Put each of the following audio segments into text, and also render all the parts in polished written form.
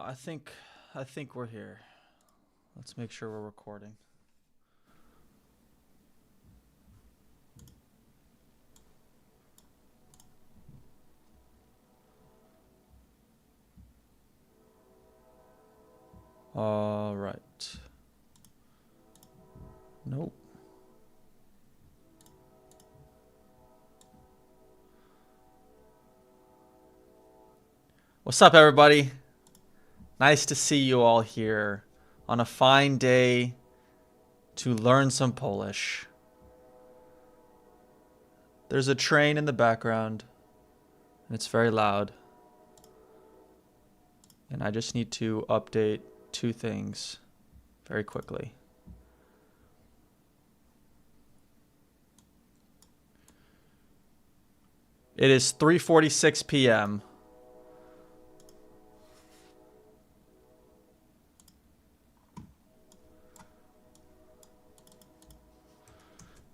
I think we're here. Let's make sure we're recording. All right. Nope. What's up, everybody? Nice to see you all here on a fine day to learn some Polish. There's a train in the background, and it's very loud. And I just need to update two things very quickly. It is 3:46 p.m.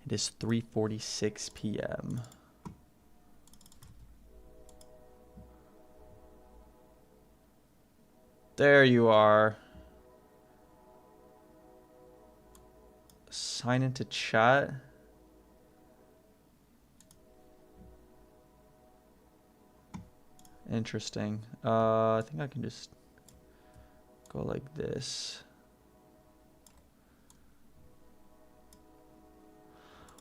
It is 3:46 p.m. There you are. Sign into chat. Interesting. I think I can just go like this.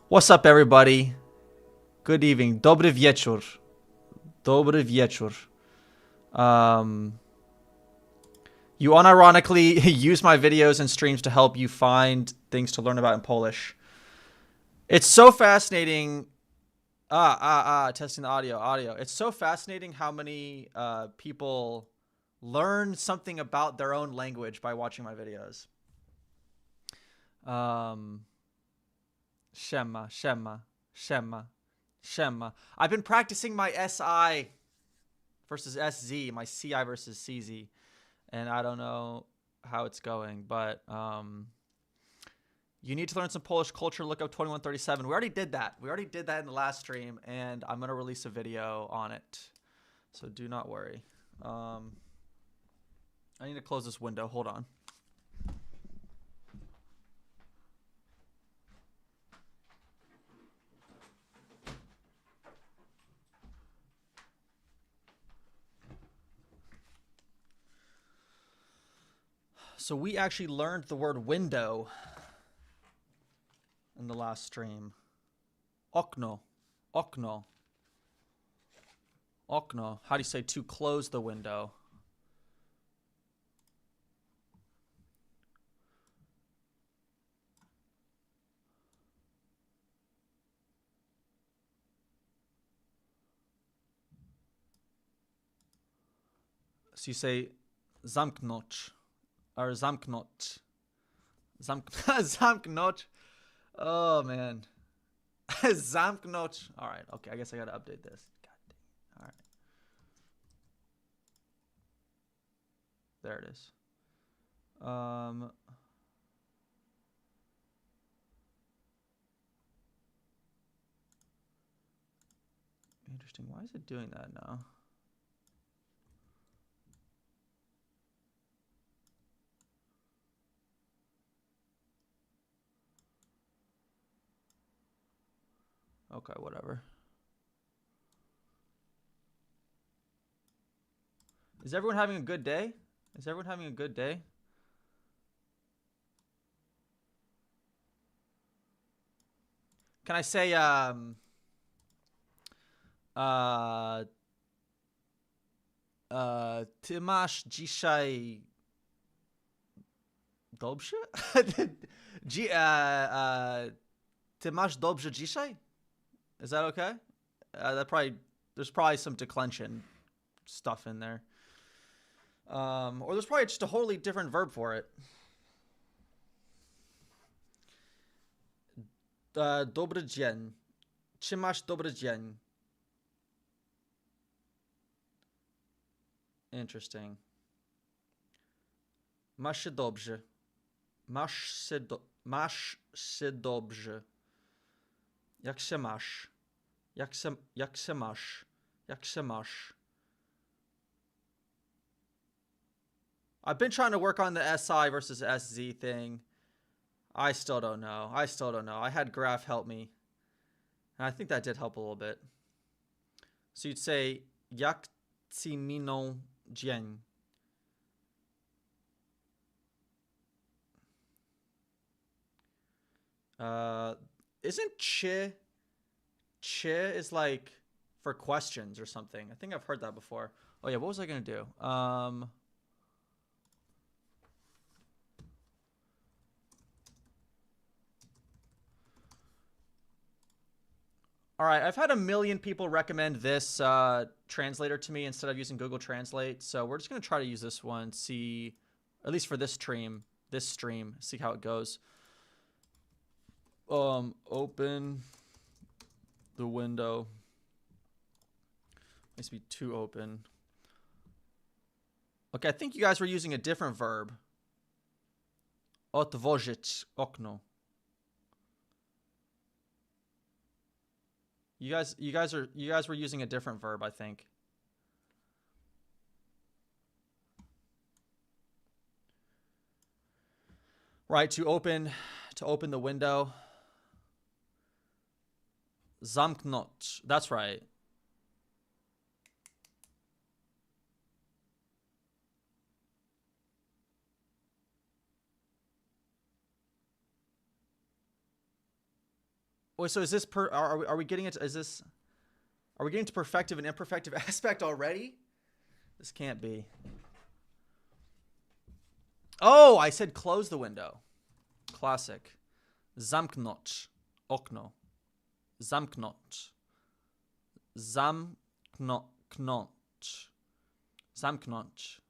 What's up, everybody? Good evening. Dobry wieczór. Dobry wieczór. You unironically use my videos and streams to help you find things to learn about in Polish. It's so fascinating. Testing the audio. It's so fascinating how many people learn something about their own language by watching my videos. Shema. I've been practicing my SI versus SZ, my CI versus CZ, and I don't know how it's going, but you need to learn some Polish culture. Look up 2137. We already did that. In the last stream, and I'm going to release a video on it. So do not worry. I need to close this window. Hold on. So we actually learned the word window in the last stream. Okno. How do you say to close the window? So you say zamknąć or zamknąć. Zamknąć. Oh, man. Zamknąć. All right. Okay. I guess I got to update this. God dang. All right. There it is. Interesting. Why is it doing that now? Okay, whatever. Is everyone having a good day? Can I say ty masz dzisiaj dobrze? Ty masz dobrze dzisiaj? Is that okay? There's probably some declension stuff in there. Or there's probably just a wholly different verb for it. Dobry dzień. Czy masz dobry dzień? Interesting. Masz się dobrze. Masz się dobrze. Jak się masz? Jak się masz? I've been trying to work on the SI versus SZ thing. I still don't know. I had Graph help me. And I think that did help a little bit. So you'd say yak tsi mino jian. Isn't chi is like for questions or something? I think I've heard that before. Oh yeah, what was I gonna do? All right, I've had a million people recommend this translator to me instead of using Google Translate, so we're just gonna try to use this one. See, at least for this stream, see how it goes. Open the window. Needs to be too open. Okay, I think you guys were using a different verb. Otworzyć okno. You guys were using a different verb, I think. Right, to open the window. Zamknąć. That's right. Wait, so is this are we getting it? Are we getting to perfective and imperfective aspect already? This can't be. Oh, I said close the window. Classic. Zamknąć okno. Zamknąć. Zamknąć. Zamknąć.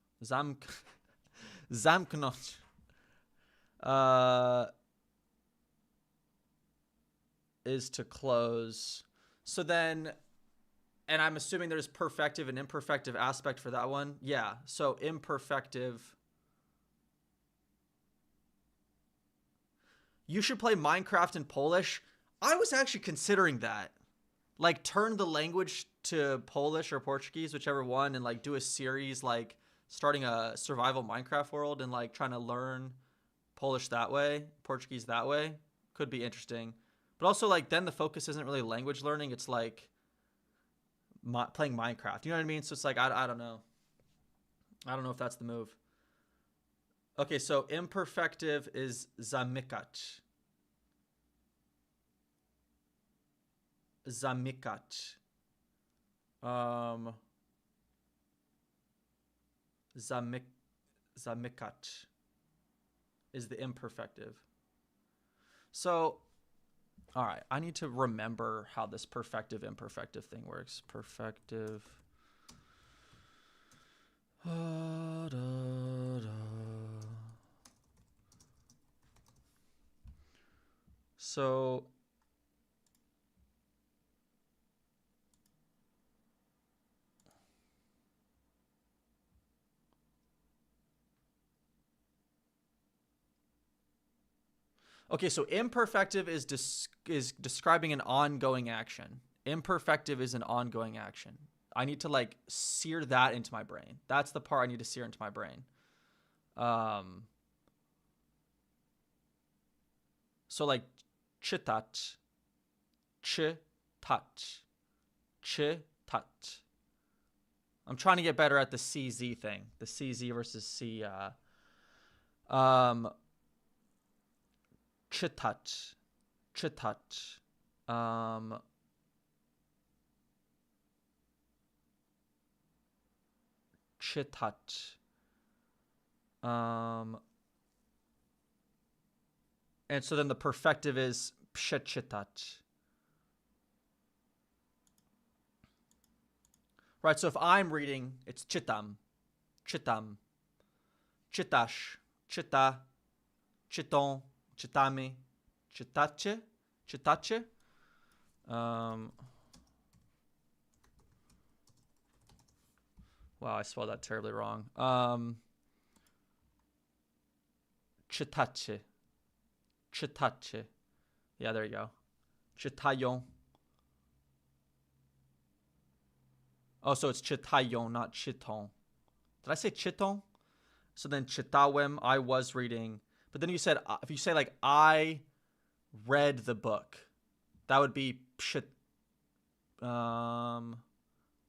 Zamknąć. Is to close. So then, and I'm assuming there's perfective and imperfective aspect for that one. Yeah, so imperfective. You should play Minecraft in Polish. I was actually considering that. Like, turn the language to Polish or Portuguese, whichever one, and like do a series like starting a survival Minecraft world and like trying to learn Polish that way, Portuguese that way. Could be interesting. But also, like, then the focus isn't really language learning. It's like playing Minecraft. You know what I mean? So it's like, I don't know. I don't know if that's the move. Okay, so imperfective is zamykać. Zamykać. Zamykać is the imperfective. So, all right, I need to remember how this perfective imperfective thing works. Perfective. So okay, so imperfective is describing an ongoing action. Imperfective is an ongoing action. I need to like sear that into my brain. That's the part I need to sear into my brain. So like czytać, czytać, czytać. I'm trying to get better at the CZ thing. The CZ versus C. Czytać, czytać. Czytać. And so then the perfective is przeczytać. Right, so if I'm reading, it's czytam, czytam, czytasz, czyta, czytą, czytamy, czytacie, czytacie. Wow, I spelled that terribly wrong. Czytacie. Czytacie. Yeah, there you go. Czytają. Oh, so it's czytają, not czytą. Did I say czytą? So then czytałem, I was reading. But then you said, if you say like, I read the book, that would be what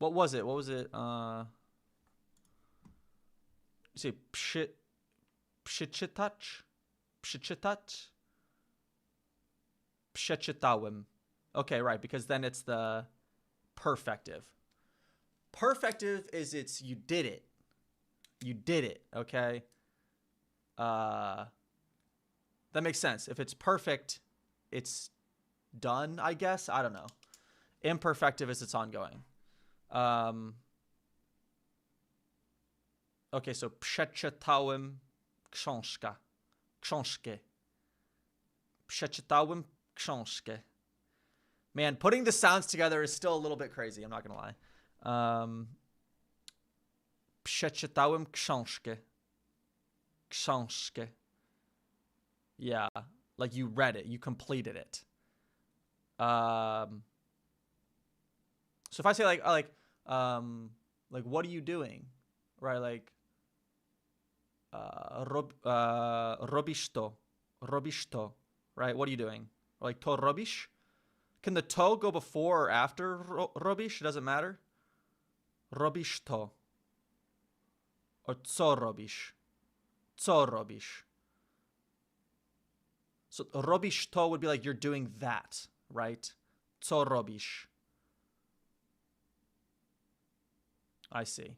was it? What was it? You say przeczytać? Przeczytać? Przeczytałem. Okay, right, because then it's the perfective. Perfective is you did it. You did it, okay? That makes sense. If it's perfect, it's done, I guess. I don't know. Imperfective is it's ongoing. Okay, so przeczytałem książkę. Książkę. Przeczytałem książkę. Man, putting the sounds together is still a little bit crazy. I'm not going to lie. Przeczytałem książkę. Książkę. Yeah, like you read it, you completed it. So if I say like what are you doing, right? Like robisz to, right? What are you doing? Or like to robisz? Can the to go before or after robisz? It doesn't matter. Robisz to. Or co robisz? Co robisz? So robisz to would be like you're doing that, right? Co robisz? I see.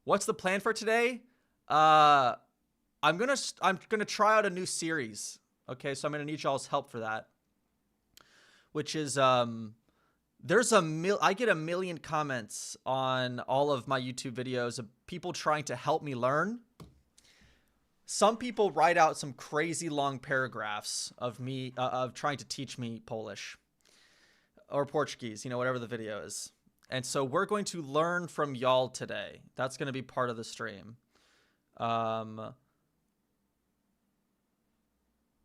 What's the plan for today? I'm gonna try out a new series. Okay, so I'm gonna need y'all's help for that. Which is I get a million comments on all of my YouTube videos of people trying to help me learn. Some people write out some crazy long paragraphs of me of trying to teach me Polish or Portuguese, whatever the video is. And so we're going to learn from y'all today. That's going to be part of the stream.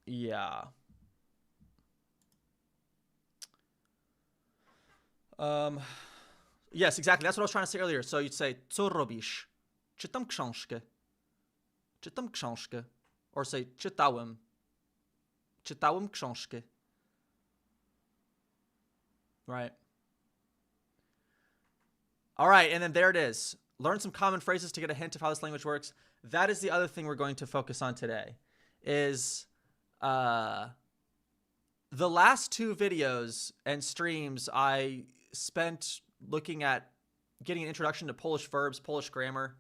Yeah. Yes, exactly. That's what I was trying to say earlier. So you'd say, co robisz? Czytam książkę. Czytam książkę. Or say, czytałem. Czytałem książkę. Right. All right, and then there it is. Learn some common phrases to get a hint of how this language works. That is the other thing we're going to focus on today. Is the last two videos and streams I spent looking at getting an introduction to Polish verbs, Polish grammar,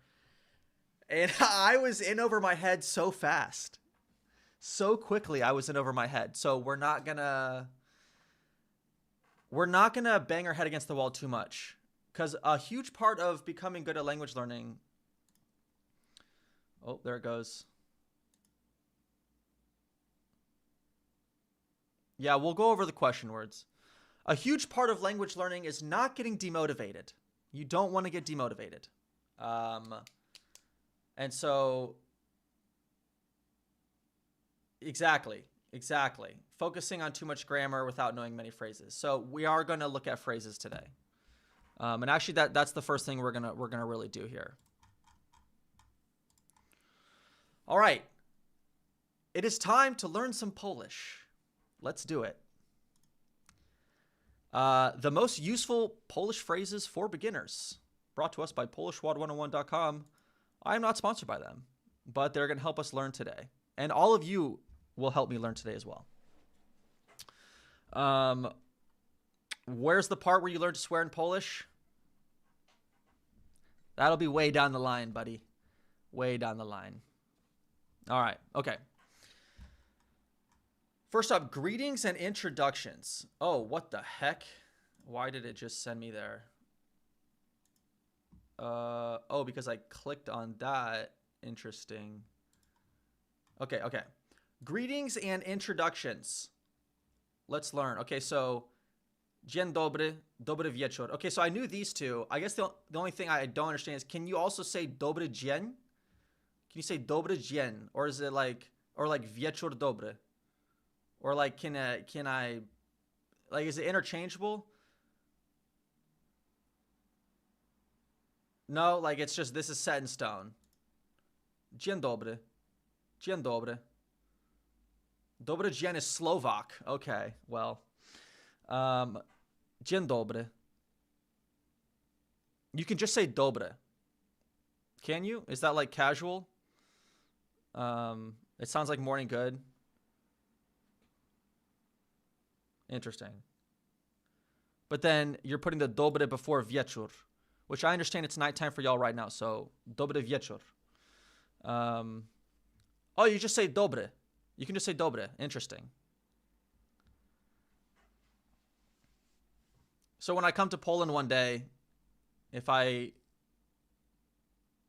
and I was in over my head so fast. So quickly I was in over my head. So we're not gonna bang our head against the wall too much. Because a huge part of becoming good at language learning... Oh, there it goes. Yeah, we'll go over the question words. A huge part of language learning is not getting demotivated. You don't want to get demotivated. And so... Exactly. Focusing on too much grammar without knowing many phrases. So we are going to look at phrases today. And actually that's the first thing we're gonna really do here. All right. It is time to learn some Polish. Let's do it. The most useful Polish phrases for beginners, brought to us by PolishWOD101.com. I am not sponsored by them, but they're going to help us learn today. And all of you will help me learn today as well. Where's the part where you learn to swear in Polish? That'll be way down the line, buddy. Way down the line. All right. Okay. First up, greetings and introductions. Oh, what the heck? Why did it just send me there? Oh, because I clicked on that. Interesting. Okay. Greetings and introductions. Let's learn. Okay, so dzień dobry, dobry wieczór. Okay, so I knew these two. I guess the only thing I don't understand is, can you also say dobry dzień? Can you say dobry dzień? Or is it like, or like wieczór dobry? Or like, can I, like, is it interchangeable? No, like it's just, this is set in stone. Dzień dobry. Dzień dobry. Dobry dzień is Slovak. Okay, well. Dzień dobry. You can just say dobre. Can you? Is that like casual? It sounds like morning good. Interesting. But then you're putting the dobre before wieczór, which I understand it's nighttime for y'all right now. So dobre wieczór. Oh, you just say dobre. You can just say dobre. Interesting. So when I come to Poland one day, if I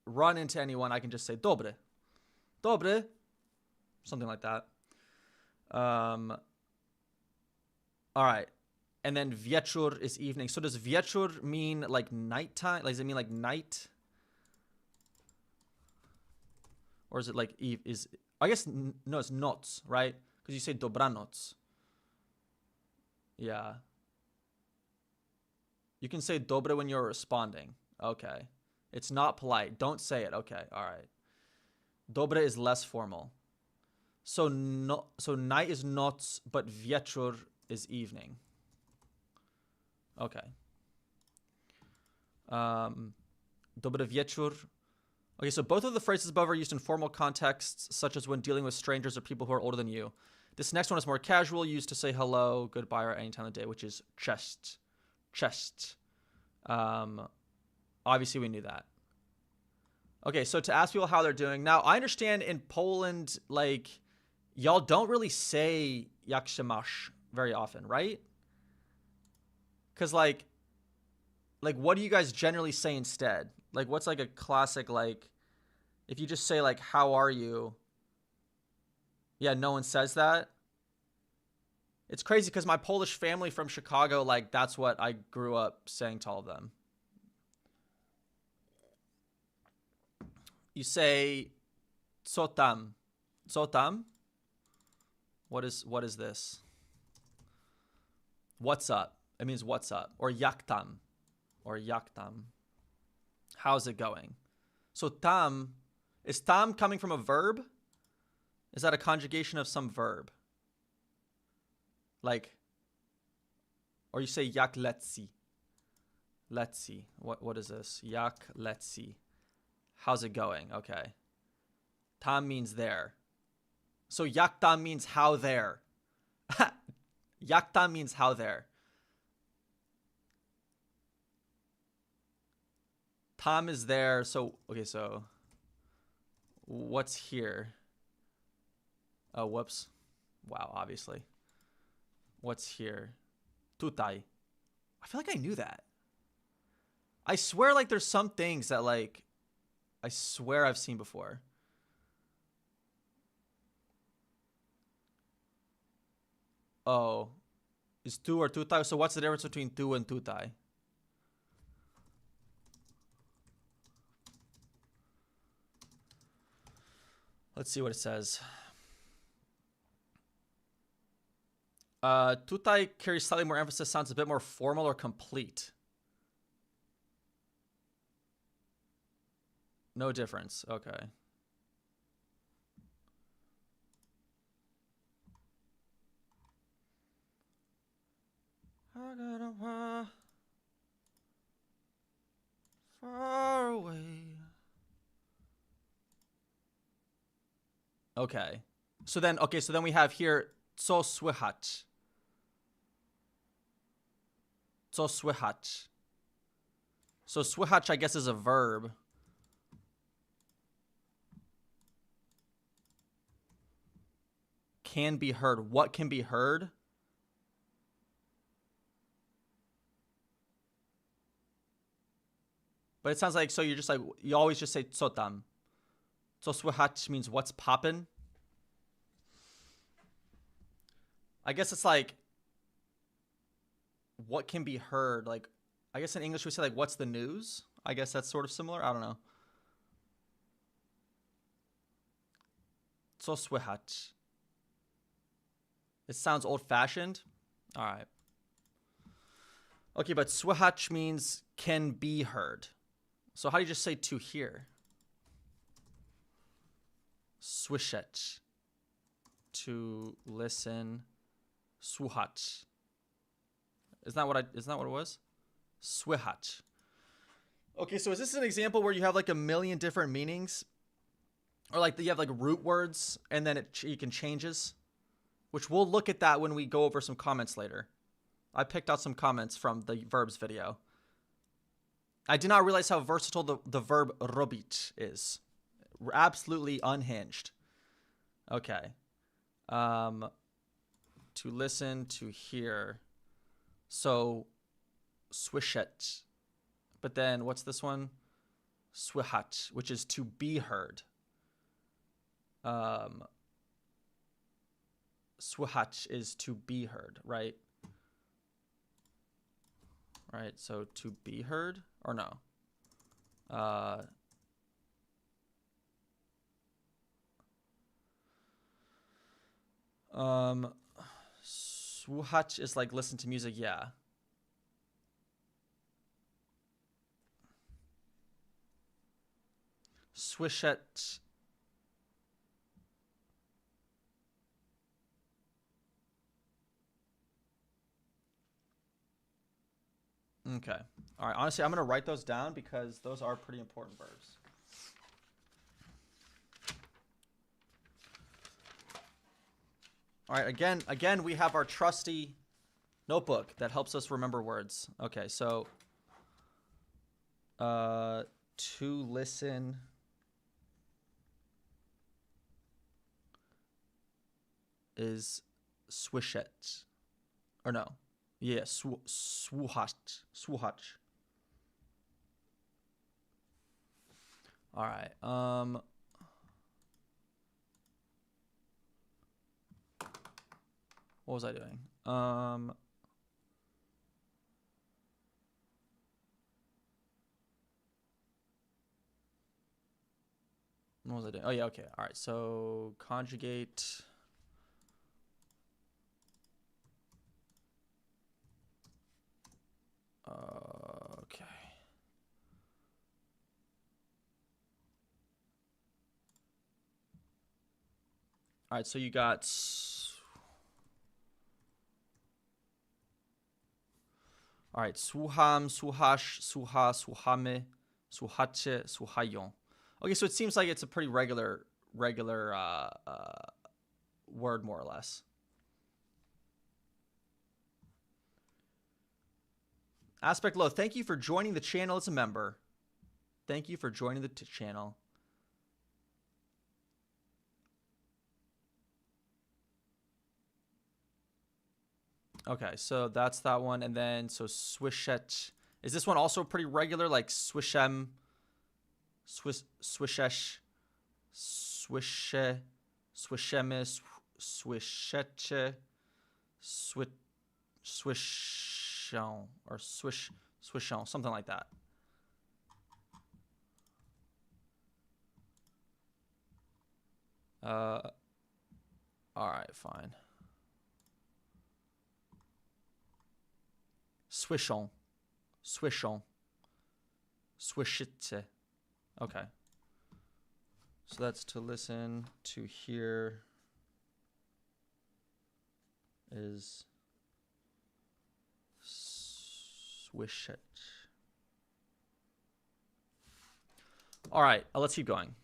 run into anyone, I can just say dobre. Dobre. Something like that. All right. And then wieczór is evening. So does wieczór mean like nighttime? Like, does it mean like night? Or is it like eve? I guess no, it's noc, right? Because you say dobranoc. Yeah. You can say dobre when you're responding. Okay. It's not polite. Don't say it. Okay. All right. Dobre is less formal. So night is noc, but wieczór is evening. Okay. Dobry wieczór. Okay, so both of the phrases above are used in formal contexts, such as when dealing with strangers or people who are older than you. This next one is more casual, used to say hello, goodbye, or any time of the day, which is chest. Chest. Obviously, we knew that. Okay, so to ask people how they're doing. Now, I understand in Poland, like, y'all don't really say jak się masz very often, right? Because, like, what do you guys generally say instead? Like, what's, like, a classic, like, if you just say, like, how are you? Yeah, no one says that. It's crazy because my Polish family from Chicago, like, that's what I grew up saying to all of them. You say, co tam? Co tam? What is this? What's up? It means what's up. Or jak tam. Or jak tam. How's it going? So tam, is tam coming from a verb? Is that a conjugation of some verb? Like, or you say jak leci. Leci. What is this? Jak leci. How's it going? Okay. Tam means there. So jak tam means how there. Jak tam means how there. Tam is there. So, okay, so what's here? Oh, whoops. Wow, obviously. What's here? Tutaj. I feel like I knew that. I swear like there's some things that like I swear I've seen before. Oh. Is tu or tutaj? So what's the difference between tu and tutaj? Let's see what it says. Tutaj carries slightly more emphasis, sounds a bit more formal or complete. No difference. Okay. I got a while far away. Okay. So then we have here co słychać. Co słychać. So słychać, I guess, is a verb. Can be heard. What can be heard? But it sounds like, so you're just like, you always just say co tam. Co słychać means what's poppin'. I guess it's like, what can be heard? Like, I guess in English we say like, what's the news? I guess that's sort of similar. I don't know. Co słychać. It sounds old-fashioned. All right. Okay, but słychać means can be heard. So how do you just say to hear? Swishet. To listen. Słuchać. Isn't that what it was? Słychać. Okay, so is this an example where you have like a million different meanings? Or like you have like root words and then you can changes? Which we'll look at that when we go over some comments later. I picked out some comments from the verbs video. I did not realize how versatile the verb robić is. Absolutely unhinged. Okay. To listen, to hear. So, słyszeć. But then, what's this one? Słychać, which is to be heard. Słychać is to be heard, right? Right, so to be heard, or no? Słuchać is like listen to music, yeah. Słyszeć. Okay. All right. Honestly, I'm going to write those down because those are pretty important verbs. All right. Again, we have our trusty notebook that helps us remember words. Okay. So, to listen. Is słyszeć. Or no. Yeah, słuchać. Słuchać. All right. What was I doing? What was I doing? Oh yeah, okay. All right. So conjugate. Okay. All right, so you got all right, słucham, słuchasz, słucha, słuchamy, słuchacie, słuchają. Okay, so it seems like it's a pretty regular word, more or less. Aspect Low, thank you for joining the channel as a member. Thank you for joining the channel. Okay, so that's that one. And then, so swishet. Is this one also pretty regular? Like swishem, swishesh, swishe, swishemis, swisheche, swishon, or swishon, something like that. All right, fine. Swishon, swishon, swishite. Okay. So that's to listen, to hear is swishet. All right, let's keep going.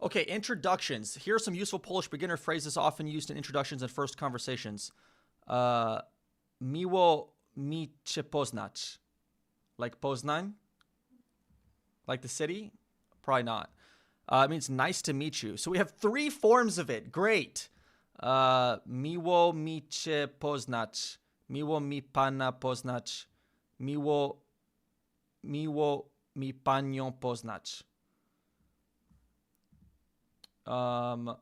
Okay, introductions. Here are some useful Polish beginner phrases often used in introductions and first conversations. Miło mi cię poznać. Like Poznań? Like the city? Probably not. It means nice to meet you. So we have 3 forms of it. Great. Miło mi cię poznać. Miło mi pana poznać. Miło mi panią poznać. Hold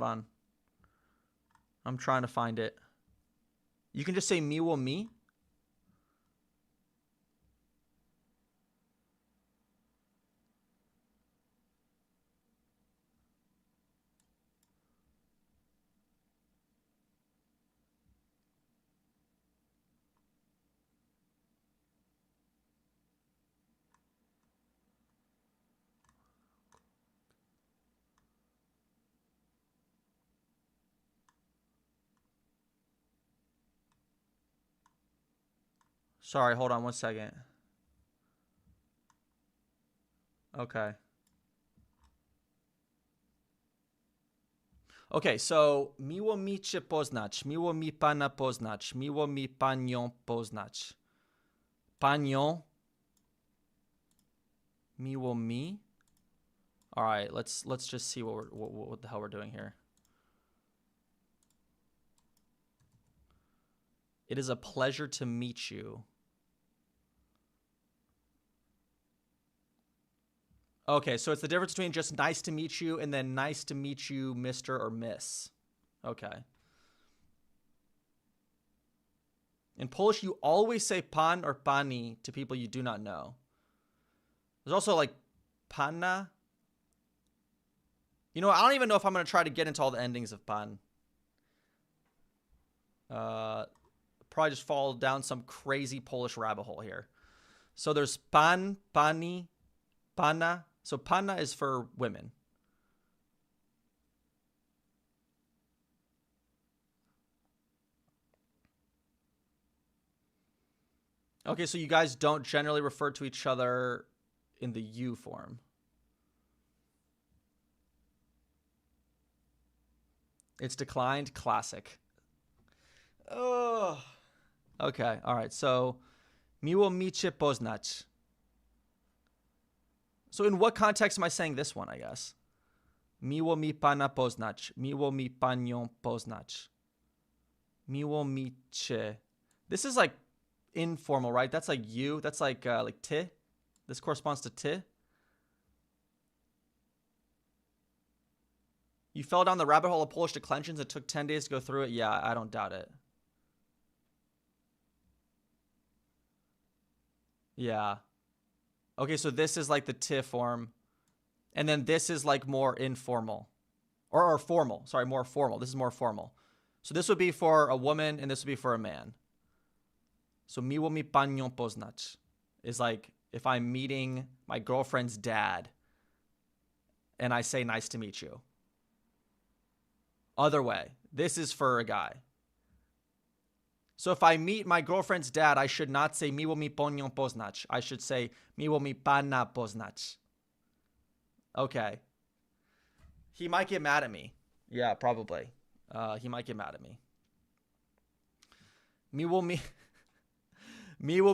on. I'm trying to find it. You can just say miło mi. Sorry, hold on one second. Okay. Okay, so miło mi cię poznać, miło mi pana poznać, miło mi panią poznać. Panią. Miło mi. All right, let's just see what the hell we're doing here. It is a pleasure to meet you. Okay, so it's the difference between just nice to meet you and then nice to meet you, Mr. or Miss. Okay. In Polish, you always say pan or pani to people you do not know. There's also like panna. You know, I don't even know if I'm going to try to get into all the endings of pan. Probably just fall down some crazy Polish rabbit hole here. So there's pan, pani, pana. So panna is for women. Okay, so you guys don't generally refer to each other in the you form. It's declined. Classic. Oh. Okay, all right. So miło mi cię poznać. So in what context am I saying this one, I guess? Miło mi pana poznać. Miło mi panią poznać. Miło mi cię. This is like informal, right? That's like you. That's like ty. This corresponds to ty. You fell down the rabbit hole of Polish declensions. It took 10 days to go through it. Yeah, I don't doubt it. Yeah. Okay, so this is like the ty form. And then this is like more informal. Or formal. Sorry, more formal. This is more formal. So this would be for a woman and this would be for a man. So miło mi panią poznać is like if I'm meeting my girlfriend's dad and I say nice to meet you. Other way. This is for a guy. So if I meet my girlfriend's dad, I should not say miło mi panią poznać. I should say miło mi pana poznać. Okay. He might get mad at me. Yeah, probably. He might get mad at me. Miło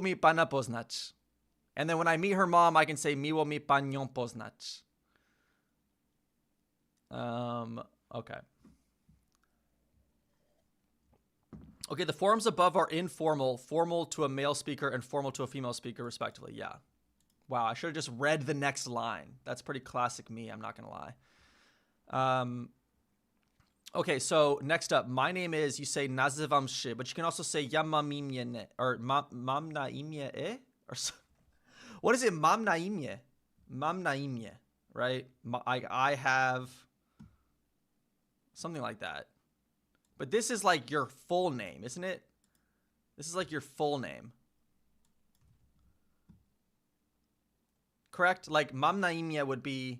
mi pana poznać. And then when I meet her mom, I can say miło mi panią poznać. Okay. Okay, the forms above are informal, formal to a male speaker and formal to a female speaker, respectively. Yeah. Wow, I should have just read the next line. That's pretty classic me, I'm not going to lie. Okay, so next up, my name is, you say nazywam się, but you can also say ja mam imię, or mam na imię e? Or what is it? Mam na imię. Mam na imię, right? I have something like that. But this is like your full name, isn't it? This is like your full name. Correct? Like mam na imię would be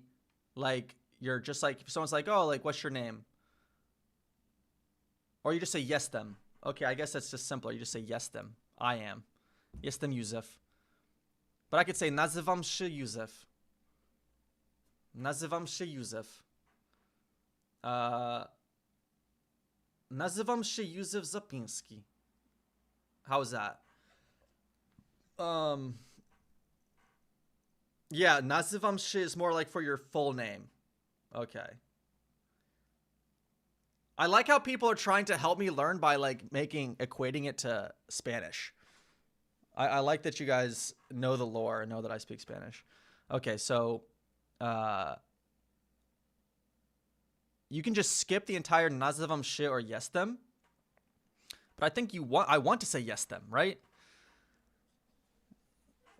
like you're just like if someone's like, "Oh, like what's your name?" Or you just say jestem. Okay, I guess that's just simpler. You just say jestem. I am. Jestem Józef. But I could say nazywam się Józef. Nazywam się Józef. Nazywam się Józef Zapiński. How's that? Yeah, nazywam się is more like for your full name. Okay. I like how people are trying to help me learn by like equating it to Spanish. I like that you guys know the lore and know that I speak Spanish. Okay, so You can just skip the entire nazywam się or jestem. But I think I want to say jestem, right?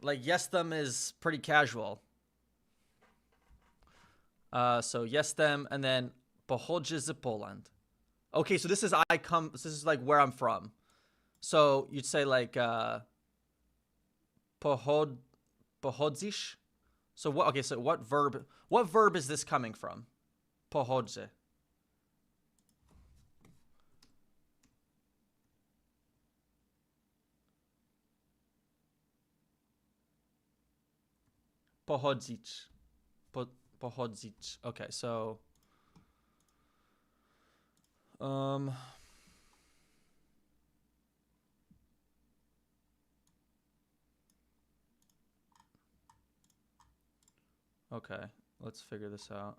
Like jestem is pretty casual. So jestem and then pochodzę z Poland. Okay, so this is like where I'm from. So you'd say like pochodzisz? So what verb is this coming from? Pochodzę. Pochodzić. Pochodzić. Okay, so okay, let's figure this out.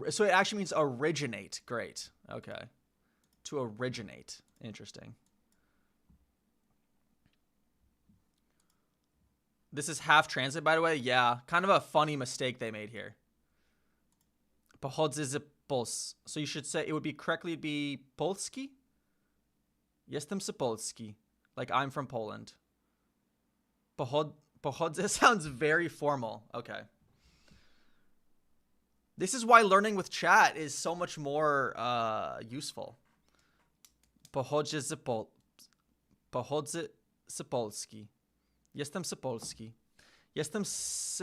So it actually means originate. Great. Okay. To originate. Interesting. This is half transit, by the way. Yeah, kind of a funny mistake they made here. Pochodzę z Polski. So you should say, it would be correctly be Polski? Jestem z Polski. Like I'm from Poland. Pochodzę sounds very formal. Okay. This is why learning with chat is so much more useful. Pochodzę z Polski. Jestem z Polski. Jestem z...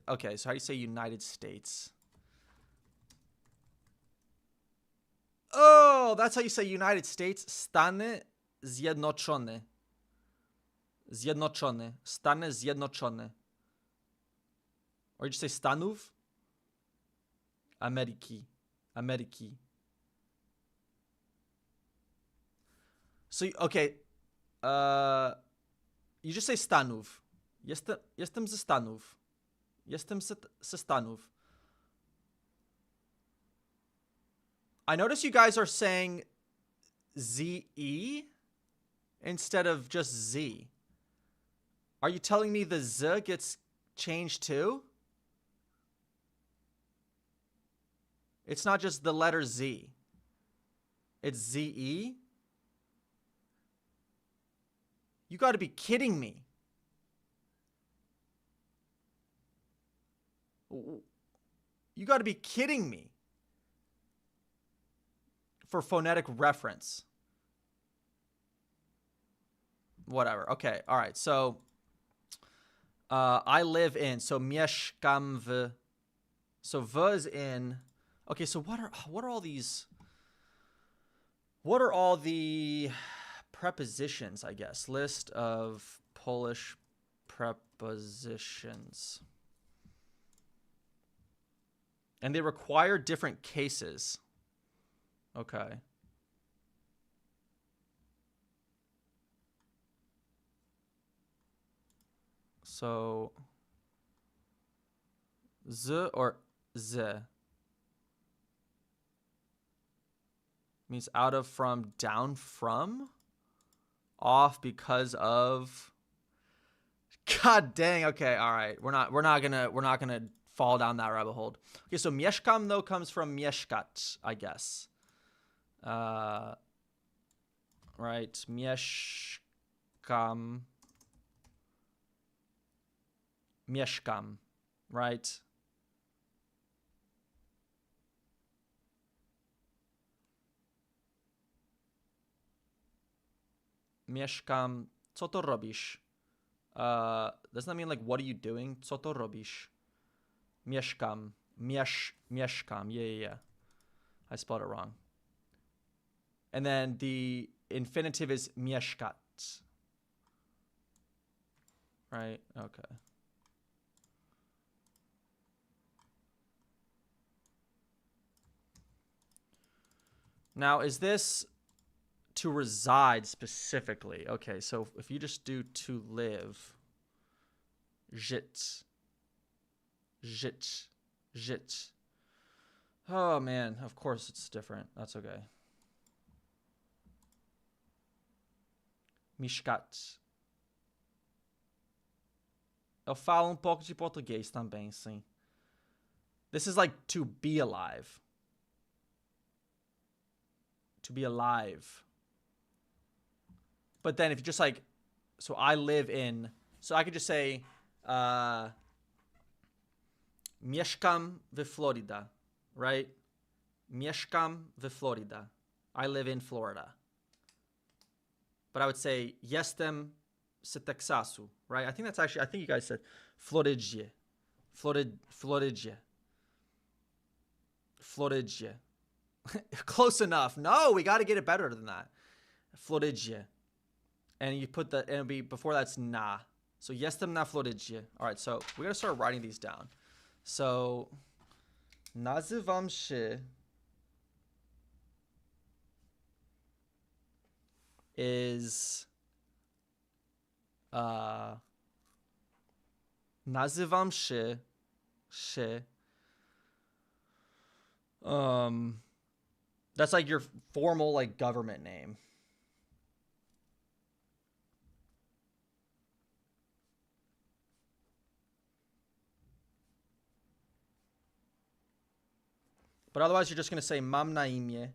Okay, so how do you say United States? Oh, that's how you say United States. Stany Zjednoczone. Zjednoczone. Stany Zjednoczone. Or you just say Stanów? Ameryki. Ameryki. So, okay. You just say Stanów. Jestem ze Stanów. Jestem ze Stanów. I notice you guys are saying ZE instead of just Z. Are you telling me the Z gets changed too? It's not just the letter Z. It's ZE? You got to be kidding me. You got to be kidding me. For phonetic reference. Whatever. Okay. All right. So I live in. So mieszkam w. So v is in. Okay. So what are all these? What are all the prepositions? I guess list of Polish prepositions. And they require different cases. Okay. So z or z means out of, from, down from, off, because of. God dang. Okay. All right. We're not gonna fall down that rabbit hole. Okay. So mieszkam though comes from mieszkać, I guess. Right. Mieszkam. Mieszkam. Right. Mieszkam. Co to robisz? Doesn't that mean like, what are you doing? Co to robisz? Mieszkam. Mieszkam. Yeah. I spelled it wrong. And then the infinitive is mieszkać. Right? Okay. Now, is this to reside specifically? Okay, so if you just do to live, żyć. Oh man, of course it's different. That's okay. Mieszkać. Eu falo um pouco de português também, sim. This is like to be alive. To be alive. But then if you just like, so I live in, so I could just say, mieszkam w Florida, right? Mieszkam w Florida. I live in Florida. But I would say, jestem z Teksasu, right? I think that's actually, I think you guys said Floridzie. Floridzie. Floridzie. Close enough. No, we got to get it better than that. Floridzie. And you put the, and it'll be, before that's na. So jestem na Floridzie. All right, so we got to start writing these down. So, nazywam się is, nazywam się, that's like your formal like government name. But otherwise you're just going to say mam na imię.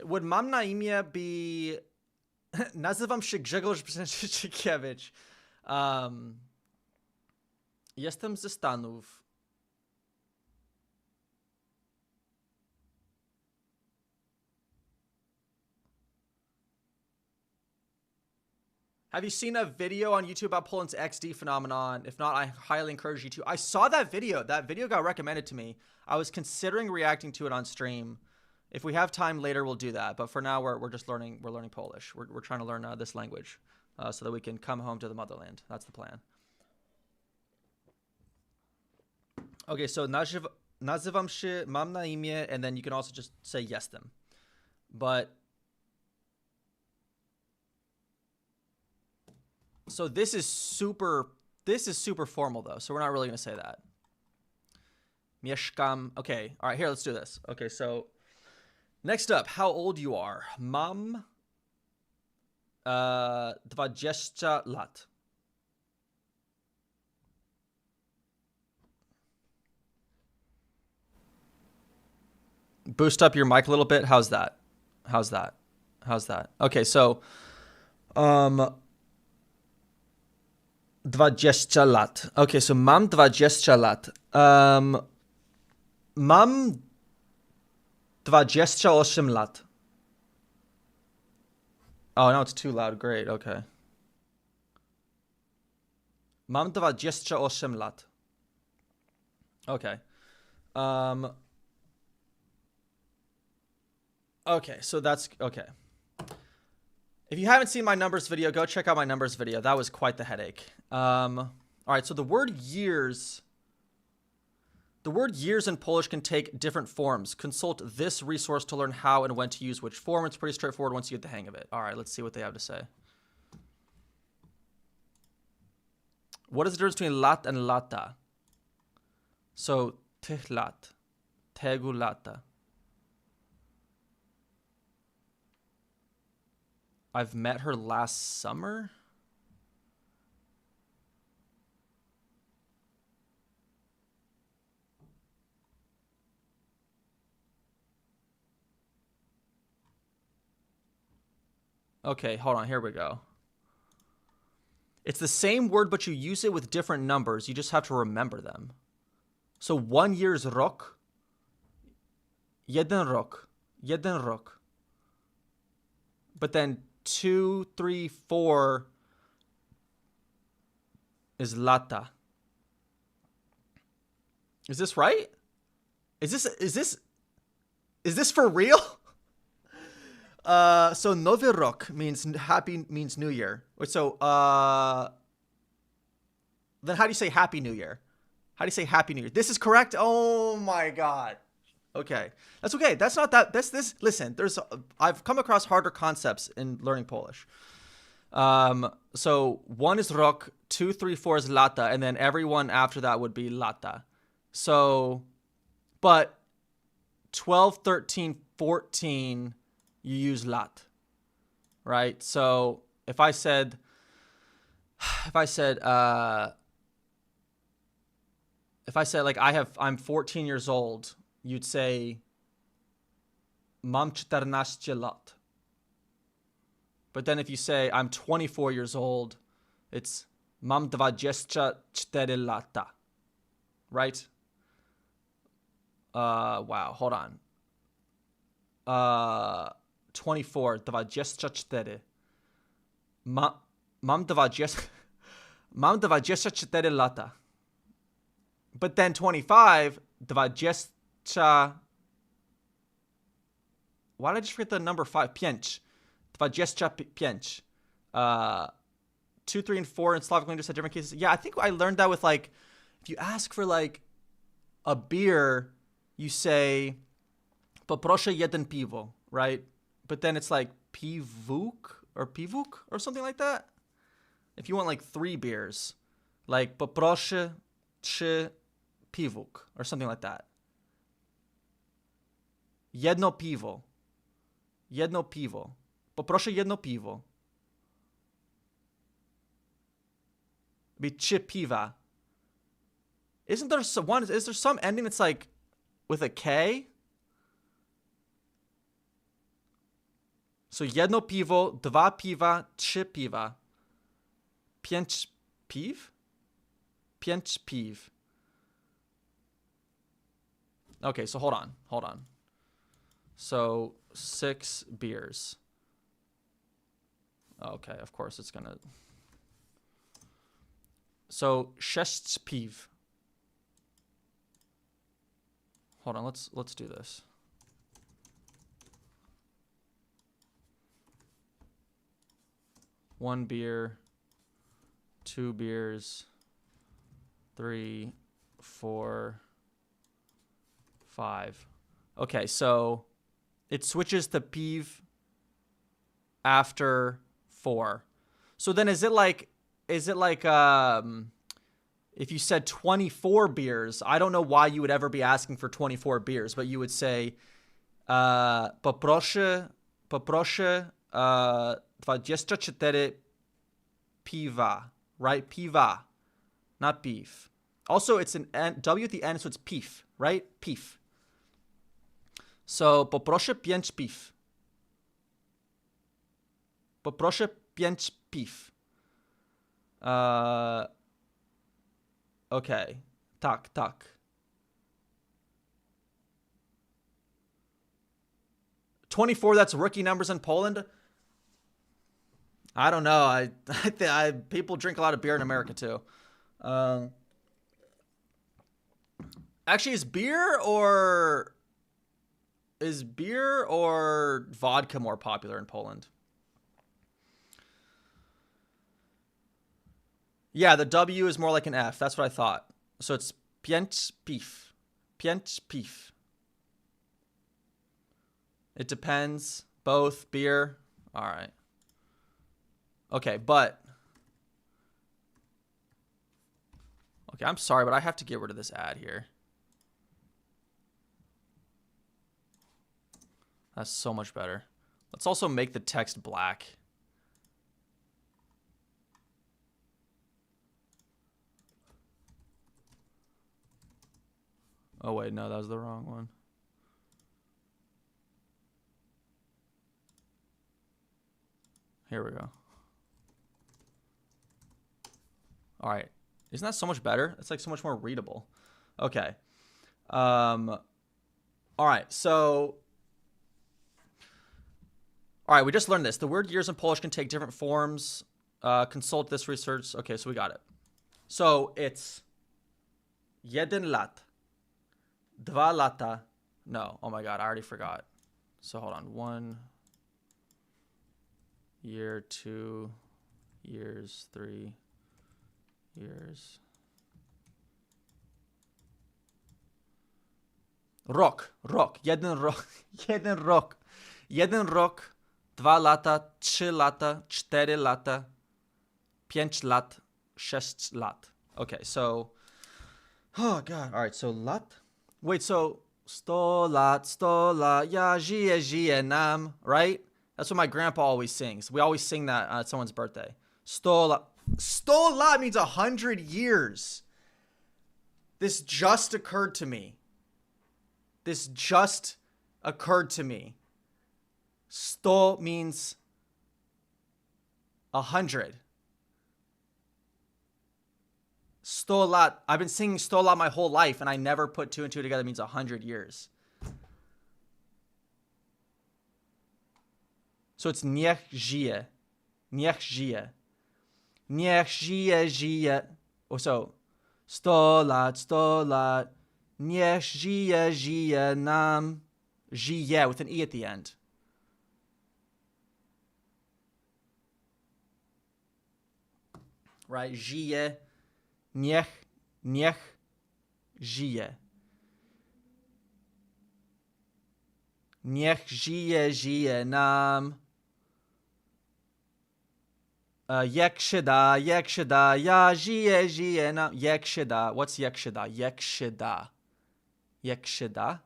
Would mam na imię be nazywam się Grzegorz Brzęczykiewicz. Jestem ze Stanów. Have you seen a video on YouTube about Poland's XD phenomenon? If not, I highly encourage you to. I saw that video. That video got recommended to me. I was considering reacting to it on stream. If we have time later, we'll do that. But for now, we're just learning. We're learning Polish. We're trying to learn this language so that we can come home to the motherland. That's the plan. Okay, so nazywam się, mam na imię, and then you can also just say jestem. But so this is super formal though. So we're not really going to say that. Mieszkam. Okay. All right, here, let's do this. Okay, so next up, how old you are. Mam 20 lat. Boost up your mic a little bit. How's that? How's that? How's that? Okay, so 20 lat. Okay, so mam 20 lat. Mam 28 lat. Oh, no, it's too loud. Great, okay. Mam 28 lat. Okay. Okay, so that's, okay. If you haven't seen my numbers video, go check out my numbers video. That was quite the headache. All right, so the word years in Polish can take different forms. Consult this resource to learn how and when to use which form. It's pretty straightforward once you get the hang of it. All right, let's see what they have to say. What is the difference between lat and lata? So, tych lat, tego lata. I've met her last summer? Okay, hold on. Here we go. It's the same word, but you use it with different numbers. You just have to remember them. So 1 year's rok. Jeden rok. Jeden rok. But then 2, 3, 4 is lata. Is this right? Is this for real? So Nowy Rok means New Year. So then how do you say Happy New Year? How do you say Happy New Year? This is correct. Oh my God. Okay, that's okay. That's not that. That's this. Listen, I've come across harder concepts in learning Polish. So 1 is rok, 2, 3, 4 is lata, and then everyone after that would be lata. So, but 12, 13, 14, you use lat, right? So if I said like I'm 14 years old, you'd say mam 14 lat. But then if you say I'm 24 years old, it's mam 24 lata. Right? Wow, hold on. 24, 24. Mam 24 lata. But then 25, 20. Why did I just forget the number 5? 5. 25. 2, 3, and 4 in Slavic languages had different cases. Yeah, I think I learned that with like, if you ask for like a beer, you say poproszę jeden piwo, right? But then it's like pivuk or something like that. If you want like 3 beers, like poproszę 3 piwuk or something like that. Jedno piwo. Poproszę jedno piwo. Be 3 piwa. Is there some ending that's like with a K? So jedno piwo, 2 piwa, 3 piwa. 5 piw? 5 piw. Okay, so hold on. So 6 beers. Okay, of course it's gonna. So 6 piw. Hold on, let's do this. One beer, 2 beers, 3, 4, 5. Okay, so it switches to piv after 4. So then is it like if you said 24 beers, I don't know why you would ever be asking for 24 beers, but you would say poproszę 24 piwa, right? Piwa, not beef. Also, it's an N, W at the end, so it's pif, right? Pif. So poproszę 5 piw. Poproszę 5 piw. Okay. Tak. 24, that's rookie numbers in Poland. I don't know. People drink a lot of beer in America too. Actually, is beer or vodka more popular in Poland? Yeah, the W is more like an F. That's what I thought. So it's 5 piw. 5 piw. It depends. Both. Beer. All right. Okay, but. Okay, I'm sorry, but I have to get rid of this ad here. That's so much better. Let's also make the text black. Oh, wait, no, that was the wrong one. Here we go. All right. Isn't that so much better? It's like so much more readable. Okay. All right, so... All right, we just learned this. The word years in Polish can take different forms. Consult this research. Okay, so we got it. So it's jeden lat. 2 lata. No, oh my God, I already forgot. So hold on. 1 year, 2 years, 3 years. Rok. Jeden rok. 1 rok. 2 lata, 3 lata, 4 lata, 5 lat, 6 lat. Okay, so, oh God. All right, so lat. Wait, so sto lat, ja żyje nam, right? That's what my grandpa always sings. We always sing that at someone's birthday. Sto lat means 100 years. This just occurred to me. Sto means 100. Sto lat. I've been singing sto lat my whole life, and I never put two and two together. It means 100 years. So it's niech żyje. Niech żyje. Niech żyje. Oh, so sto lat. Niech żyje nam. Żyje with an E at the end. Right? Żyje. Niech żyje. Niech żyje nam. Jak się da, ja żyję nam. Jak się da. What's jak się da? Jak się da. Jak się da?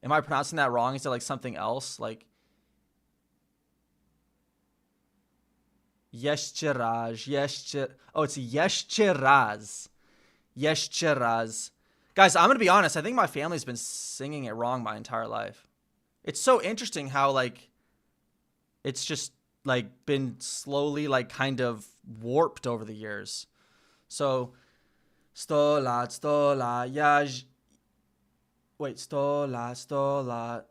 Am I pronouncing that wrong? Is it like something else? Like jeszcze raz, oh, it's jeszcze raz. Jeszcze raz. Guys, I'm going to be honest. I think my family's been singing it wrong my entire life. It's so interesting how, like, it's just, like, been slowly, like, kind of warped over the years. So, sto lat, ja... Wait, sto lat.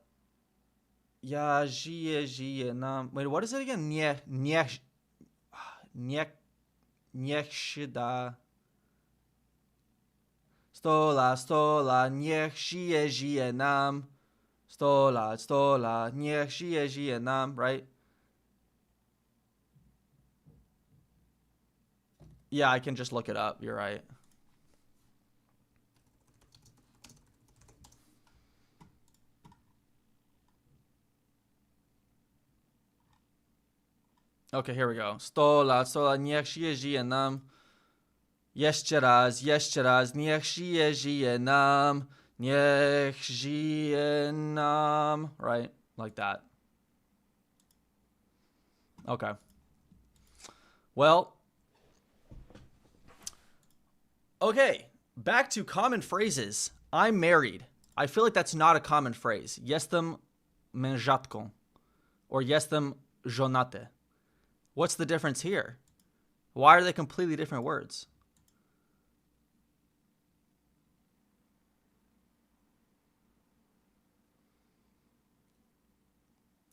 Ja żyję nam... Wait, what is it again? Niech się da. Sto lat, niech żyje nam. Sto lat, niech żyje nam, right? Yeah, I can just look it up. You're right. Okay, here we go. Sto lat, niech żyje nam. Jeszcze raz, niech żyje nam. Niech żyje nam. Right? Like that. Okay. Well. Okay. Back to common phrases. I'm married. I feel like that's not a common phrase. Jestem mężatką. Or jestem żonaty. What's the difference here? Why are they completely different words?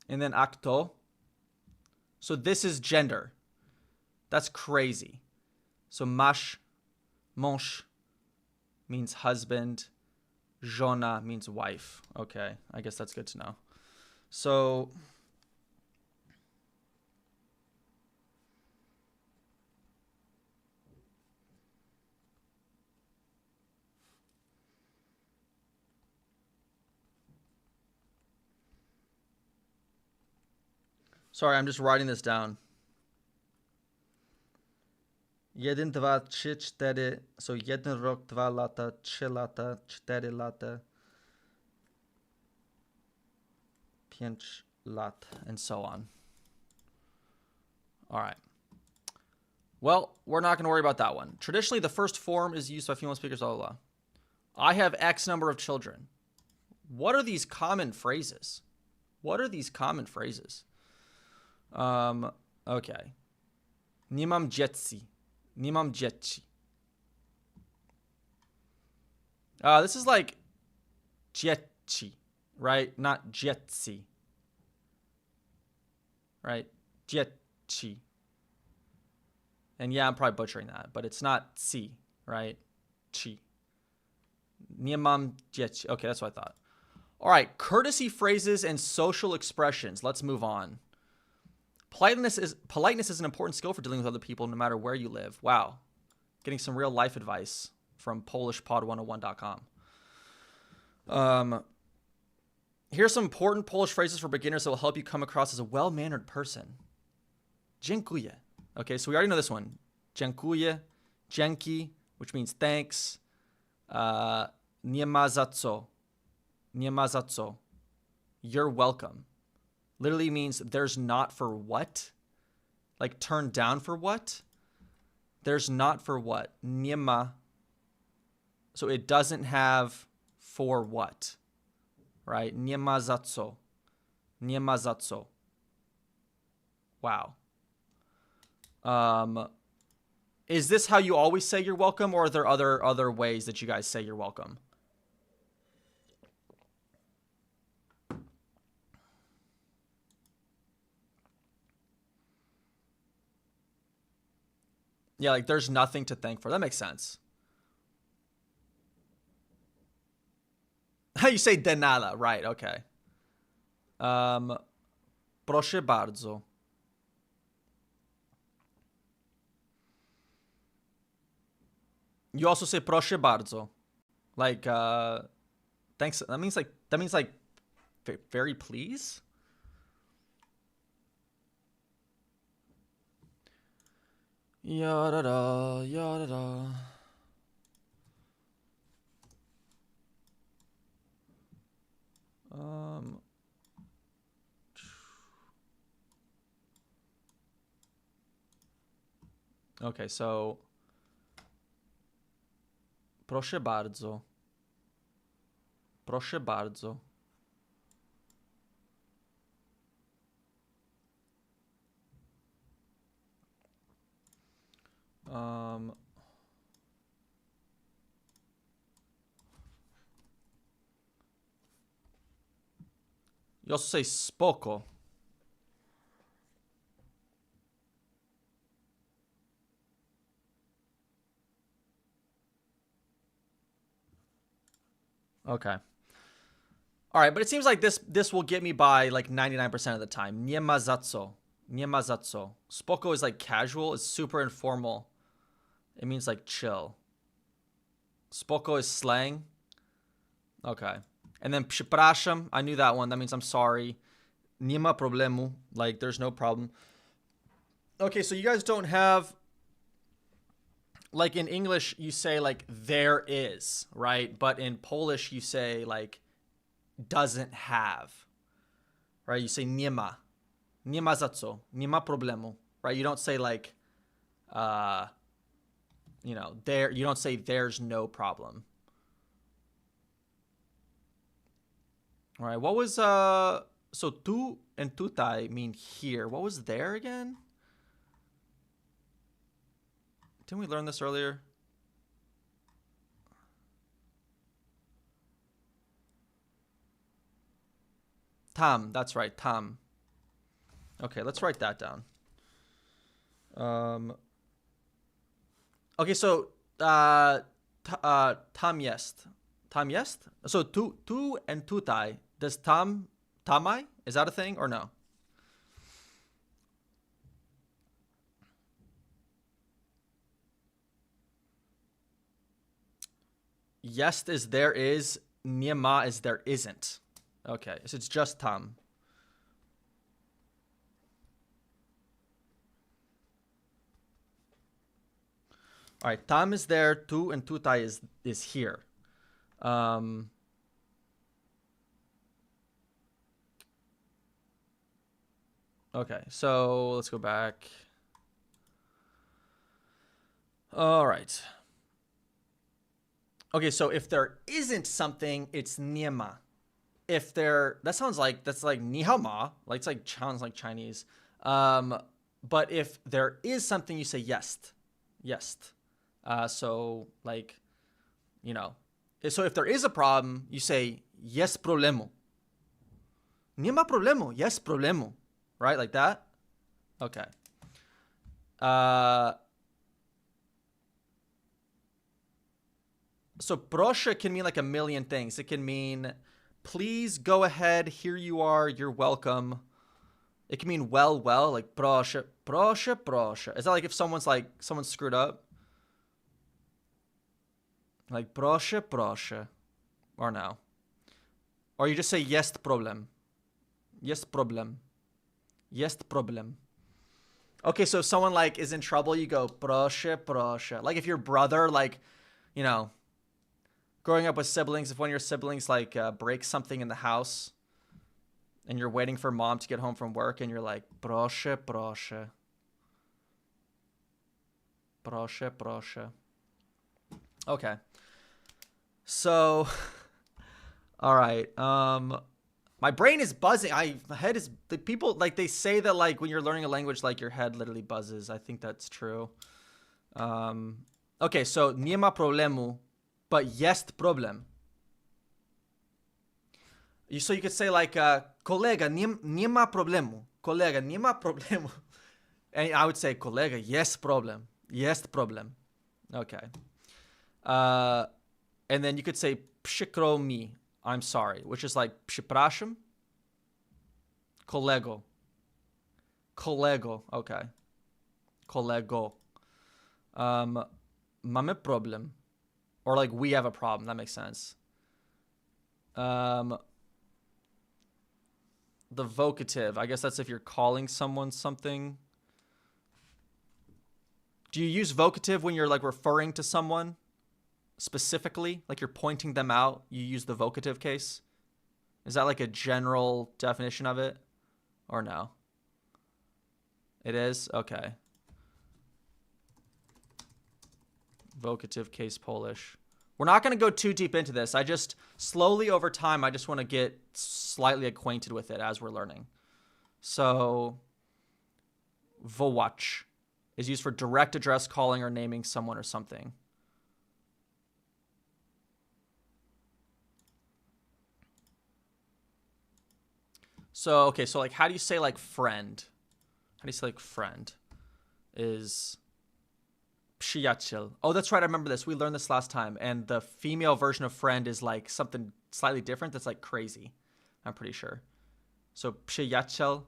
And then acto. So this is gender. That's crazy. So mash, monsh means husband. Żona means wife. Okay, I guess that's good to know. So... Sorry, I'm just writing this down. 1, 2, 3, 4. So 1 rok, 2 lata, 3 lata, 4 lata, 5 lat, and so on. All right. Well, we're not going to worry about that one. Traditionally, the first form is used by female speakers, blah, blah, blah. I have X number of children. What are these common phrases? Okay. Nie mam dzieci. This is like dzieci, right? Not dzieci. Right? Dzieci. And yeah, I'm probably butchering that, but it's not ci, right? Chi. Nie mam dzieci. Okay, that's what I thought. All right, courtesy phrases and social expressions. Let's move on. Politeness is an important skill for dealing with other people no matter where you live. Wow. Getting some real life advice from PolishPod101.com. Here's some important Polish phrases for beginners that will help you come across as a well-mannered person. Dziękuję. Okay, so we already know this one. Dziękuję. Dzięki, which means thanks. Nie ma za co. Nie ma za co. You're welcome. Literally means there's not for what? Like turned down for what? There's not for what? Nie ma. So it doesn't have for what? Right? Nie ma za co. Nie ma za co. Wow. Is this how you always say you're welcome, or are there other ways that you guys say you're welcome? Yeah, like there's nothing to thank for. That makes sense. You say de nada, right? Okay. Proszę bardzo. You also say proszę bardzo, like thanks. That means like very please. Yada yada. Okay, so proszę bardzo. Proszę bardzo. You also say spoko. Okay. All right, but it seems like this will get me by like 99% of the time. Nie ma za co. Nie ma za co. Spoko is like casual. It's super informal. It means like chill. Spoko is slang. Okay. And then przepraszam, I knew that one. That means I'm sorry. Nie ma problemu. Like there's no problem. Okay, so you guys don't have, like in English you say like there is, right? But in Polish you say like doesn't have, right? You say nie ma. Nie ma za co. Nie ma problemu, right? You don't say like, you know, there. You don't say there's no problem. All right. What was so tu and tutaj mean here? What was there again? Didn't we learn this earlier? Tam, that's right, tam. Okay, let's write that down. Okay, so tam jest. Tam jest? So tu and tutaj. Does tamai? Is that a thing or no? Jest is there is. Nie ma is there isn't. Okay, so it's just tam. All right, tam is there. Tu and tutaj is here. Okay, so let's go back. All right. Okay, so if there isn't something, it's nie ma. If there, that's like ni hao ma, like it's like sounds like Chinese. But if there is something, you say jest, jest. So like, you know, so if there is a problem, you say jest problemu. Nie ma problemu, jest problemu, right? Like that. Okay. So proszę can mean like a million things. It can mean please go ahead, here you are, you're welcome. It can mean well, like proszę, proszę, proszę. Is that like if someone's screwed up? Like proszę, proszę. Or no? Or you just say jest problem. Jest problem. Jest problem. Okay, so if someone like is in trouble, you go proszę, proszę. Like if your brother, like, you know, growing up with siblings, if one of your siblings like breaks something in the house and you're waiting for mom to get home from work and you're like, proszę, proszę. Proszę, proszę. Okay. So, all right. My brain is buzzing. My head is, the people like they say that like when you're learning a language, like your head literally buzzes. I think that's true. Okay, so nie ma problemu, but jest problem. So you could say like, kolega, nie ma problemu. Kolega, nie ma problemu. And I would say, kolega, jest problem. Jest problem. Okay. And then you could say, przykro mi, I'm sorry, which is like, przepraszam. Kolego. Kolego. Okay. Kolego. Mamy problem. Or like, we have a problem. That makes sense. The vocative. I guess that's if you're calling someone something. Do you use vocative when you're like referring to someone specifically? Like you're pointing them out, you use the vocative case? Is that like a general definition of it? Or no? It is? Okay. Vocative case Polish. We're not going to go too deep into this. I just slowly over time, I just want to get slightly acquainted with it as we're learning. So, wołać is used for direct address calling or naming someone or something. So, okay, so like how do you say like friend? How do you say like friend? Is przyjaciel. Oh, that's right. I remember this. We learned this last time. And the female version of friend is like something slightly different that's like crazy. I'm pretty sure. So przyjaciel.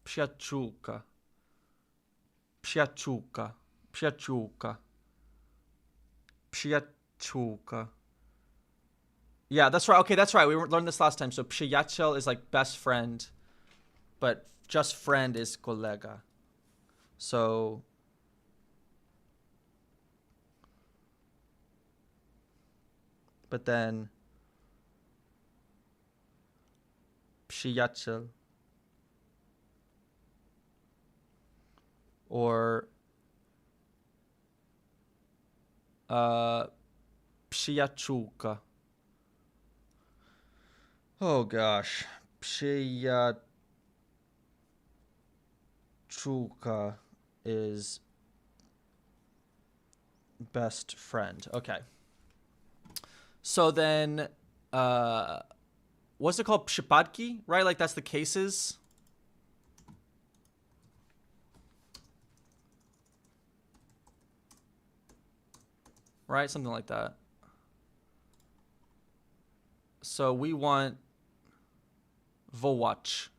Przyjaciółka. Przyjaciółka. Przyjaciółka. Przyjaciółka. Yeah, that's right. Okay, that's right. We learned this last time. So przyjaciel is like best friend, but just friend is kolega. So but then przyjaciel or przyjaciółka. Oh gosh. Przyjaciółka is best friend. Okay. So then, what's it called? Przypadki, right? Like that's the cases. Right? Something like that. So we want wołać.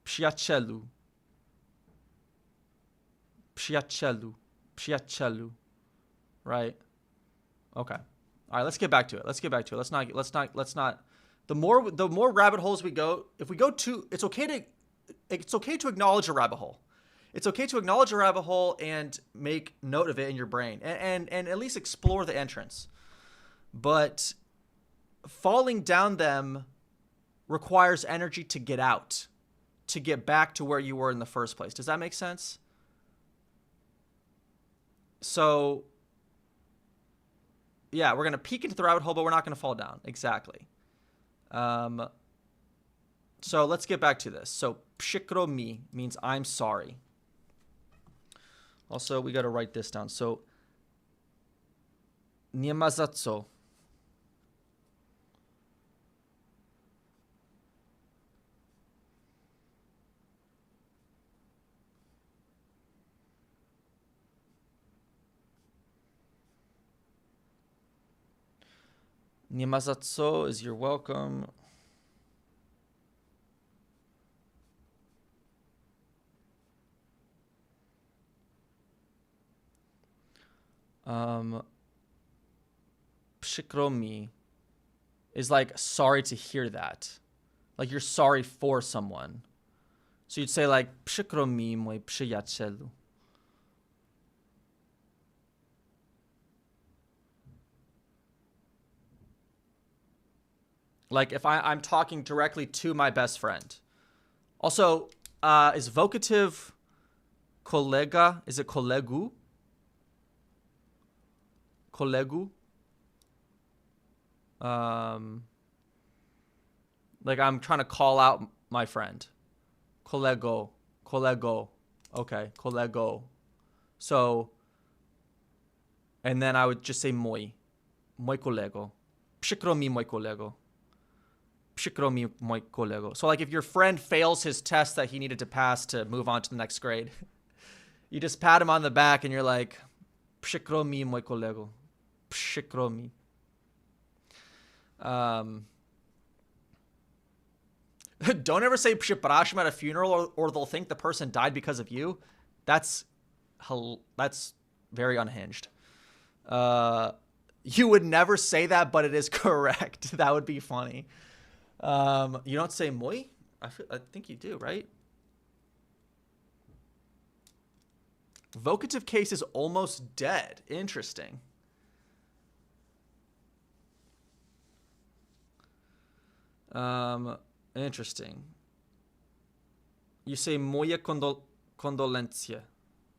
Przyjacielu. Przyjacielu. Przyjacielu. Right? Okay. All right, let's get back to it. Let's not the more rabbit holes we go, if we go too, it's okay to acknowledge a rabbit hole. It's okay to acknowledge a rabbit hole and make note of it in your brain and at least explore the entrance. But falling down them requires energy to get out, to get back to where you were in the first place. Does that make sense? So, yeah, we're going to peek into the rabbit hole, but we're not going to fall down. Exactly. So let's get back to this. So, przykro mi means I'm sorry. Also, we got to write this down. So, nie ma za co. Nie ma za co is you're welcome. Przykro mi is like sorry to hear that. Like you're sorry for someone. So you'd say like przykro mi, mój przyjacielu. Like if I'm talking directly to my best friend. Also, is vocative kolega? Is it kolegu? Kolegu? Like I'm trying to call out my friend. Kolego. Kolego. Okay, kolego. So, and then I would just say mój. Mój kolego. Przykro mi, mój kolego. Przykro mi, mój kolego. So like if your friend fails his test that he needed to pass to move on to the next grade, you just pat him on the back and you're like, przykro mi, mój kolego. Przykro mi. Don't ever say przepraszam at a funeral or they'll think the person died because of you. That's very unhinged. You would never say that, but it is correct. That would be funny. You don't say muy? I think you do, right? Vocative case is almost dead. Interesting. Interesting. You say moje condolencia.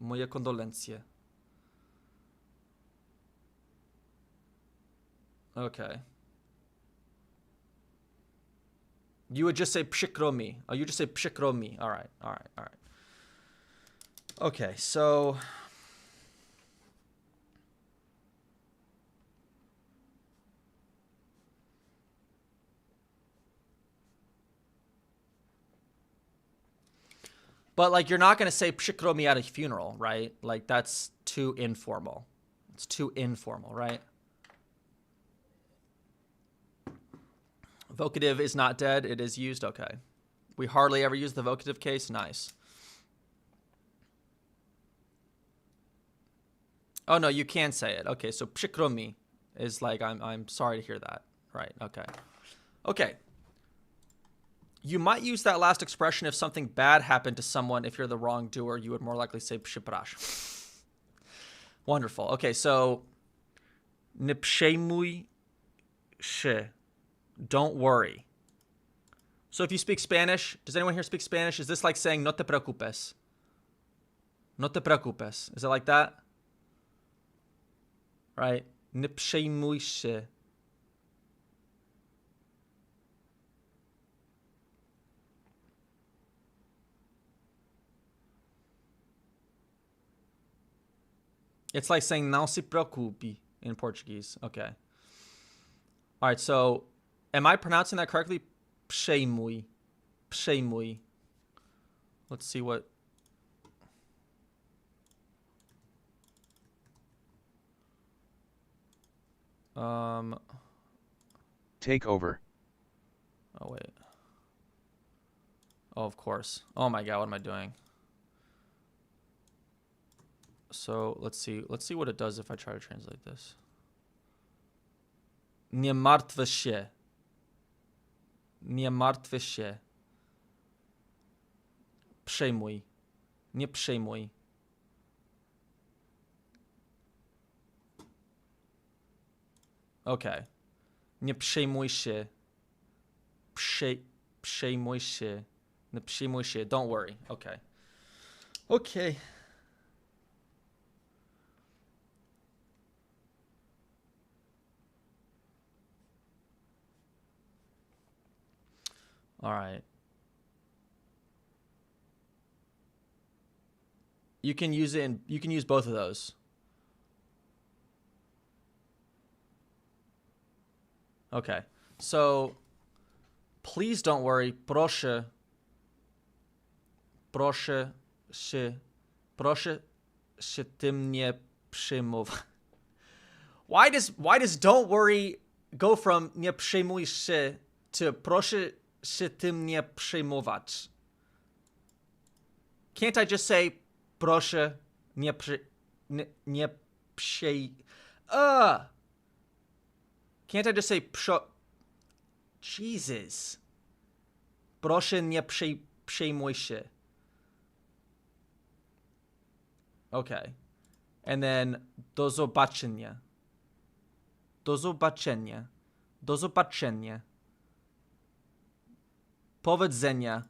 Moje condolencia. Okay. You would just say przykro mi. Oh, you just say przykro mi. All right. Okay, so but like you're not going to say przykro mi at a funeral, right? Like that's too informal. It's too informal, right? Vocative is not dead. It is used. Okay. We hardly ever use the vocative case. Nice. Oh, no, you can say it. Okay, so przykro mi is like, I'm sorry to hear that. Right, okay. Okay. You might use that last expression if something bad happened to someone. If you're the wrongdoer, you would more likely say przepraszam. Wonderful. Okay, so nie przejmuj się. Don't worry. So if you speak Spanish, does anyone here speak Spanish? Is this like saying no te preocupes? No te preocupes. Is it like that? Right? Nie przejmuj się. It's like saying não se preocupe in Portuguese. Okay. All right, so am I pronouncing that correctly? Przejmuj. Przejmuj. Let's see what. Take over. Oh, wait. Oh, of course. Oh my God, what am I doing? So let's see what it does if I try to translate this. Nie martw się. Nie martw się. Przejmuj. Nie przejmuj. Okay. Nie przejmuj się. Przejmuj się. Nie przejmuj się. Don't worry. Okay. Okay. All right. You can use both of those. Okay. So please don't worry. Proszę się tym nie przejmować. Why does don't worry go from nie przejmuj się to proszę się tym nie przejmować? Can't I just say proszę nie przej... Can't I just say Jesus? Proszę nie przejmuj się. Okay. And then do zobaczenia. Do zobaczenia. Do zobaczenia. Powodzenia.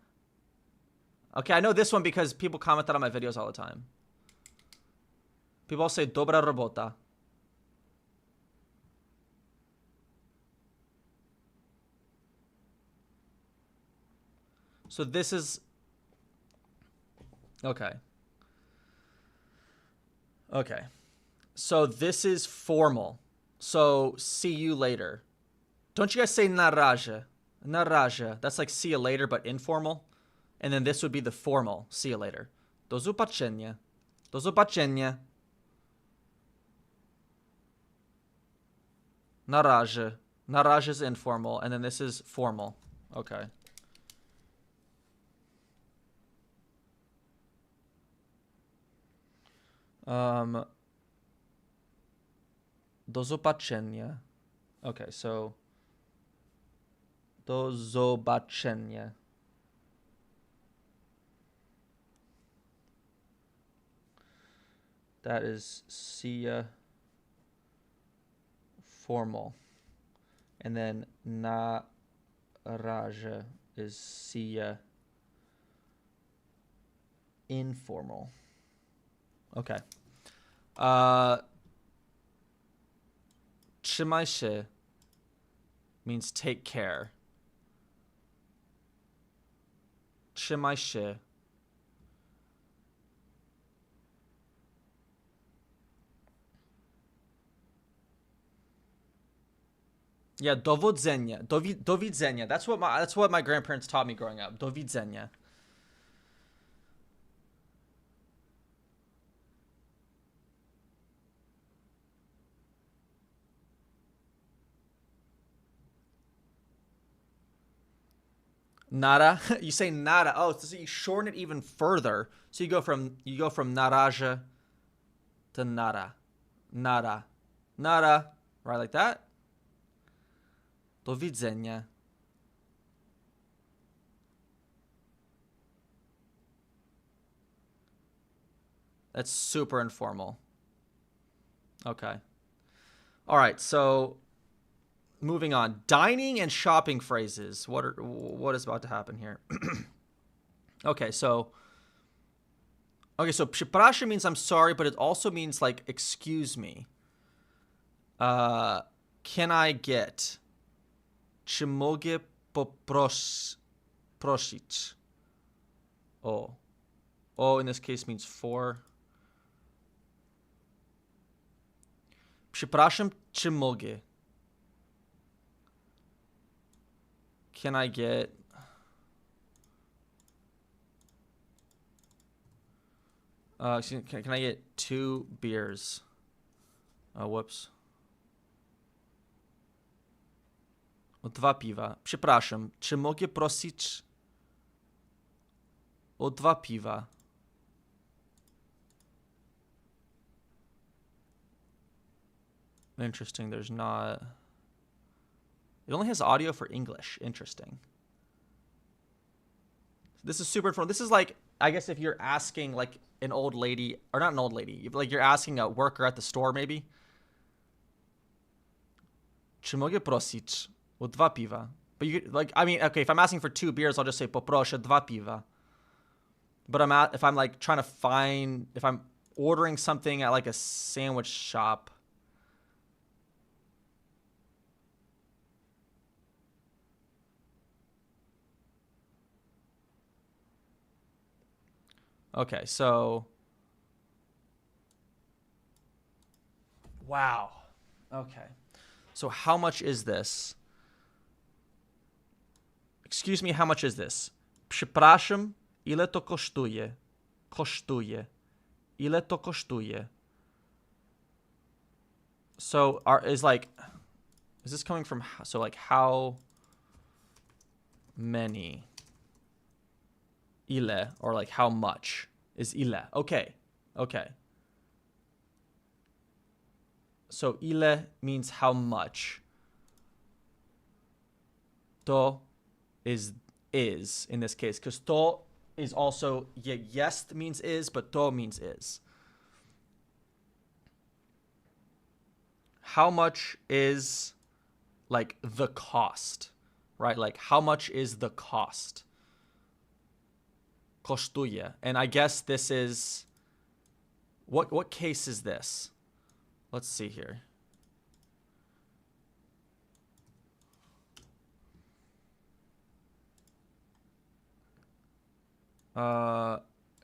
Okay, I know this one because people comment that on my videos all the time. People say dobra robota. So this is... Okay. Okay. So this is formal. So see you later. Don't you guys say na razie? Na razie. That's like see you later, but informal. And then this would be the formal. See you later. Do zobaczenia. Do zobaczenia. Na razie. Na razie is informal. And then this is formal. Okay. Do zobaczenia. Okay, so do zobaczenia. That is see ya formal. And then na razie is see ya informal. Okay. Trzymaj się means take care. Trzymaj się. Yeah, do widzenia. Do widzenia. That's what my grandparents taught me growing up. Do widzenia. Nada. You say nada. Oh, so you shorten it even further. So you go from na razie to nada. Nada. Nada. Right, like that. Do widzenia. That's super informal. Okay. All right, so moving on. Dining and shopping phrases. What is about to happen here? Okay, so przepraszam means I'm sorry, but it also means like excuse me. Can I get? Czy mogę prosić? Oh. Oh, in this case means for. Przepraszam, czy mogę? Can I get? Can I get 2 beers? Whoops. 2 piwa. Przepraszam, czy mogę prosić o 2 piwa? Interesting, there's not... It only has audio for English. Interesting. This is super informal. This is like, I guess if you're asking like an old lady, or not an old lady, like you're asking a worker at the store maybe. Czy mogę prosić o 2 piwa? But you like, I mean, okay, if I'm asking for 2 beers, I'll just say poproszę 2 piwa. But if I'm like trying to find, if I'm ordering something at like a sandwich shop. Okay, so. Wow. Okay. So how much is this? Excuse me, how much is this? Przepraszam, ile to kosztuje? Kosztuje. Ile to kosztuje? So is this coming from, so like how many? Ile, or like how much is ile? Okay. Okay. So ile means how much. To is is in this case, because to is also yes means is, but to means is. How much is like the cost, right? Like how much is the cost? Kosztuje. And I guess this is what case is this? Let's see here.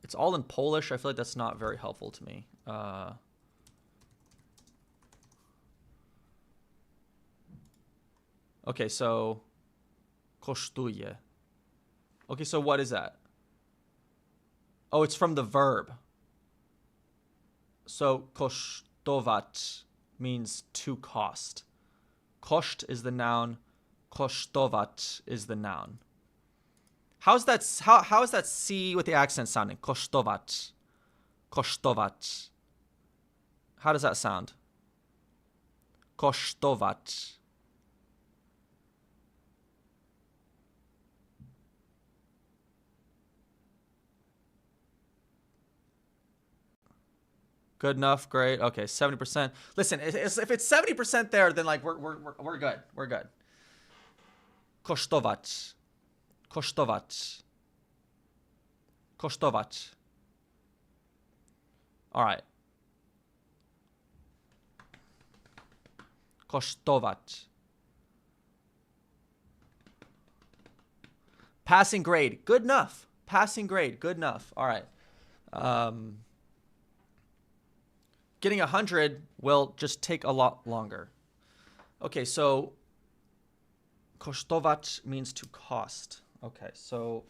It's all in Polish. I feel like that's not very helpful to me. Okay, so kosztuje. Okay, so what is that? Oh, it's from the verb. So kosztować means to cost. Koszt is the noun. Kosztować is the noun. How is that C with the accent sounding? Kosztować. Kosztować. How does that sound? Kosztować. Good enough, great. Okay, 70%. Listen, if it's 70% there, then like we're good. We're good. Kosztować. Kosztować. Kosztować. All right. Kosztować. Passing grade. Good enough. Passing grade. Good enough. All right. Getting 100 will just take a lot longer. Okay, so kosztować means to cost. Okay, so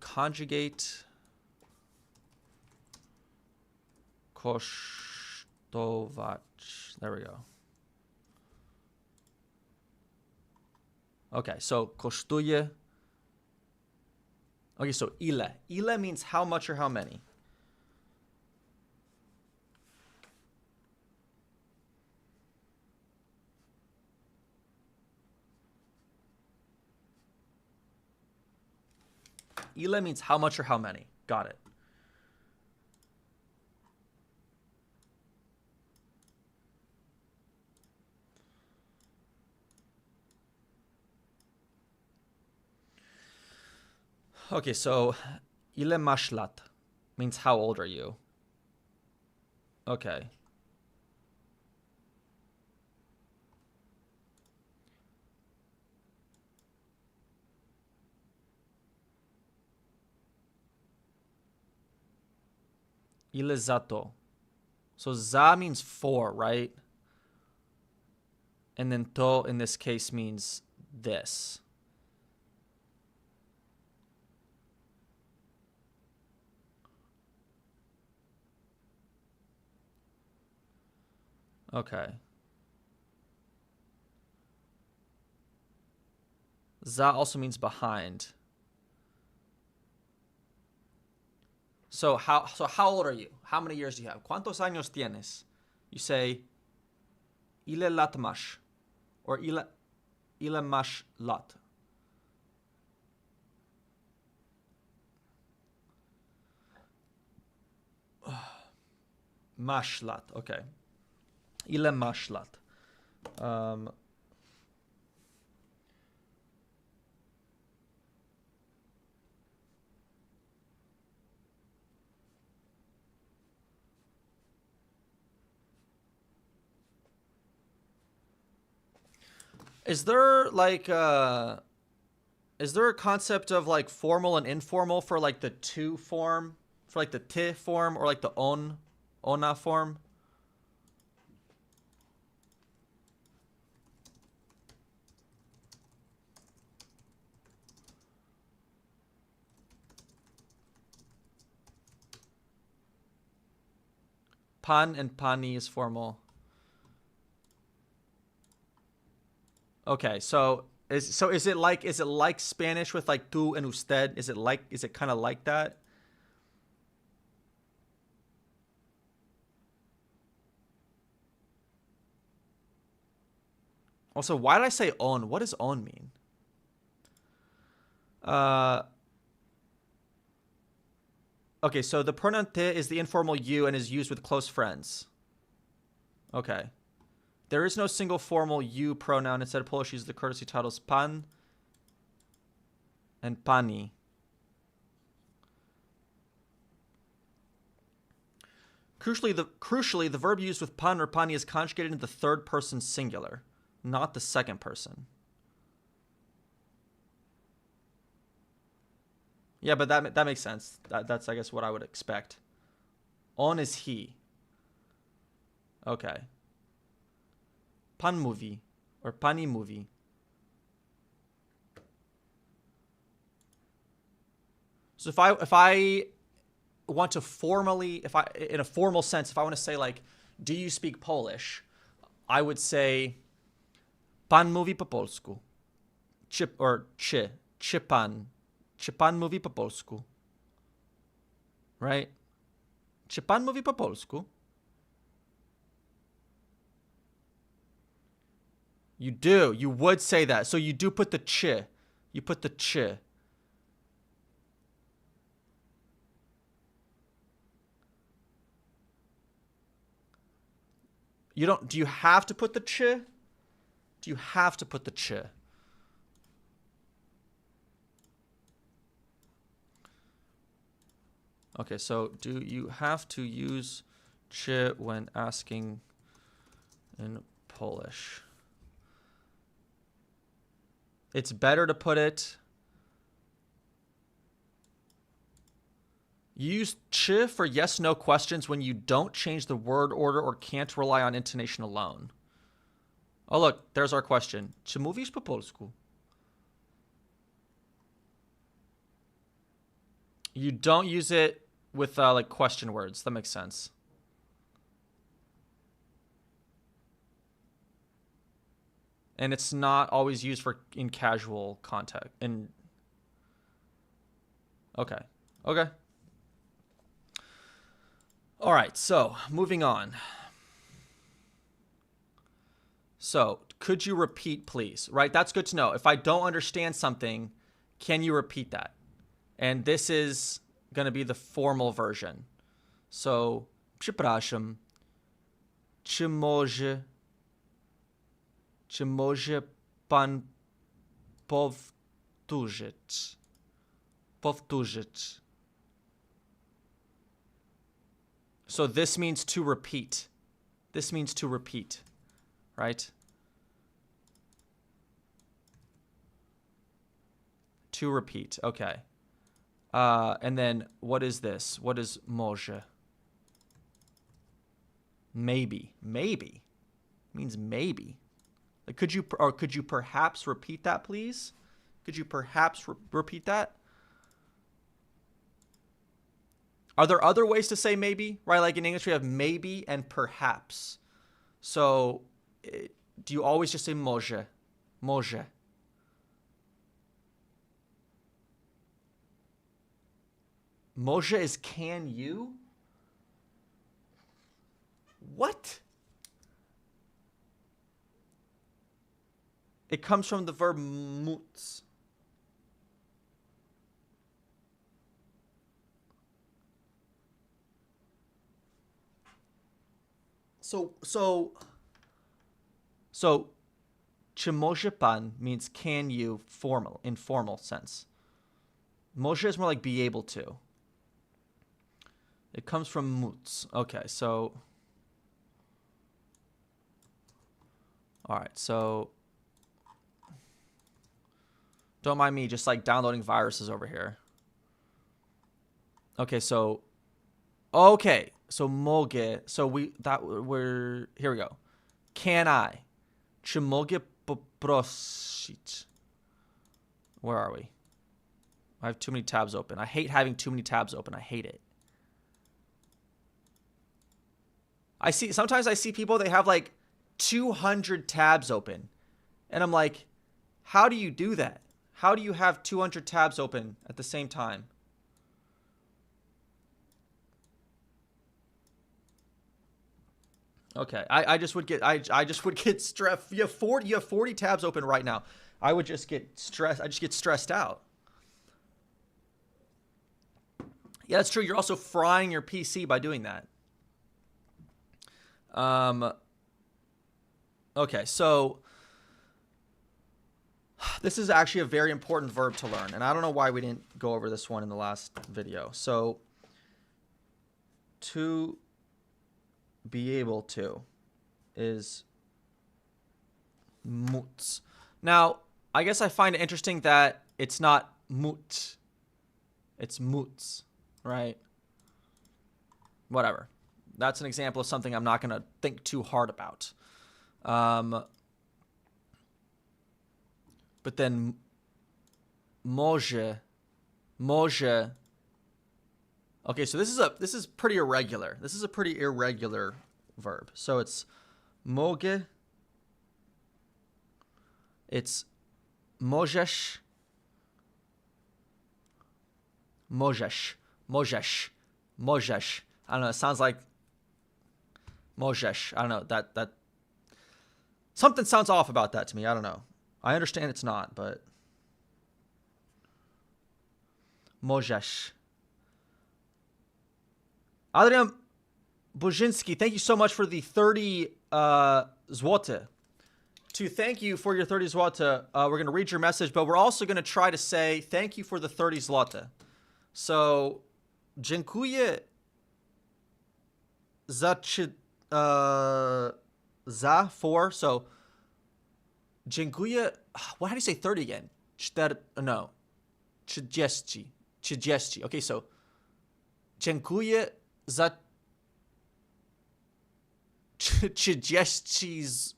conjugate kosztować. There we go. Okay, so kosztuje. Okay, so ile. Ile means how much or how many. Ile means how much or how many. Got it. Okay, so ile masz lat means how old are you? Okay. Ile za to? So za means for, right? And then to in this case means this. Okay. Za also means behind. So how old are you? How many years do you have? ¿Cuántos años tienes? You say ile lat masz or ile masz lat. Masz lat. Okay. Ile masz lat? Is there like is there a concept of like formal and informal for like the to form, for like the ty form or like the ona form? Pan and pani is formal. Okay, so is it like Spanish with like tú and usted? Is it kind of like that? Also, why did I say on? What does on mean? Okay, so the pronoun ty is the informal you and is used with close friends. Okay. There is no single formal you pronoun. Instead of Polish, use the courtesy titles pan and pani. Crucially, the verb used with pan or pani is conjugated in the third person singular, not the second person. Yeah, but that makes sense. That's, I guess, what I would expect. On is he. Okay. Pan mówi or pani mówi. So if I want to formally, in a formal sense, if I want to say like, do you speak Polish? I would say pan mówi po polsku. Czy pan mówi po polsku. Right? Czy pan mówi po polsku? You do. You would say that. So you do put the ch. You put the ch. You don't. Do you have to put the ch? Do you have to put the ch? Okay, so do you have to use ch when asking in Polish? It's better to put it. Use ch for yes/no questions when you don't change the word order or can't rely on intonation alone. Oh, look, there's our question. Czy mówisz po polsku? You don't use it with like question words. That makes sense. And it's not always used in casual context. Okay. Okay. All right, so moving on. So, could you repeat, please? Right, that's good to know. If I don't understand something, can you repeat that? And this is going to be the formal version. So, przepraszam, czy może pan powtórzyć? So this means to repeat. This means to repeat, right? To repeat, okay. And then what is this? What is może? Maybe. Maybe. It means maybe. Like, could you perhaps repeat that, please? Could you perhaps repeat that? Are there other ways to say maybe? Right, like in English we have maybe and perhaps. So do you always just say może? Może. Może is can you? What? It comes from the verb móc. So czy może pan means can you in formal sense. Może is more like be able to. It comes from móc. Okay, so all right, so don't mind me just like downloading viruses over here. Okay, so mogę. So we're here we go. Can I? Czy mogę poprosić? Where are we? I have too many tabs open. I hate having too many tabs open. I hate it. Sometimes I see people, they have like 200 tabs open. And I'm like, how do you do that? How do you have 200 tabs open at the same time? Okay, I just would get I just would get stressed. You have 40 tabs open right now. I would just get stressed. I just get stressed out. Yeah, that's true. You're also frying your PC by doing that. Okay, so this is actually a very important verb to learn, and I don't know why we didn't go over this one in the last video. So, to be able to is mut. Now, I guess I find it interesting that it's not mut. It's muts, right? Whatever. That's an example of something I'm not going to think too hard about. But then może. Okay, so this is pretty irregular. This is a pretty irregular verb. So it's mogę. It's możesz. Możesz. I don't know. It sounds like możesz. I don't know. That something sounds off about that to me. I don't know. I understand it's not, but możesz. Adrian Bujinski, thank you so much for the 30 złote. To thank you for your 30 złote, we're going to read your message, but we're also going to try to say thank you for the 30 złote. So, dziękuję za for. So, dziękuję. How do you say 30 again? No. 30. Okay, so dziękuję za 30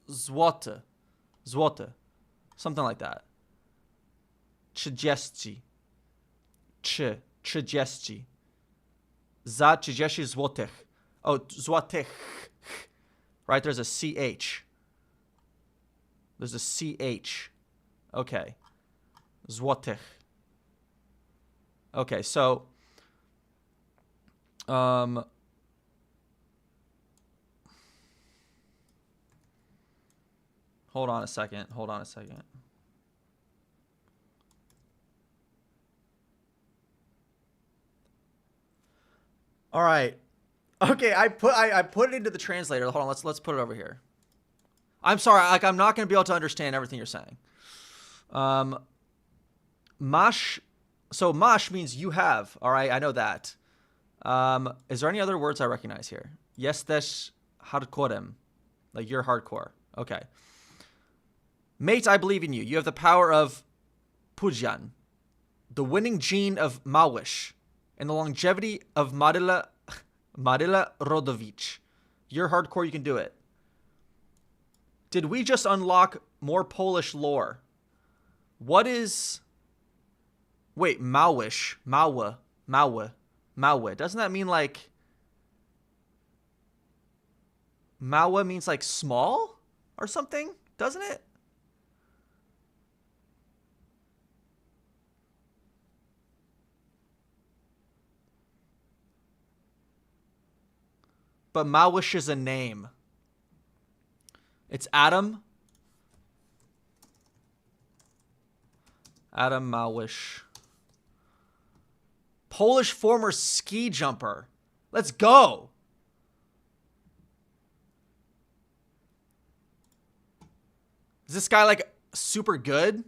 złote. Something like that. 30. 30. Za 30 złotych. Oh, złotych. Right, there's a CH. There's a CH. Okay. Złotych. Okay, so hold on a second. All right. Okay, I put it into the translator. Hold on, let's put it over here. I'm sorry, like I'm not going to be able to understand everything you're saying. Mash. So mash means you have. All right, I know that. Is there any other words I recognize here? Jesteś hardcorem. Like you're hardcore. Okay. Mate, I believe in you. You have the power of Pujan, the winning gene of Mawish, and the longevity of Maryla Rodowicz. You're hardcore, you can do it. Did we just unlock more Polish lore? What is... Wait, Mawish. Mawa. Doesn't that mean like... Mawa means like small or something? Doesn't it? But Mawish is a name. It's Adam. Adam Mawish. Polish former ski jumper. Let's go. Is this guy like super good?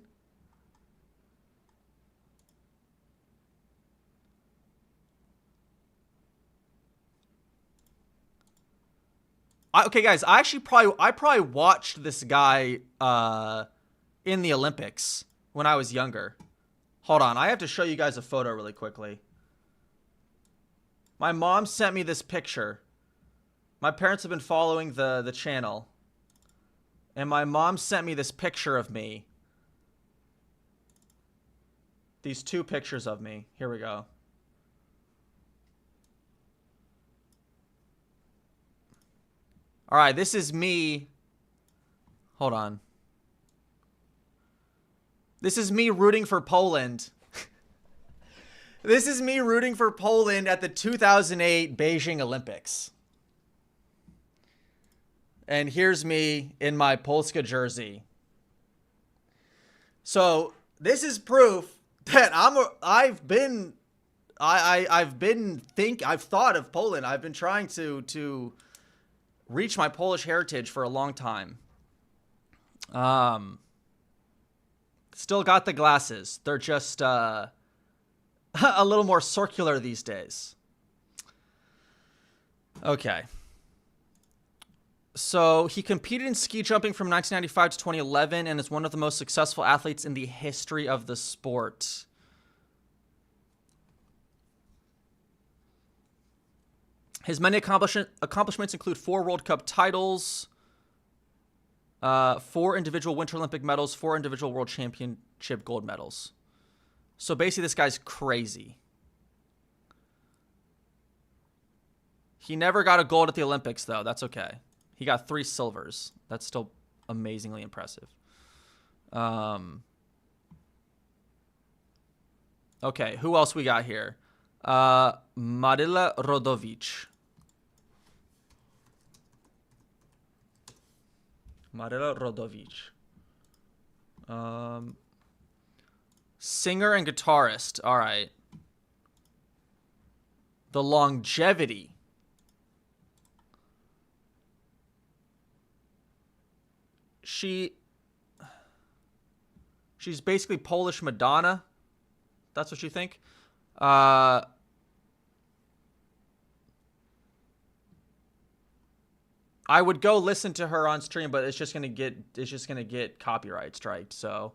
Okay, guys, I probably watched this guy in the Olympics when I was younger. Hold on, I have to show you guys a photo really quickly. My mom sent me this picture. My parents have been following the channel. And my mom sent me this picture of me. These two pictures of me. Here we go. All right, this is me. Hold on. This is me rooting for Poland. This is me rooting for Poland at the 2008 Beijing Olympics. And here's me in my Polska jersey. So this is proof that I've thought of Poland. I've been trying to reach my Polish heritage for a long time. Still got the glasses. They're just a little more circular these days. Okay. So he competed in ski jumping from 1995 to 2011 and is one of the most successful athletes in the history of the sport. His many accomplishments include 4 World Cup titles, 4 individual Winter Olympic medals, 4 individual World Championship gold medals. So basically this guy's crazy. He never got a gold at the Olympics, though. That's okay. He got 3 silvers. That's still amazingly impressive. Okay, who else we got here? Maryla Rodowicz. Maryla Rodowicz. Singer and guitarist. All right. The longevity. She's basically Polish Madonna. That's what you think? I would go listen to her on stream, but it's just gonna get copyright striked. So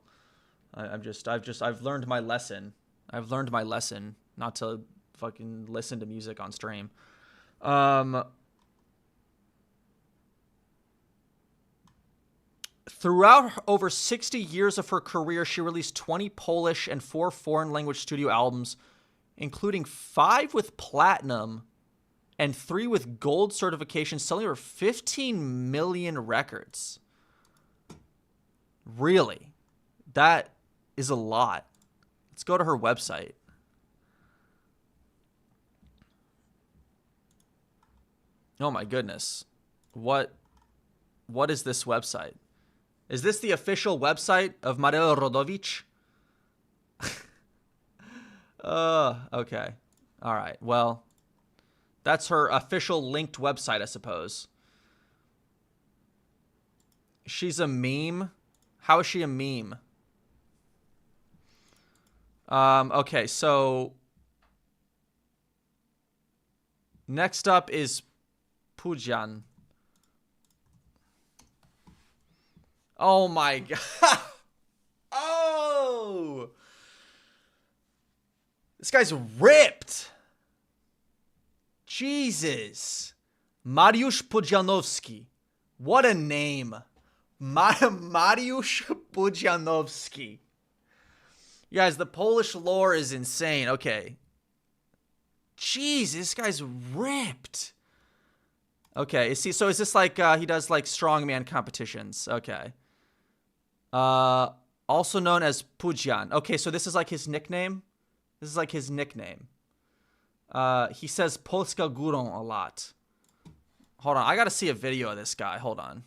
I've learned my lesson. I've learned my lesson not to fucking listen to music on stream. Throughout over 60 years of her career, she released 20 Polish and 4 foreign language studio albums, including 5 with platinum and 3 with gold certifications, selling over 15 million records. Really? That is a lot. Let's go to her website. Oh my goodness. What is this website? Is this the official website of Maryla Rodowicz? Okay. All right. Well, that's her official linked website, I suppose. She's a meme. How is she a meme? Okay, so next up is Pudzian. Oh my god. Oh! This guy's ripped. Jesus. Mariusz Pudzianowski. What a name. Mariusz Pudzianowski. You guys, the Polish lore is insane. Okay. Jeez, this guy's ripped. Okay, is this like he does like strongman competitions? Okay. Also known as Pudzian. Okay, so this is like his nickname. This is like his nickname. He says Polska Górą a lot. Hold on, I gotta see a video of this guy. Hold on.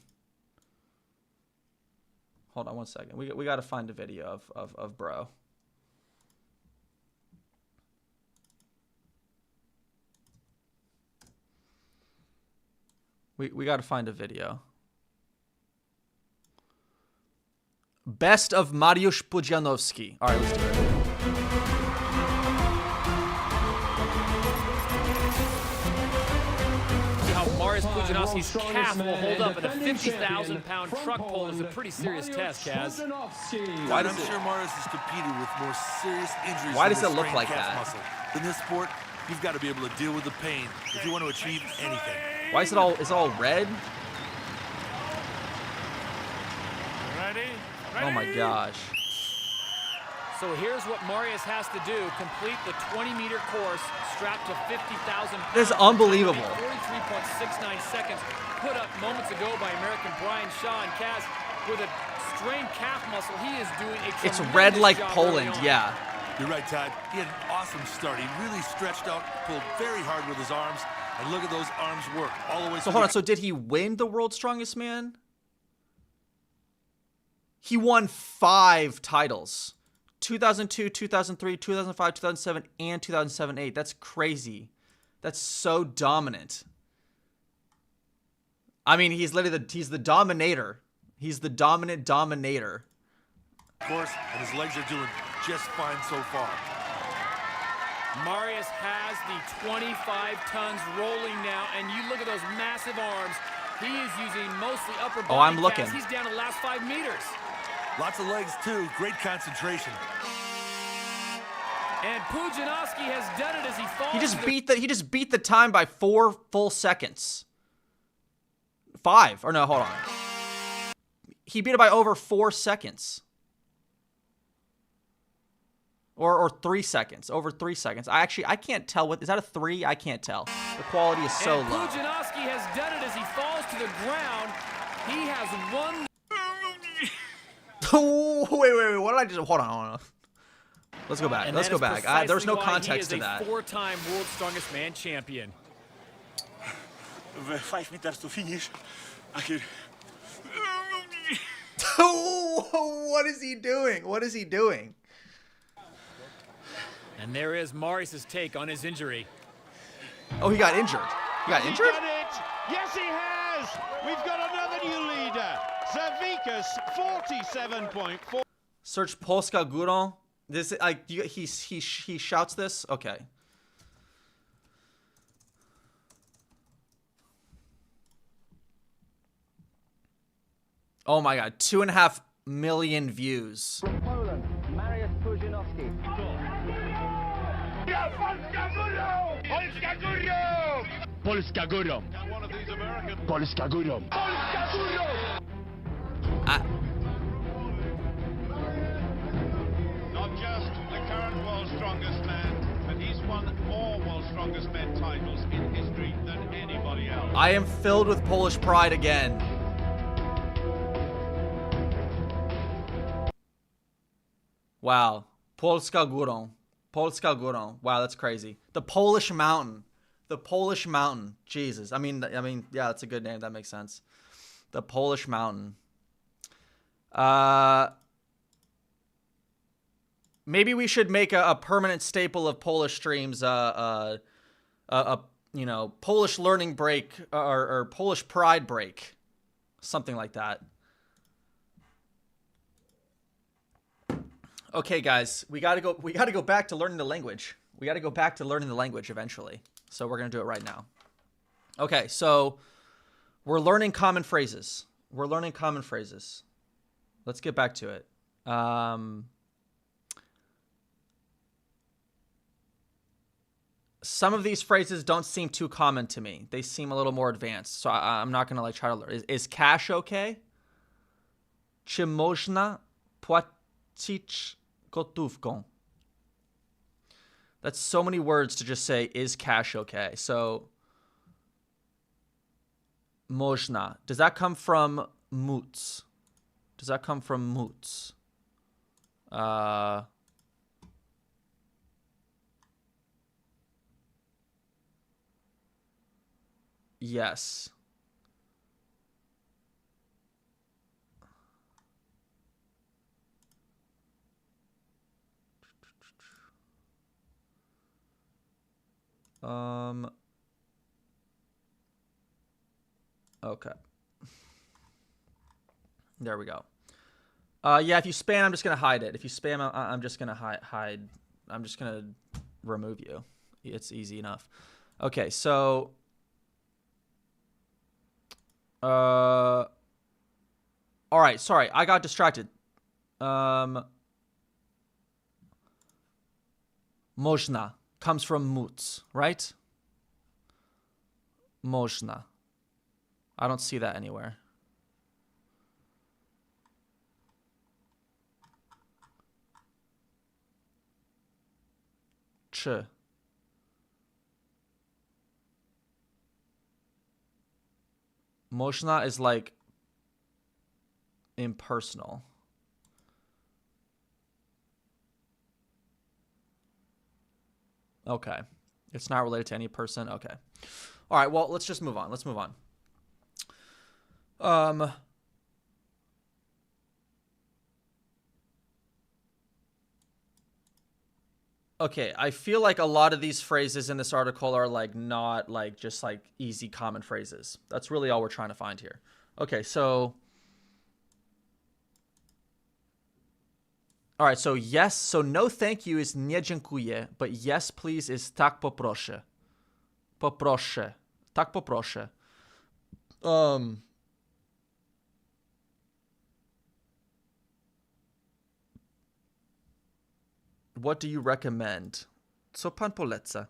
Hold on 1 second. We gotta find a video of bro. We gotta find a video. Best of Mariusz Pudzianowski. All right, let's do it. See how Mariusz Pudzianowski's calf will hold up, and a 50,000-pound truck pull is a pretty serious test, Kaz. I'm sure Mariusz has competed with more serious injuries. Why does it look like that? Muscle. In this sport, you've got to be able to deal with the pain if you want to achieve anything. Why is it all red? Ready? Oh my gosh. So here's what Mariusz has to do. Complete the 20-meter course strapped to 50,000 pounds. This is unbelievable. 43.69 seconds put up moments ago by American Brian Shaw, and Kaz with a strained calf muscle. He is doing a It's red like job Poland, early on. yeah. You're right, Todd. He had an awesome start. He really stretched out, pulled very hard with his arms, And look at those arms work all the way. So hold on. So did he win the World's Strongest Man? He won 5 titles. 2002, 2003, 2005, 2007, and 2007-8. That's crazy. That's so dominant. I mean, he's literally he's the dominator. He's the dominant dominator. Of course, and his legs are doing just fine so far. Marius has the 25 tons rolling now, and you look at those massive arms. He is using mostly upper body I'm looking. cast. He's down to the last 5 meters. Lots of legs, too. Great concentration. And Pudzianowski has done it as he falls. He just beat the time by 4 full seconds. 5. Or no, hold on. He beat it by over 4 seconds. Or 3 seconds. Over 3 seconds. I can't tell what is that a 3? I can't tell. The quality is so and low. Pudzianowski has done it as he falls to the ground. He has won. Wait. What did I just hold on. Let's go back. And Let's that go is back. precisely There's no why context he to is that. a 4-time World's Strongest Man champion. 5 meters to finish. What is he doing? What is he doing? And there is Marius's take on his injury. Oh, he got injured. He got injured? Done it. Yes, he has. We've got another new leader. Zavikas, 47.4. Search Polska Górą. This he shouts this. Okay. Oh my God, 2.5 million views. From Poland, Mariusz Pudzianowski. Polska Górą. One of these American. Polska Górą. Not just the current world's strongest man, but he's won more world's strongest men titles in history than anybody else. I am filled with Polish pride again. Wow. Polska Górą. Polska Górą. Wow, that's crazy. The Polish Mountain. The Polish Mountain. Jesus. I mean, yeah, that's a good name. That makes sense. The Polish Mountain. Maybe we should make a permanent staple of Polish streams. You know, Polish learning break or Polish pride break, something like that. Okay, guys, we gotta go back to learning the language. We gotta go back to learning the language eventually. So we're gonna do it right now. Okay, so we're learning common phrases. We're learning common phrases. Let's get back to it. Some of these phrases don't seem too common to me. They seem a little more advanced. So I'm not gonna like try to learn. Is cash okay? Czy można płacić gotówką? That's so many words to just say, is cash okay? So, można. Does that come from móc? Does that come from móc? Yes. Okay. There we go. Yeah, if you spam, I'm just gonna hide it. If you spam, I'm just gonna hide. I'm just gonna remove you. It's easy enough. Okay, so. All right. Sorry, I got distracted. Można comes from móc, right? Można. I don't see that anywhere. Czy. Można is like impersonal. Okay. It's not related to any person. Okay. All right, well, let's just move on. Let's move on. Okay, I feel like a lot of these phrases in this article are like not like just like easy common phrases. That's really all we're trying to find here. Okay, so all right, so yes, so no thank you is nie dziękuję, but yes please is tak poproszę. Poproszę. Tak poproszę. What do you recommend? Co pan poleca?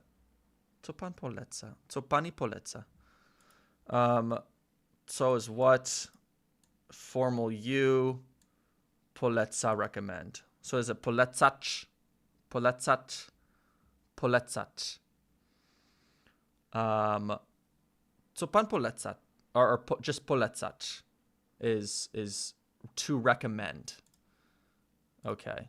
Co pan poleca? Co pani poleca? So is what, formal you, poleca, recommend. So is it polecać, polecać, polecać? Co pan poleca, or just polecać is to recommend. Okay.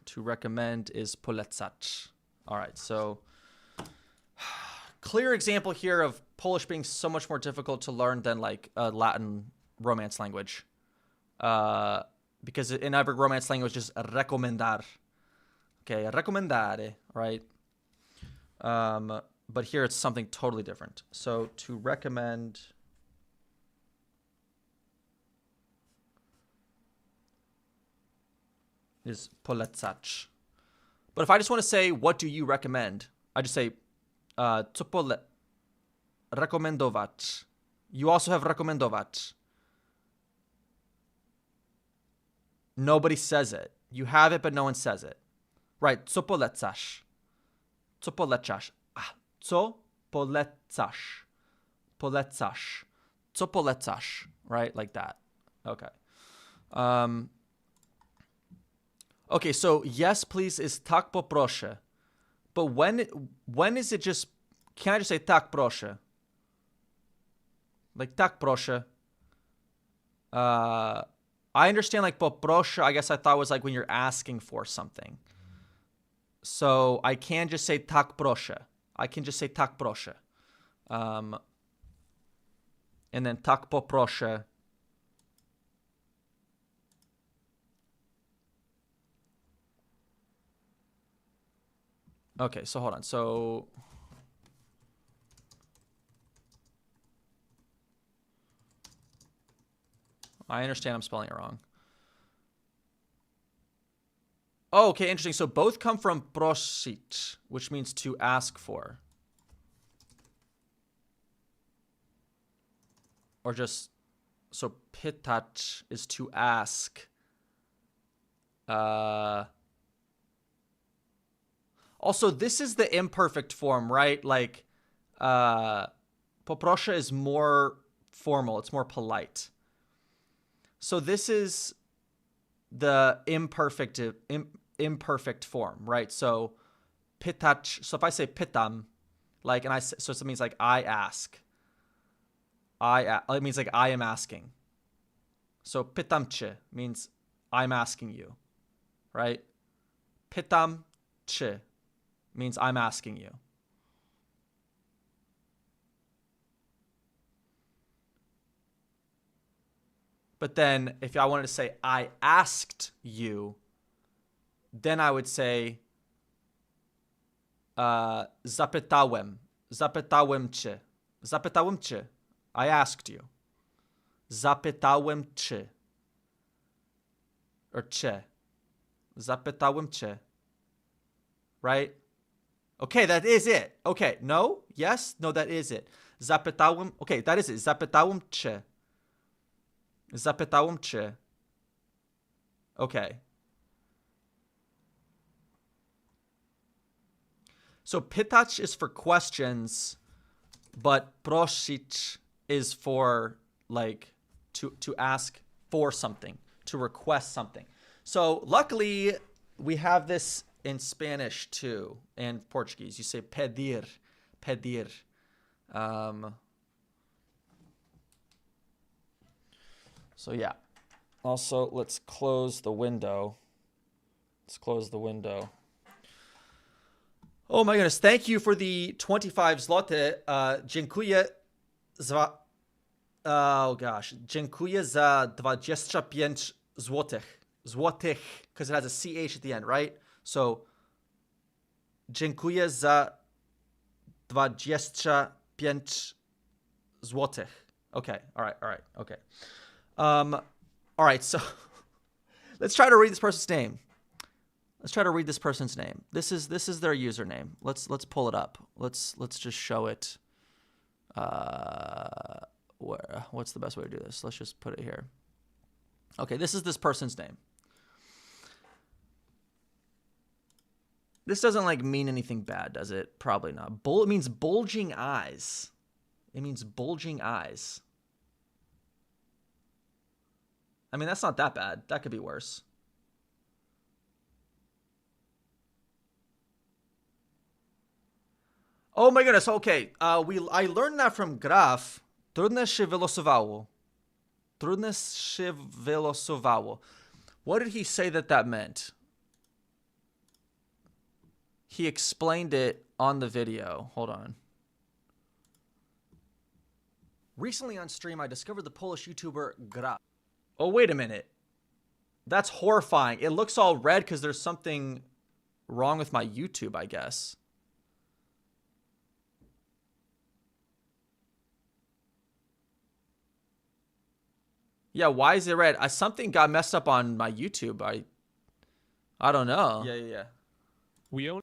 To recommend is polecać. All right, so clear example here of Polish being so much more difficult to learn than like a Latin Romance language. Because in every Romance language is recomendar. Okay, recomendare, right? But here it's something totally different. So to recommend is polecać. But if I just want to say, what do you recommend? I just say, co rekomendować. You also have rekomendować. Nobody says it. You have it, but no one says it. Right, co polecasz? Co polecasz? Ah, co polecasz? Polecasz. Co polecasz? Right, like that. Okay. Okay, so yes, please is tak poproszę. But when is it just, can I just say tak proszę? Like tak proszę. I understand like poproszę, I guess I thought was like when you're asking for something. So I can just say tak proszę. I can just say tak proszę. And then tak poproszę. Okay, so hold on. So I understand I'm spelling it wrong. Oh, okay, interesting. So both come from prosić, which means to ask for. Or just, so pytać is to ask. Also, this is the imperfect form, right? Like, poproszę is more formal. It's more polite. So this is the imperfect form, right? So pytać. So if I say pytam, like, and so it means like I ask. It means like I am asking. So pytam cię means I'm asking you, right? Pytam cię means I'm asking you. But then if I wanted to say I asked you, then I would say zapytałem. Zapytałem cię. Zapytałem cię. I asked you. Zapytałem cię. Or cię. Zapytałem cię. Right? Okay, that is it. Okay, no? Yes? No, that is it. Zapytałem. Okay, that is it. Zapytałem cię. Zapytałem cię. Okay. So pytać is for questions, but prosić is for like to ask for something, to request something. So luckily we have this in Spanish too, and Portuguese. You say pedir, pedir. So yeah. Also, let's close the window. Let's close the window. Oh my goodness. Thank you for the 25 zloty. Dziękuję za... Oh gosh. Dziękuję za 25 złotych. Złotych. Because it has a CH at the end, right? So, dziękuję za 25 złotych. Okay. All right. Okay. All right. So, let's try to read this person's name. Let's try to read this person's name. This is their username. Let's pull it up. Let's just show it. What's the best way to do this? Let's just put it here. Okay, this is this person's name. This doesn't like mean anything bad, does it? Probably not. It means bulging eyes. It means bulging eyes. I mean, that's not that bad. That could be worse. Oh my goodness, okay. I learned that from Graf. Trudne się wylosowało. Trudne się wylosowało. What did he say that meant? He explained it on the video. Hold on. Recently on stream, I discovered the Polish YouTuber Graf. Oh, wait a minute. That's horrifying. It looks all red because there's something wrong with my YouTube, I guess. Yeah, why is it red? Something got messed up on my YouTube. I don't know. Yeah. We own.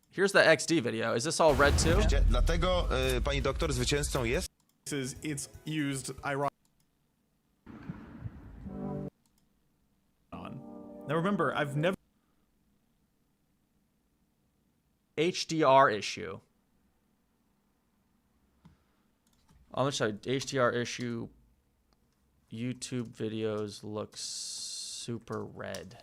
Here's the XD video. Is this all red too? Dlatego pani doktor zwycięzcą jest? It's used ironically. Now remember, I've never HDR issue. I'm gonna show you HDR issue. YouTube videos look super red.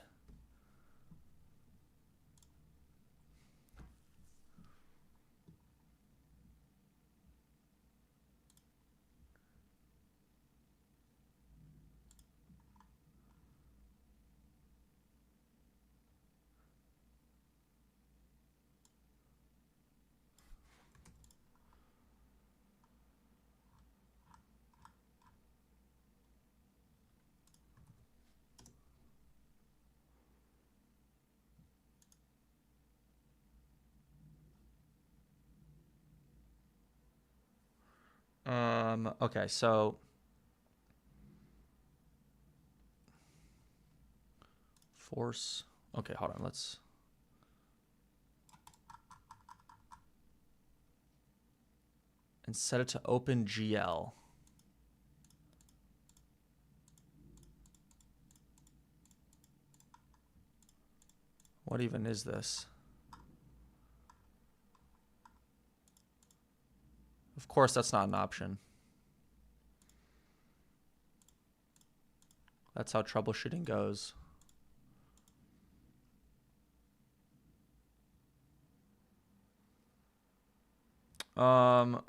Okay, so force. Okay, hold on. Let's and set it to OpenGL. What even is this? Of course, that's not an option. That's how troubleshooting goes. Oh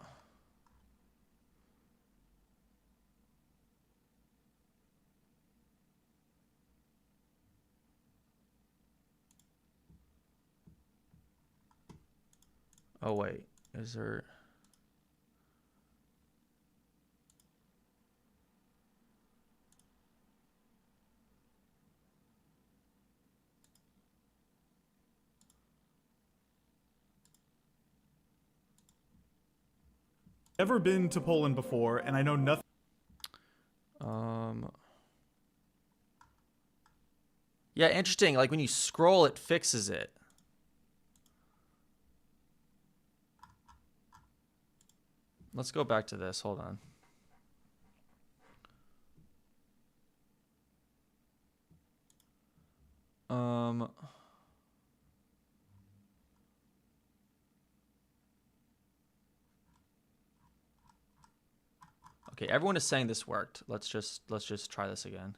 wait, is there? never been to Poland before, and I know nothing. Yeah, interesting. Like when you scroll, it fixes it. Let's go back to this. Hold on. Okay, everyone is saying this worked. Let's just try this again.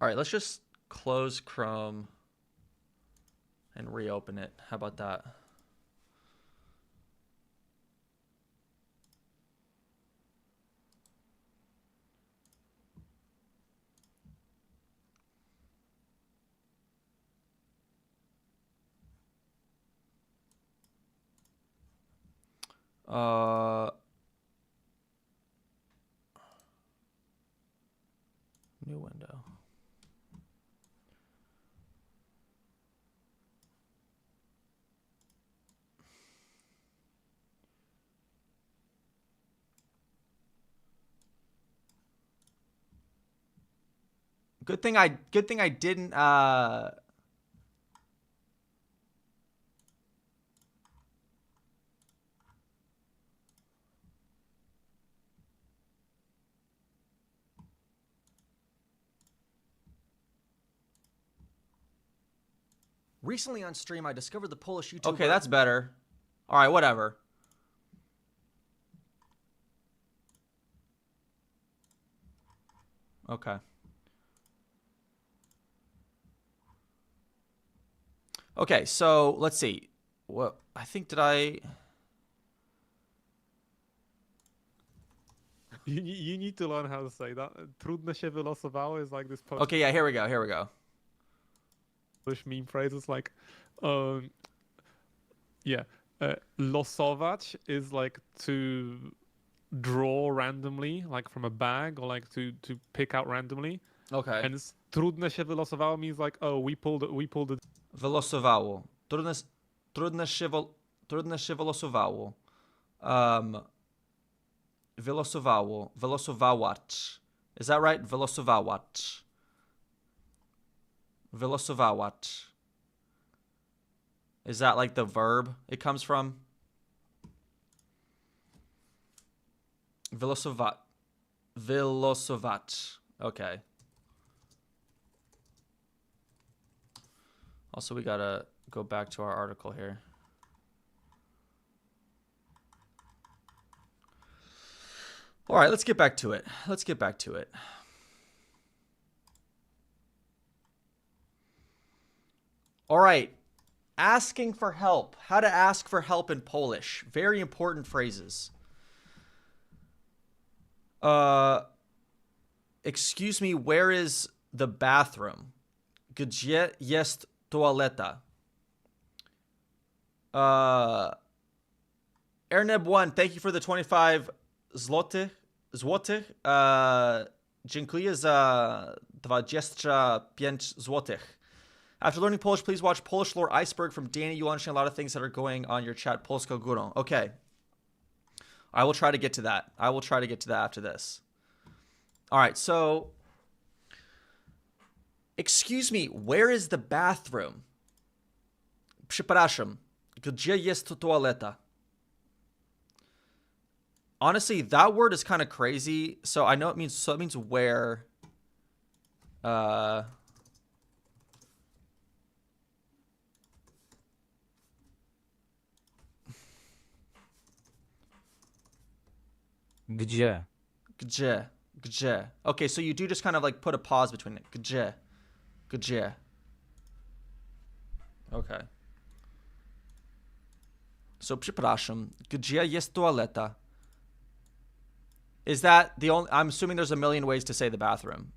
All right, let's just close Chrome and reopen it. How about that? New window. Good thing I didn't recently on stream I discovered the Polish YouTuber. Okay, that's better. All right, whatever. Okay. Okay, so let's see. What I think did I You need to learn how to say that. Trudne się wylosowało is like this Okay, yeah, here we go. Here we go. Polish meme phrases like, losować is like to draw randomly, like from a bag, or like to pick out randomly. Okay. And trudne się wylosowało means like, oh, we pulled it. Wylosowało. Trudne się wylosowało. Wylosowało. Wylosować. Is that right? Wylosować. Wylosować. Is that like the verb it comes from? Wylosować. Okay. Also, we gotta go back to our article here. All right, let's get back to it. Let's get back to it. All right. Asking for help. How to ask for help in Polish. Very important phrases. Excuse me, where is the bathroom? Gdzie jest toaleta? Erneb1, thank you for the 25 złotych. Dziękuję za 25 złotych. After learning Polish, please watch Polish Lore Iceberg from Danny. You'll understand a lot of things that are going on your chat. Polska Górą. Okay. I will try to get to that. I will try to get to that after this. All right, so... Excuse me, where is the bathroom? Przepraszam, gdzie jest toaleta? Honestly, that word is kind of crazy. So I know it means, it means where. Gdzie? Gdzie. Okay, so you do just kind of like put a pause between it. Gdzie. Okay. So przepraszam, gdzie jest toaleta? Is that the only... I'm assuming there's a million ways to say the bathroom.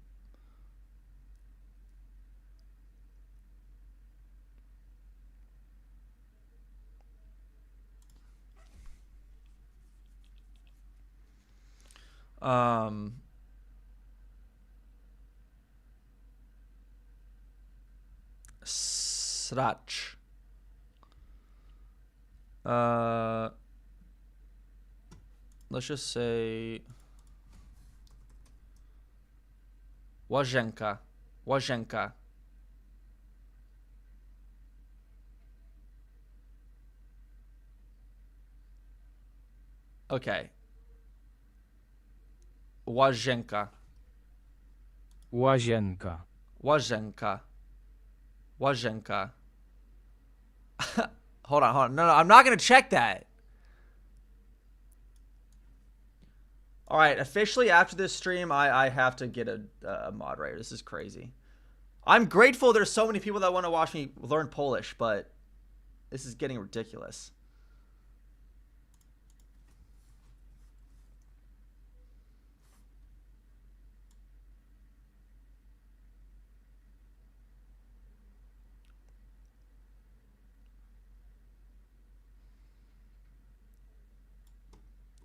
Sracz. Let's just say łazienka. Okay. Łazienka. Hold on. No, I'm not going to check that. All right, officially after this stream, I have to get a moderator. This is crazy. I'm grateful there's so many people that want to watch me learn Polish, but this is getting ridiculous.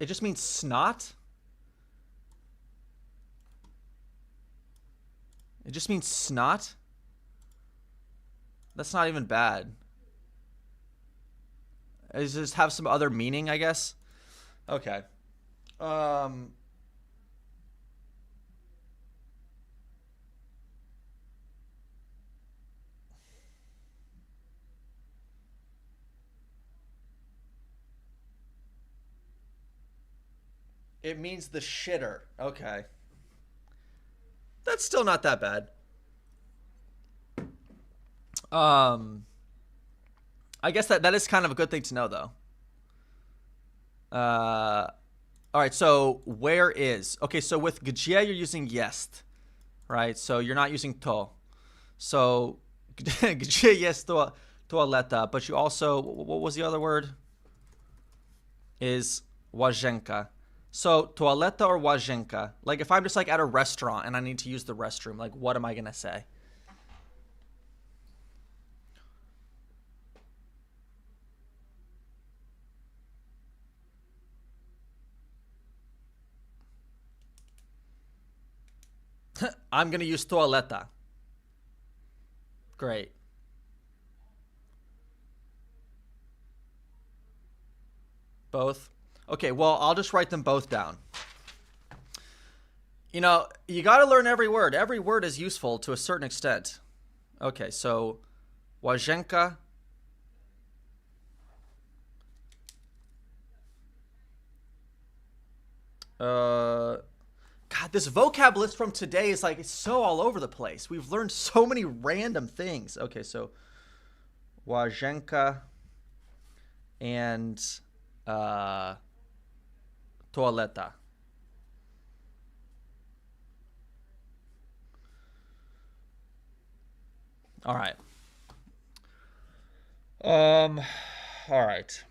It just means snot? It just means snot? That's not even bad. It just have some other meaning, I guess. Okay. It means the shitter. Okay. That's still not that bad. I guess that is kind of a good thing to know, though. All right, so where is? Okay, so with gdzie you're using jest, right? So you're not using to. So gdzie jest toaleta, but you also, what was the other word? Is łazienka. So toaleta or łazienka? Like if I'm just like at a restaurant and I need to use the restroom, like what am I gonna say? I'm gonna use toaleta. Great. Both. Okay, well, I'll just write them both down. You know, you got to learn every word. Every word is useful to a certain extent. Okay, so łazienka. God, this vocab list from today is like, it's so all over the place. We've learned so many random things. Okay, so łazienka and toaleta. All right. All right.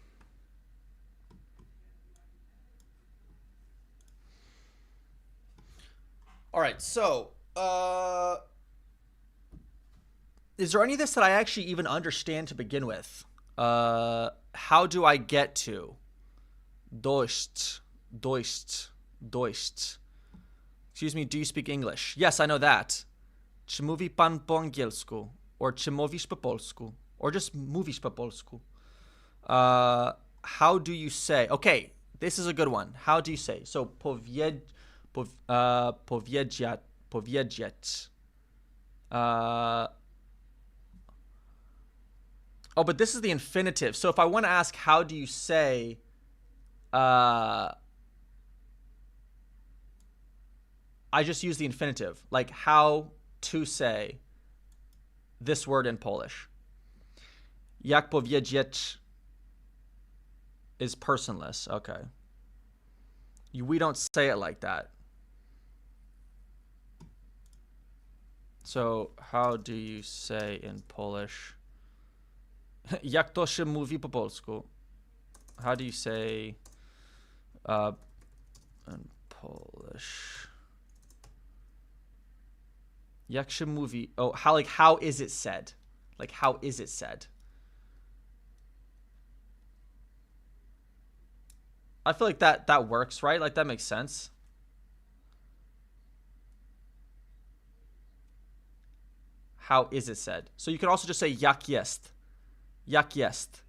All right, so, is there any of this that I actually even understand to begin with? How do I get to? Dojść. Excuse me, do you speak English? Yes, I know that. Czy mówi pan po angielsku? Or czy mówisz po polsku? Or just mówisz po polsku? How do you say? Okay, this is a good one. How do you say? So, powiedzieć. Oh, but this is the infinitive. So if I want to ask, how do you say, I just use the infinitive. Like how to say this word in Polish. Jak powiedzieć is personless. Okay. We don't say it like that. So, how do you say in Polish? Jak to się mówi po polsku? How do you say in Polish? Jak się mówi? Oh, how is it said? Like, how is it said? I feel like that works, right? Like, that makes sense. How is it said? So you could also just say jak jest. Jak jest.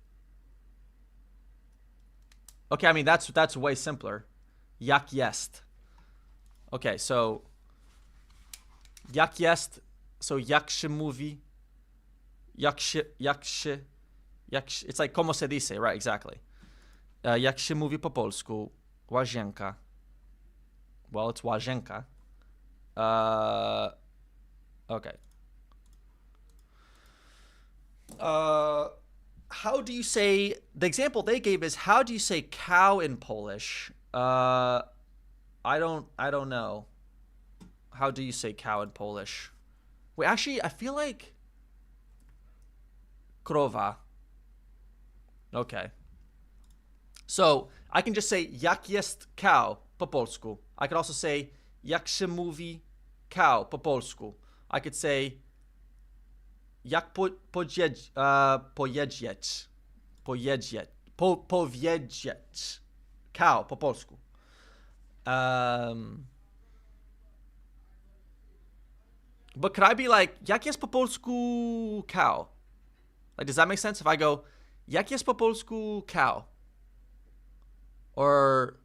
Okay, I mean, that's way simpler. Jak jest. Okay, so jak jest. So jak się mówi. Jak się. It's like como se dice, right? Exactly. Jak się mówi po polsku? Łazienka. Well, it's łazienka. Okay. How do you say, the example they gave is, how do you say cow in Polish? I don't know. How do you say cow in Polish? Wait, actually, I feel like krowa. Okay. So I can just say jak jest cow po polsku. I could also say jak się mówi cow po polsku. I could say jak powiedzieć cow po polsku. But could I be like, jak jest po polsku cow? Like, does that make sense? If I go, jak jest po polsku cow? Or,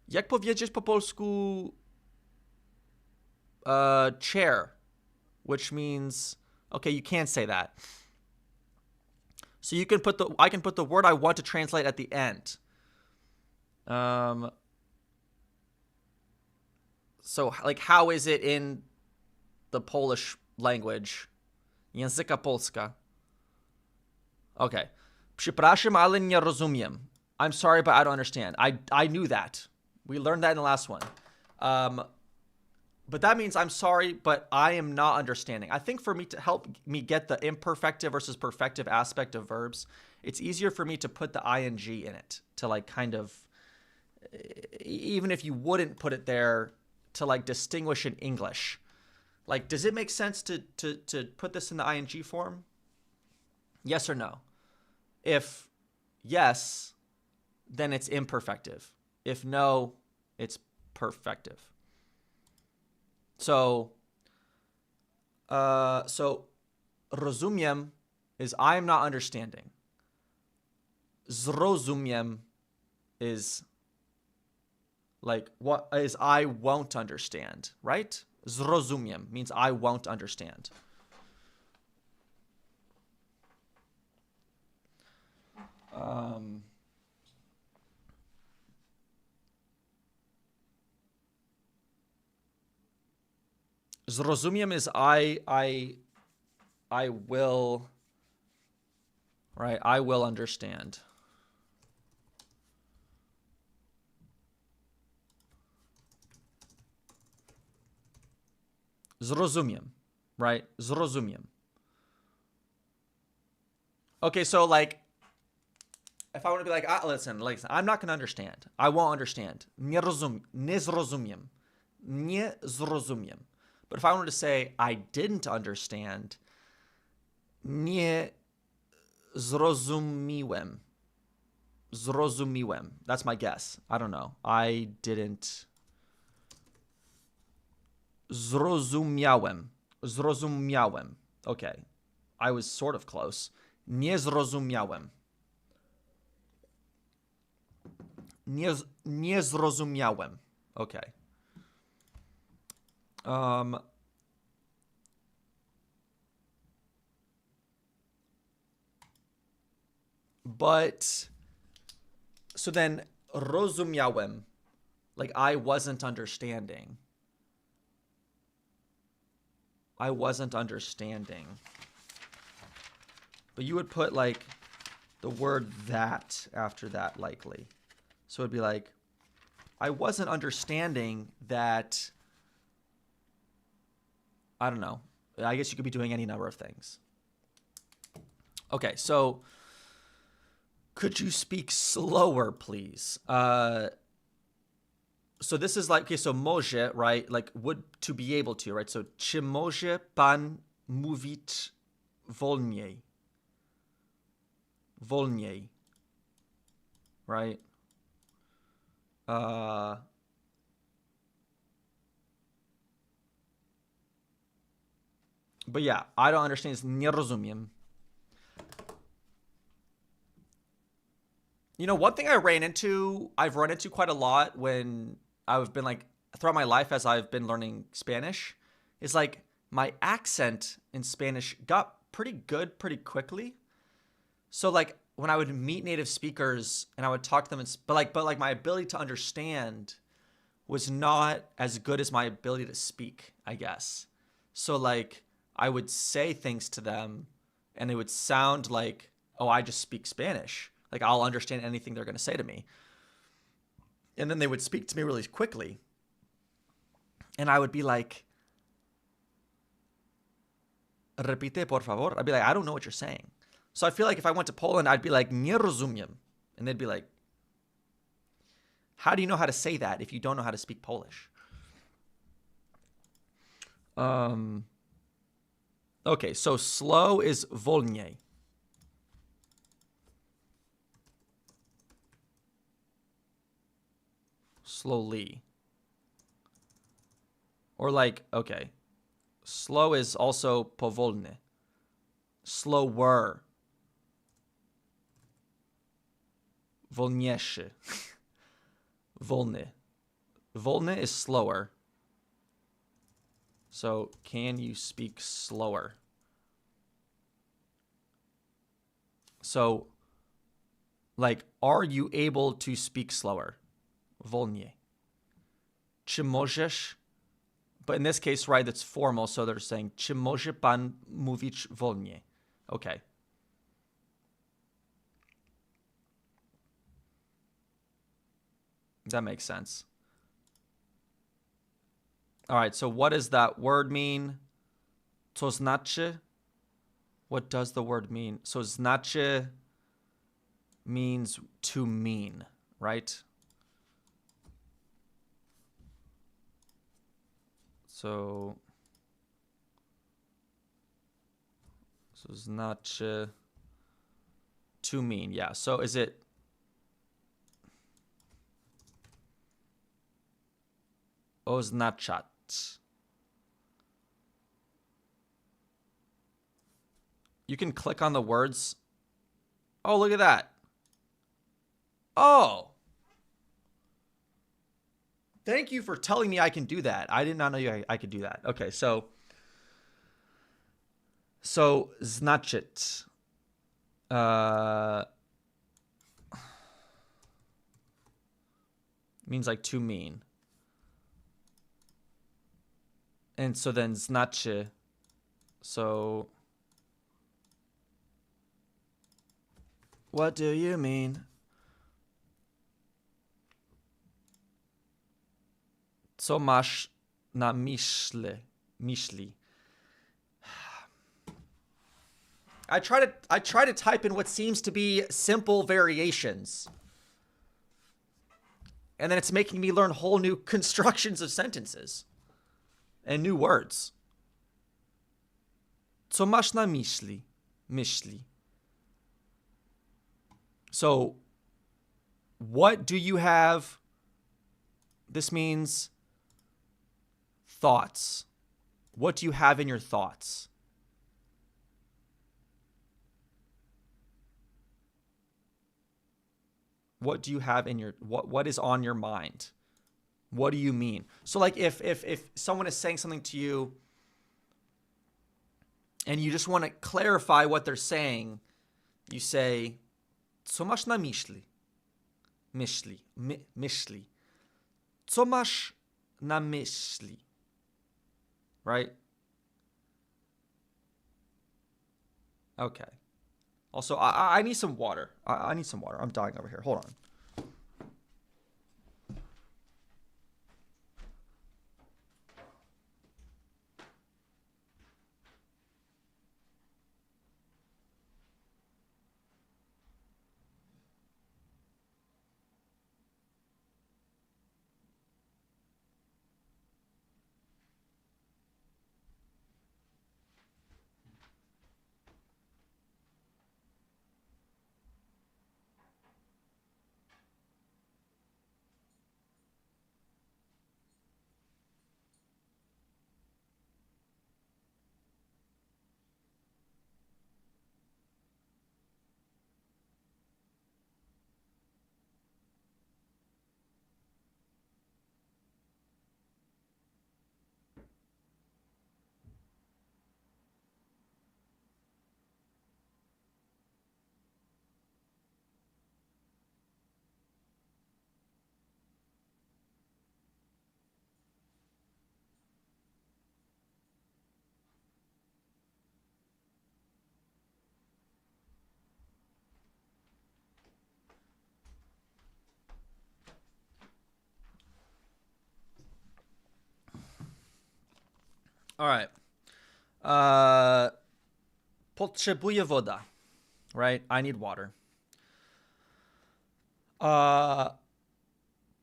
jak powiedzieć po polsku chair? Which means, okay, you can't say that. So you can put I can put the word I want to translate at the end. So, like, how is it in the Polish language? Języka Polska. Okay. Przepraszam, ale nie rozumiem. I'm sorry, but I don't understand. I knew that. We learned that in the last one. But that means I'm sorry, but I am not understanding. I think for me to help me get the imperfective versus perfective aspect of verbs, it's easier for me to put the ing in it to like kind of, even if you wouldn't put it there, to like distinguish in English. Like, does it make sense to put this in the ing form? Yes or no? If yes, then it's imperfective. If no, it's perfective. So rozumiem is I am not understanding. Zrozumiem is like what is I won't understand, right? Zrozumiem means I won't understand. Zrozumiem is I will, right? I will understand. Zrozumiem, right? Zrozumiem. Okay, so like, if I want to be like, listen, I'm not going to understand. I won't understand. Nie zrozumiem. Nie zrozumiem. But if I wanted to say I didn't understand, nie zrozumiłem. Zrozumiłem. That's my guess. I don't know. I didn't. Zrozumiałem. Zrozumiałem. Okay. I was sort of close. Nie zrozumiałem. Nie zrozumiałem. Okay. But so then rozumiałem, like I wasn't understanding. I wasn't understanding. But you would put like the word that after that likely. So it'd be like, I wasn't understanding that. I don't know. I guess you could be doing any number of things. Okay, so could you speak slower, please? So this is like, okay, so może, right? Like would to be able to, right? So czy może pan mówić wolniej? Wolniej. Right? But yeah, I don't understand. It's nie rozumiem. You know, one thing I've run into quite a lot when I've been like, throughout my life as I've been learning Spanish, is like my accent in Spanish got pretty good pretty quickly. So like when I would meet native speakers and I would talk to them, but like my ability to understand was not as good as my ability to speak, I guess. So like I would say things to them and it would sound like, oh, I just speak Spanish. Like I'll understand anything they're going to say to me. And then they would speak to me really quickly. And I would be like, Repite, por favor. I'd be like, I don't know what you're saying. So I feel like if I went to Poland, I'd be like, nie rozumiem. And they'd be like, how do you know how to say that if you don't know how to speak Polish? Okay, so slow is wolniej. Slowly. Or like, okay. Slow is also powolny. Slower. Wolniejszy. Wolny. Wolny is slower. So, can you speak slower? So, like, are you able to speak slower? Wolniej. Czy możesz? But in this case, right, that's formal, so they're saying, czy może pan mówić wolniej? Okay. That makes sense. All right, so what does that word mean? To znaczy? What does the word mean? So znaczy means to mean, right? So znaczy to mean, yeah. So is it oznaczać? You can click on the words. Oh, look at that. Oh. Thank you for telling me I can do that. I did not know I could do that. Okay, so znaczyć. Means like to mean. And so then znaczy. So what do you mean? Co masz na myśli? I try to type in what seems to be simple variations. And then it's making me learn whole new constructions of sentences and new words. Co masz na myśli? So, what do you have? This means thoughts. What do you have in your thoughts? What do you have in your what is on your mind? What do you mean? So like if someone is saying something to you and you just want to clarify what they're saying, you say co masz na myśli? Myśli. Co masz na myśli? Right? Okay. Also, I need some water. I need some water. I'm dying over here. Hold on. All right. Potrzebuję woda. Right? I need water.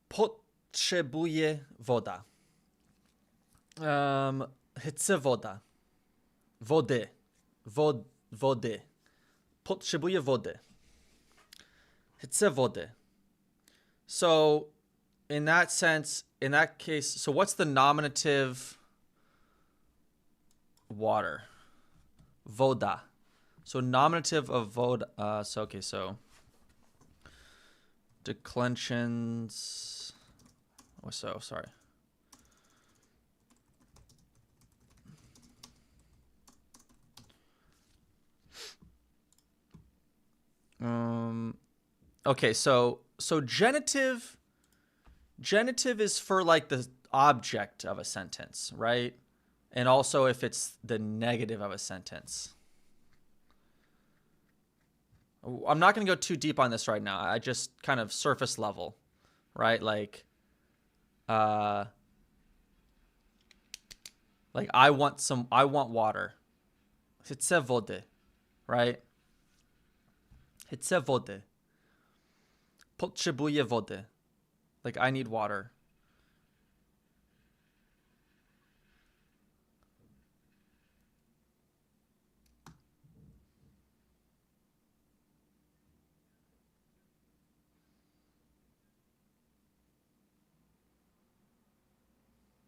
Potrzebuję woda. Chcę woda. Wody. Wody. Potrzebuję wody. Chcę wody. So, in that sense, in that case, so what's the nominative? Water. Voda. So nominative of voda. So declensions. Oh, so sorry. Okay, so genitive is for like the object of a sentence, right? And also if it's the negative of a sentence. I'm not going to go too deep on this right now. I just kind of surface level, right? Like I want water. Chcę wody, right? Chcę wody. Potrzebuję wody. Like I need water.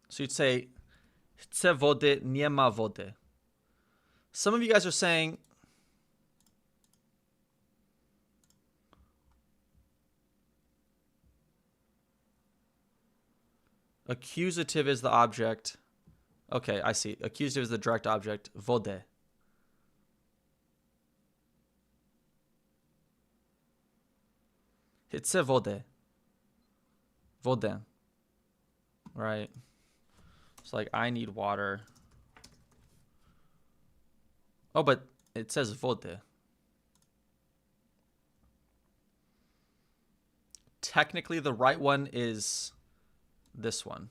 So you'd say, chcę wody, nie ma wody. Some of you guys are saying, accusative is the object. Okay, I see. Accusative is the direct object. Wodę. Chcę wodę. Wodę. Right. It's like, I need water. Oh, but it says wodę. Technically, the right one is this one.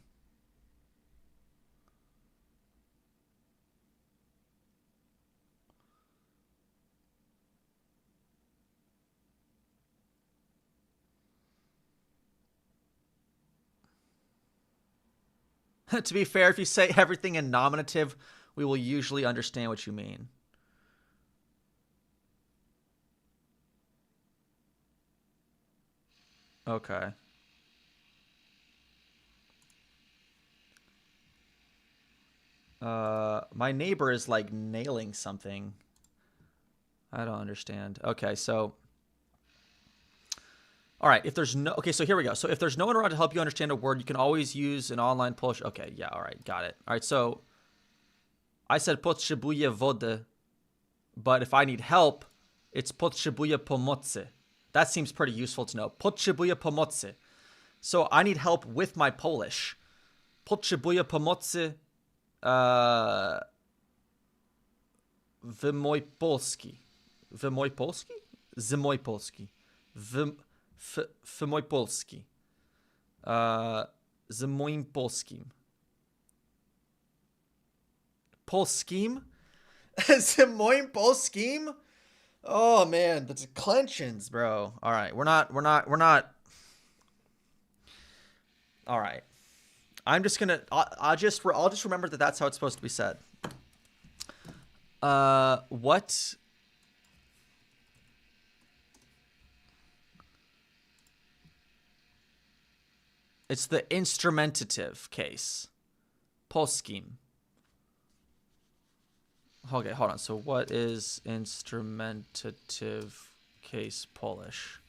To be fair, if you say everything in nominative, we will usually understand what you mean. Okay. My neighbor is like nailing something. I don't understand. Okay, so all right, if there's no, okay, so here we go. So if there's no one around to help you understand a word, you can always use an online Polish. Okay, yeah, all right, got it. All right, so I said potrzebuję wody, but if I need help, it's potrzebuję pomocy. That seems pretty useful to know. Potrzebuję pomocy. So I need help with my Polish. Potrzebuję pomocy w mój polski. W mój polski? Z mój polski. W mój polski. Z moim polskim. Polskim? Z moim polskim? Oh man, the declensions, bro. All right, we're not. All right, I'm just gonna. I'll just remember that that's how it's supposed to be said. What? It's the instrumentative case. Polskim. Okay, hold on. So what is instrumentative case Polish?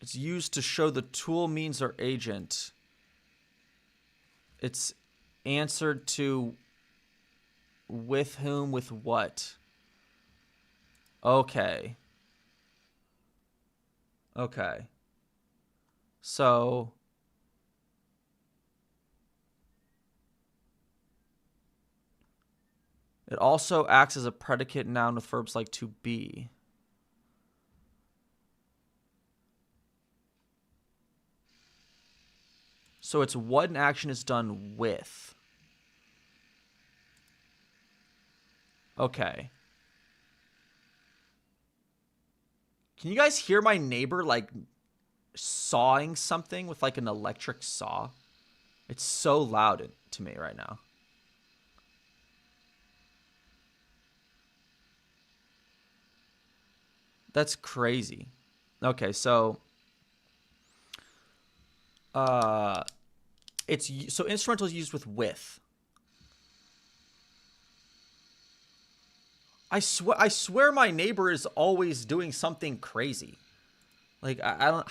It's used to show the tool, means, or agent. It's answered to with whom, with what. Okay. Okay. So it also acts as a predicate noun with verbs like to be. So it's what an action is done with. Okay. Can you guys hear my neighbor, like, sawing something with, like, an electric saw? It's so loud to me right now. That's crazy. Okay, so... So instrumental is used with. I swear my neighbor is always doing something crazy. Like, I don't...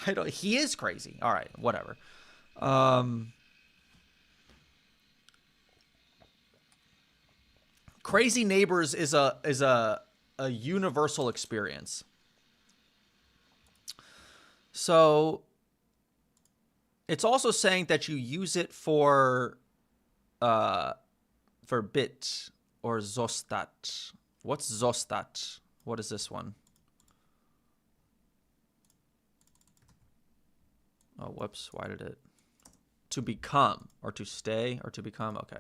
I don't... He is crazy. All right, whatever. Crazy neighbors is a universal experience. So it's also saying that you use it for bit or zostat. What's zostat? What is this one? Oh, whoops. Why did it? To become or to stay or to become. Okay.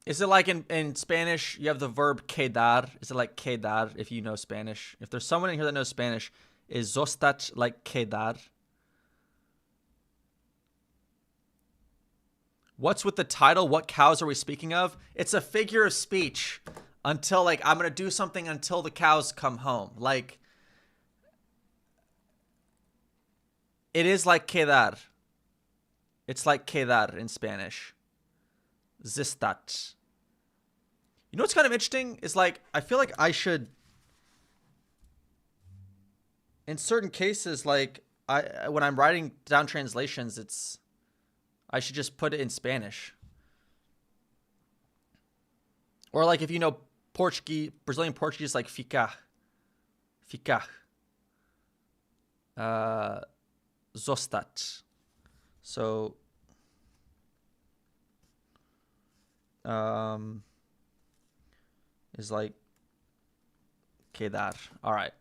Is it like in Spanish, you have the verb quedar? Is it like quedar if you know Spanish? If there's someone in here that knows Spanish, is zostat like quedar? What's with the title? What cows are we speaking of? It's a figure of speech until, like, I'm going to do something until the cows come home. Like, it is like quedar. It's like quedar in Spanish. Zistat. You know what's kind of interesting is, like, I feel like I should, in certain cases, like, when I'm writing down translations, I should just put it in Spanish. Or, like, if you know Portuguese, Brazilian Portuguese, like ficar. Zostat. So is like quedar. All right,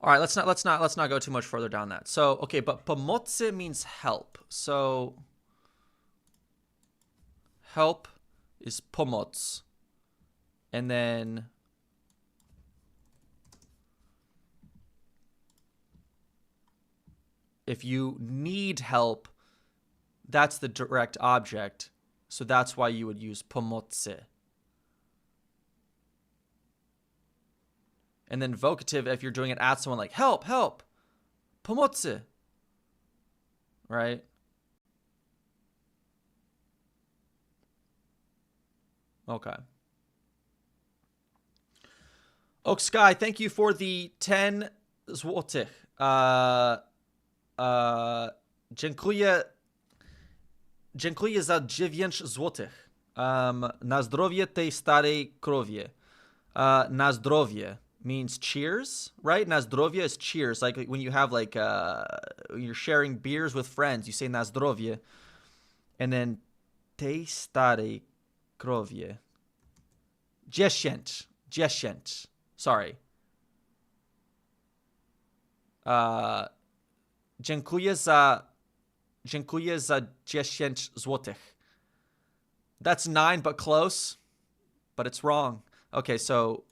let's not go too much further down that. So okay, but pomoce means help. So help is pomoc, and then if you need help, that's the direct object. So that's why you would use pomoce. And then vocative, if you're doing it at someone, like help, pomoce. Right? Okay. Oak Sky, thank you for the 10 złotych. Dziękuję za 9 złotych. Na zdrowie tej starej krowie. Na zdrowie means cheers, right? Na zdrowie is cheers. Like when you have like when you're sharing beers with friends, you say na zdrowie. And then tej starej krowie. 10. Sorry. Dziękuję za 10 złotych. That's 9, but close. But it's wrong. Okay, so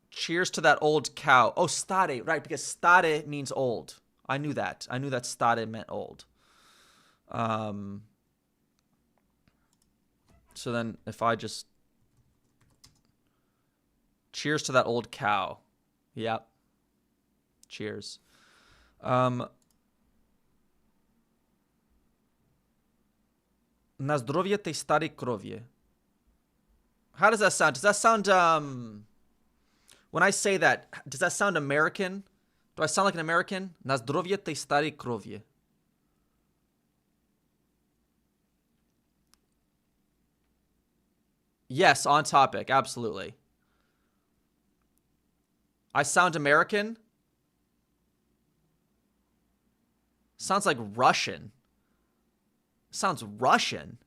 cheers to that old cow. Oh, stare, right? Because stare means old. I knew that. I knew that stare meant old. So then, if I just cheers to that old cow. Yep. Cheers. Na zdrowie tej starej krowie. How does that sound? Does that sound, when I say that, does that sound American? Do I sound like an American? Na zdrowie tej starej krowie. Yes, on topic. Absolutely. I sound American? Sounds like Russian. Sounds Russian.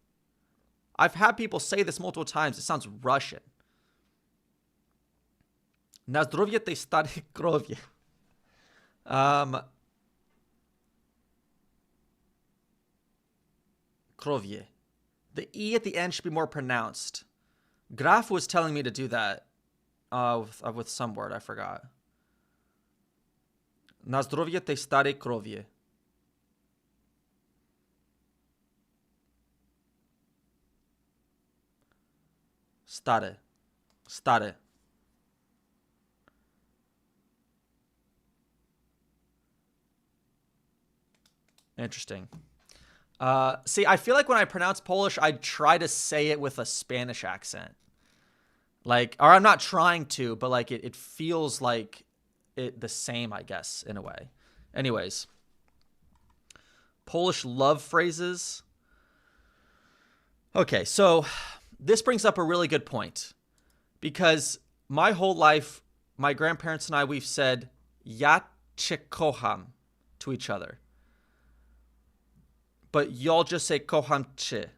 I've had people say this multiple times. It sounds Russian. Na zdrowie tej starej krowie. Krowie. The E at the end should be more pronounced. Graf was telling me to do that with some word. I forgot. Na zdrowie tej starej krowie. Stare. Stare. Interesting. See, I feel like when I pronounce Polish, I try to say it with a Spanish accent. Like, or I'm not trying to, but like it feels like it the same, I guess, in a way. Anyways. Polish love phrases. Okay, so this brings up a really good point. Because my whole life, my grandparents and I, we've said ja cię kocham to each other. But y'all just say kocham cię.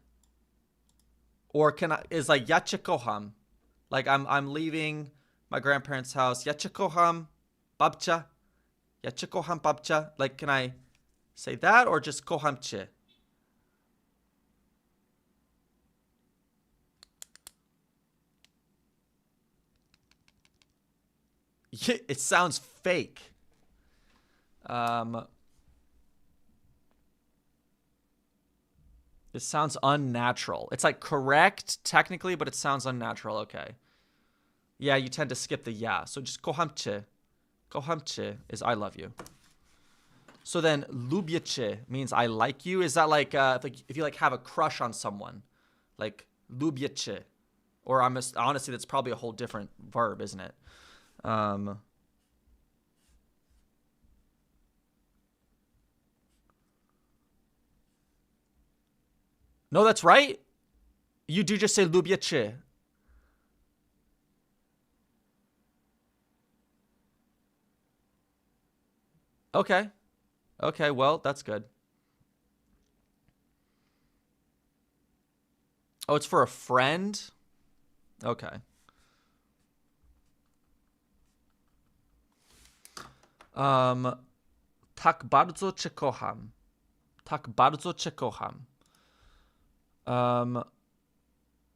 Or is like ja cię kocham. Like I'm leaving my grandparents' house. Ja cię kocham, babcia. Ja cię kocham, babcia. Like, can I say that or just kocham cię? It sounds fake. It sounds unnatural. It's like correct technically, but it sounds unnatural. Okay. Yeah, you tend to skip the yeah. So just kocham cię. Kocham cię is I love you. So then lubię cię means I like you. Is that like if you like have a crush on someone, like lubię cię, or honestly that's probably a whole different verb, isn't it? No, that's right. You do just say lubię cię. Okay. Okay, well, that's good. Oh, it's for a friend? Okay. Tak bardzo cię kocham. Tak bardzo cię kocham.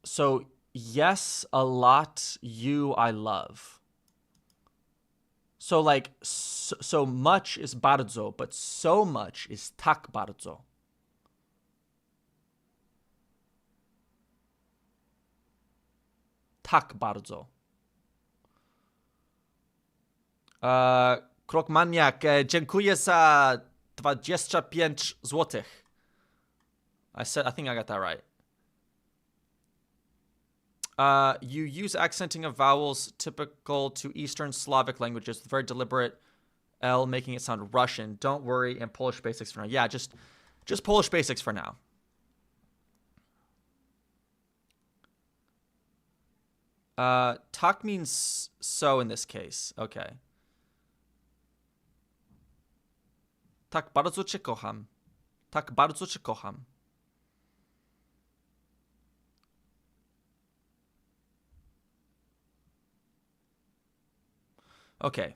So yes, a lot, you I love. So like so much is bardzo, but so much is tak bardzo. Tak bardzo. Krokmaniak, dziękuję za 25 złotych. I think I got that right. You use accenting of vowels typical to Eastern Slavic languages with very deliberate L, making it sound Russian. Don't worry, and Polish basics for now. Yeah, just Polish basics for now. Tak means so in this case. Okay. Tak bardzo cię kocham. Tak bardzo cię kocham. Okay.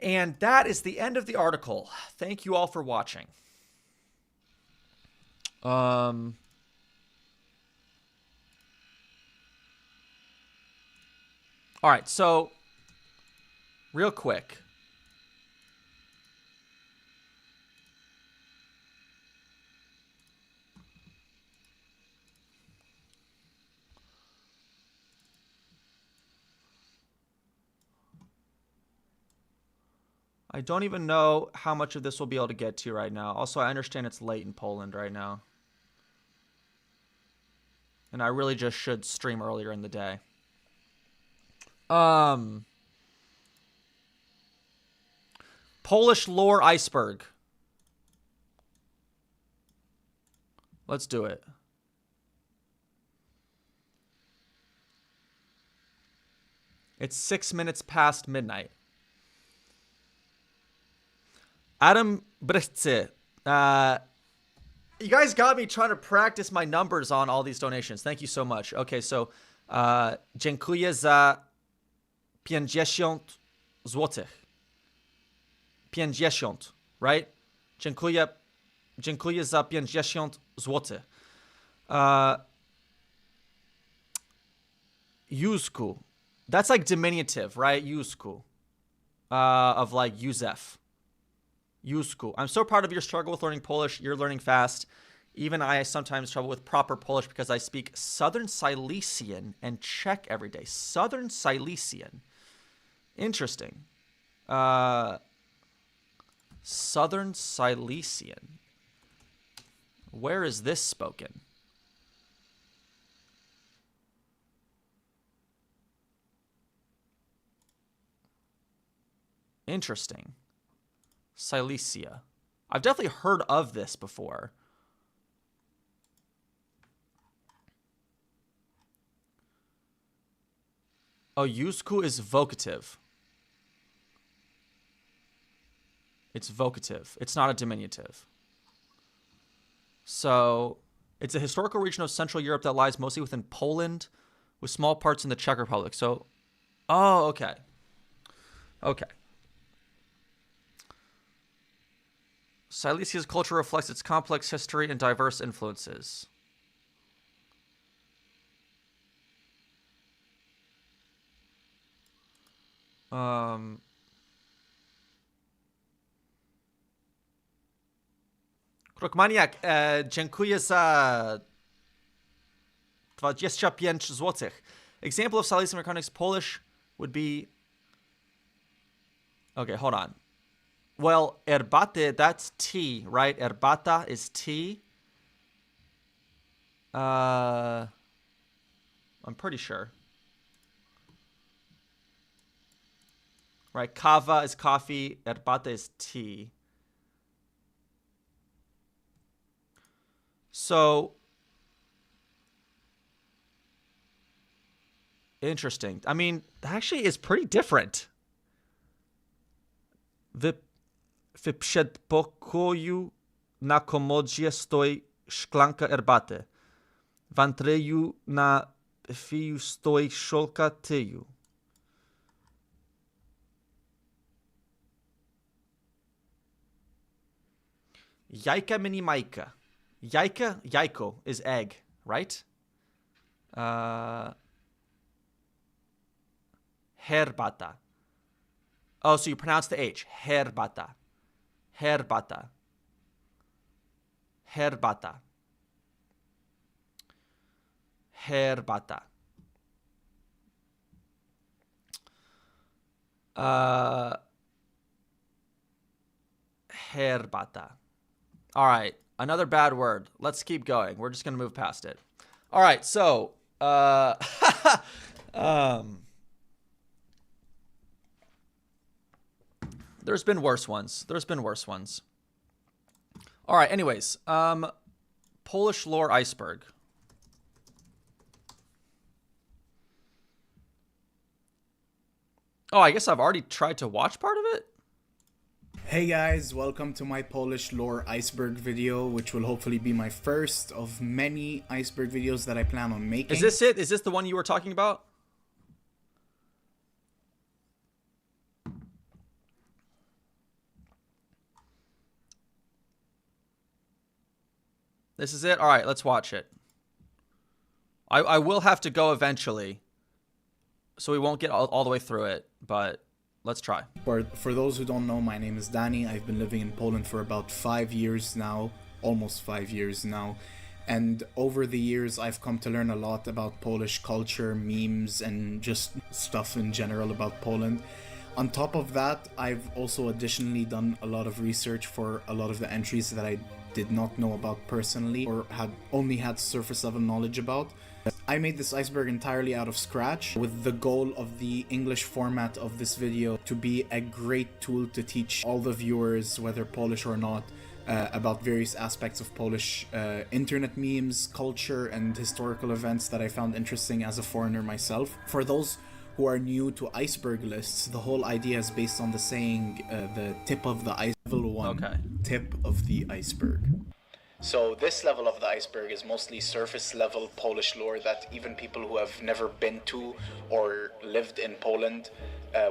And that is the end of the article. Thank you all for watching. All right, so real quick. I don't even know how much of this we'll be able to get to right now. Also, I understand it's late in Poland right now. And I really just should stream earlier in the day. Polish lore iceberg. Let's do it. It's 6 minutes past midnight. Adam Brechce. You guys got me trying to practice my numbers on all these donations. Thank you so much. Okay, so dziękuję za 50 złotych. 50, right? Dziękuję za 50 złotych. Yuzku. That's like diminutive, right? Yuzku. Of like Józef. Yuzku. I'm so proud of your struggle with learning Polish. You're learning fast. Even I sometimes struggle with proper Polish because I speak Southern Silesian and Czech every day. Southern Silesian. Interesting. Southern Silesian. Where is this spoken? Interesting. Silesia. I've definitely heard of this before. Oh, Yuzku is vocative. It's vocative. It's not a diminutive. So, it's a historical region of Central Europe that lies mostly within Poland, with small parts in the Czech Republic. So, oh, okay. Okay. Silesia's culture reflects its complex history and diverse influences. Krokmaniak, dziękuję za 25 złotych. Example of Silesian Recordings Polish would be... Okay, hold on. Well, erbate, that's tea, right? Erbata is tea. I'm pretty sure. Right, kava is coffee, erbata is tea. So, interesting. I mean, actually is pretty different. W przedpokoju na komodzie stoi szklanka herbaty. W antreju na fiu stoi szolka tyju. Jajka mini majka. Jajka, jajko is egg, right? Herbata. Oh, so you pronounce the H. Herbata. Herbata. Herbata. Herbata. Herbata. All right. Another bad word. Let's keep going. We're just going to move past it. All right. So, there's been worse ones. There's been worse ones. All right. Anyways, Polish lore iceberg. Oh, I guess I've already tried to watch part of it. Hey guys, welcome to my Polish lore iceberg video, which will hopefully be my first of many iceberg videos that I plan on making. Is this it? Is this the one you were talking about? This is it? All right, let's watch it. I will have to go eventually, so we won't get all the way through it, but let's try. For those who don't know, my name is Danny. I've been living in Poland for about 5 years now, almost 5 years now. And over the years, I've come to learn a lot about Polish culture, memes, and just stuff in general about Poland. On top of that, I've also additionally done a lot of research for a lot of the entries that I did not know about personally or had only had surface level knowledge about. I made this iceberg entirely out of scratch with the goal of the English format of this video to be a great tool to teach all the viewers, whether Polish or not, about various aspects of Polish internet memes, culture, and historical events that I found interesting as a foreigner myself. For those who are new to iceberg lists, the whole idea is based on the saying, the tip of the iceberg, level 1, Okay. tip of the iceberg. So this level of the iceberg is mostly surface level Polish lore that even people who have never been to or lived in Poland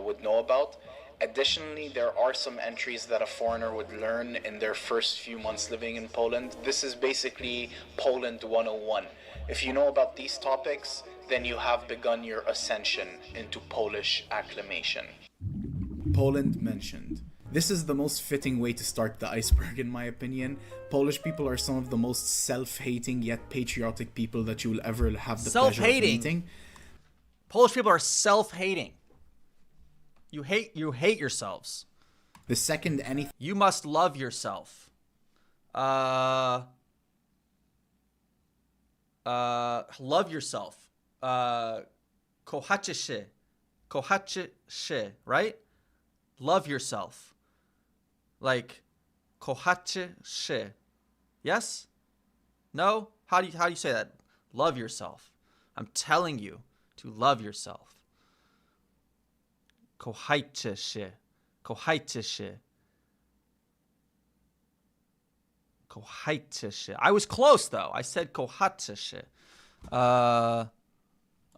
would know about. Additionally, there are some entries that a foreigner would learn in their first few months living in Poland. This is basically Poland 101. If you know about these topics, then you have begun your ascension into Polish acclamation. Poland mentioned. This is the most fitting way to start the iceberg, in my opinion. Polish people are some of the most self-hating yet patriotic people that you will ever have the pleasure of meeting. Polish people are self-hating. You hate yourselves. The second anything, you must love yourself. Love yourself. Kochacie się, right? Love yourself. Like kochacie się. Yes? No? How do you say that? Love yourself. I'm telling you to love yourself. Kochajcie się. Kochajcie się. Kochajcie się. I was close though. I said kochajcie się.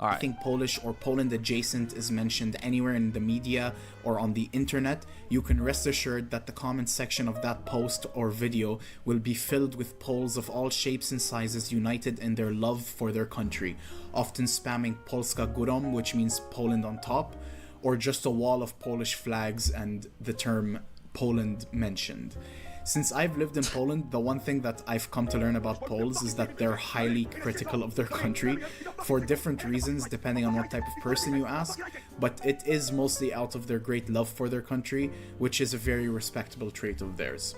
All right. I think Polish or Poland adjacent is mentioned anywhere in the media or on the internet, you can rest assured that the comment section of that post or video will be filled with Poles of all shapes and sizes united in their love for their country, often spamming Polska górą, which means Poland on top, or just a wall of Polish flags and the term Poland mentioned. Since I've lived in Poland, the one thing that I've come to learn about Poles is that they're highly critical of their country for different reasons depending on what type of person you ask, but it is mostly out of their great love for their country, which is a very respectable trait of theirs.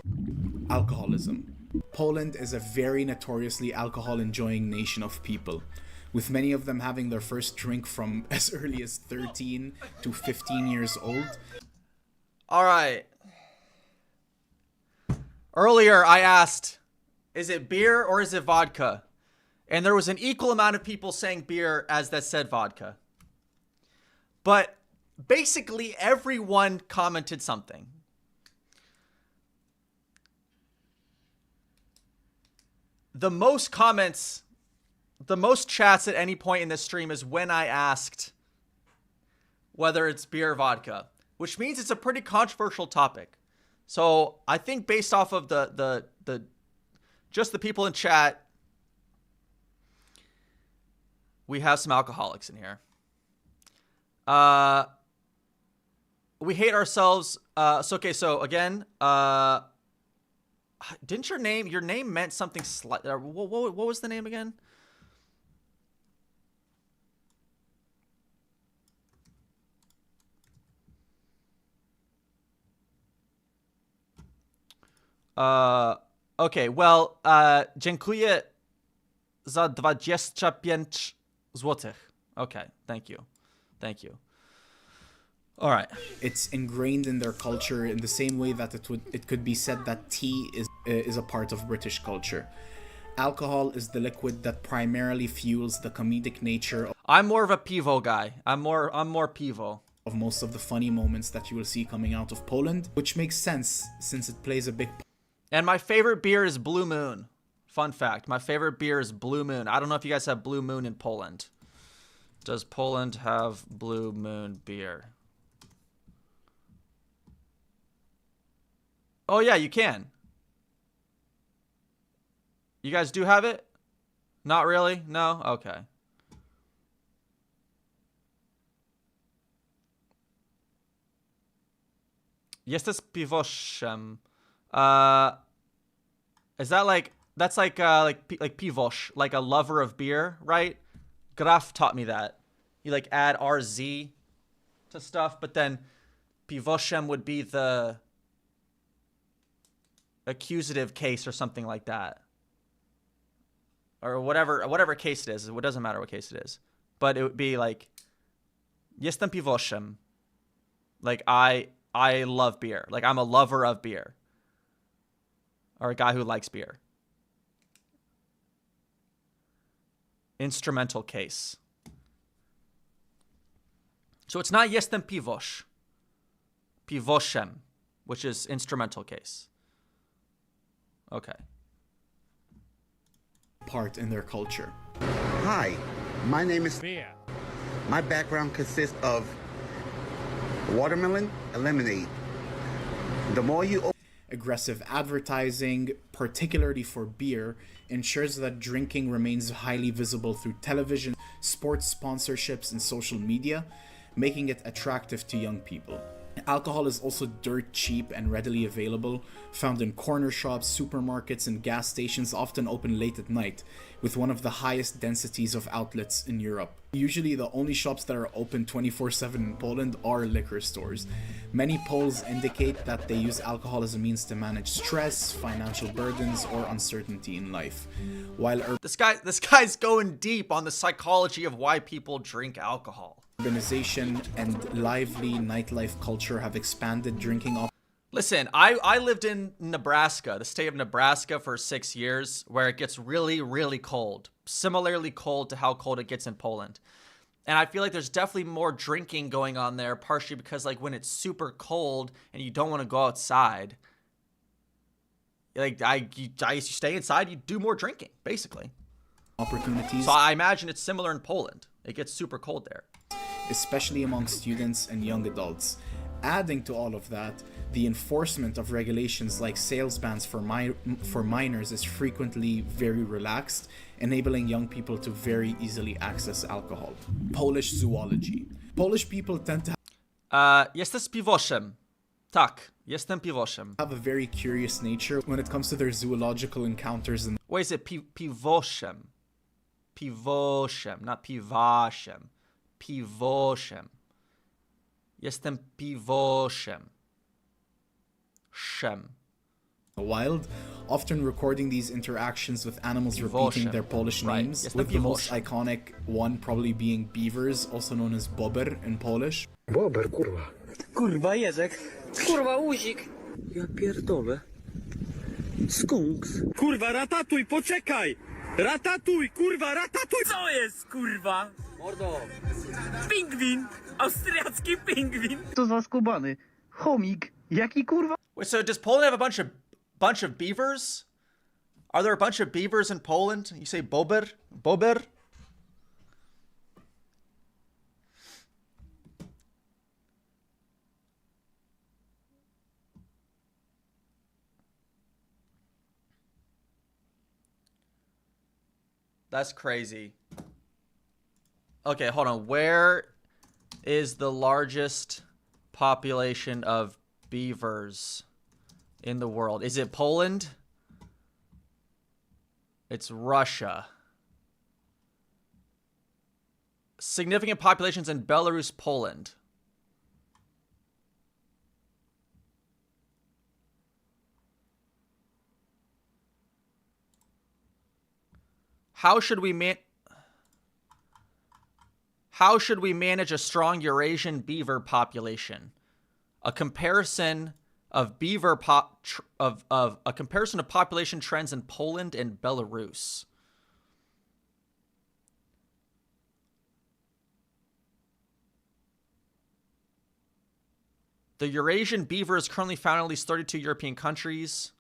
Alcoholism. Poland is a very notoriously alcohol-enjoying nation of people, with many of them having their first drink from as early as 13 to 15 years old. All right. Earlier, I asked, is it beer or is it vodka? And there was an equal amount of people saying beer as that said vodka. But basically, everyone commented something. The most comments, the most chats at any point in this stream is when I asked whether it's beer or vodka, which means it's a pretty controversial topic. So I think based off of the just the people in chat, we have some alcoholics in here. We hate ourselves. So again, didn't your name meant something slight? What was the name again? Okay, well, dziękuję za 25 złotych. Okay, thank you. Thank you. All right. It's ingrained in their culture in the same way that it could be said that tea is a part of British culture. Alcohol is the liquid that primarily fuels the comedic nature of I'm more of a pivo guy. I'm more pivo. Of most of the funny moments that you will see coming out of Poland, which makes sense since it plays a big And my favorite beer is Blue Moon. Fun fact, my favorite beer is Blue Moon. I don't know if you guys have Blue Moon in Poland. Does Poland have Blue Moon beer? Oh yeah, you can. You guys do have it? Not really? No? Okay. Jesteś piwoszem. Is that like, that's like pivosh, like a lover of beer, right? Graf taught me that. You like add RZ to stuff, but then pivoszem would be the accusative case or something like that. Or whatever case it is. It doesn't matter what case it is. But it would be like, jestem piwoszem. Like I love beer. Like I'm a lover of beer. Or a guy who likes beer. Instrumental case. So it's not jestem piwosz. Piwoszem, which is instrumental case. Okay. part in their culture. Hi, my name is Beer. My background consists of watermelon and lemonade. The more you Aggressive advertising, particularly for beer, ensures that drinking remains highly visible through television, sports sponsorships, and social media, making it attractive to young people. Alcohol is also dirt cheap and readily available, found in corner shops, supermarkets, and gas stations, often open late at night, with one of the highest densities of outlets in Europe. Usually the only shops that are open 24/7 in Poland are liquor stores. Many polls indicate that they use alcohol as a means to manage stress, financial burdens, or uncertainty in life. While This guy's going deep on the psychology of why people drink alcohol. urbanization and lively nightlife culture have expanded drinking Listen, I lived in Nebraska, the state of Nebraska, for 6 years, where it gets really, really cold. Similarly cold to how cold it gets in Poland. And I feel like there's definitely more drinking going on there, partially because like when it's super cold and you don't want to go outside, like you stay inside, you do more drinking, basically. opportunities. So I imagine it's similar in Poland. It gets super cold there. Especially among students and young adults. Adding to all of that, the enforcement of regulations like sales bans for minors is frequently very relaxed, enabling young people to very easily access alcohol. Polish zoology. Polish people tend to Jesteś piwoszem. Tak, jestem piwoszem. have a very curious nature when it comes to their zoological encounters and Wait, is it piwoszem? Piwoszem, not piwaszem. Piwoszem. Jestem piwoszem. Szem. the wild, often recording these interactions with animals repeating their Polish Right. names, Jestem with the most piwoszem. iconic one probably being beavers, also known as bober in Polish. Bober, kurwa. Kurwa, Jezek. Kurwa, Uzik. Ja pierdolę. Skunks. Kurwa, ratatuj, poczekaj! Ratatuj, kurwa, ratatuj! Co jest, kurwa? Mordo. Pingwin! Austriacki pingwin! To za skubany. Chomik. Jaki kurwa? Wait, so does Poland have a bunch of beavers? Are there a bunch of beavers in Poland? You say bober? Bober? That's crazy. Okay, hold on. Where is the largest population of beavers in the world? Is it Poland? It's Russia. Significant populations in Belarus, Poland. How should we manage a strong Eurasian beaver population? A comparison of a comparison of population trends in Poland and Belarus. The Eurasian beaver is currently found in at least 32 European countries.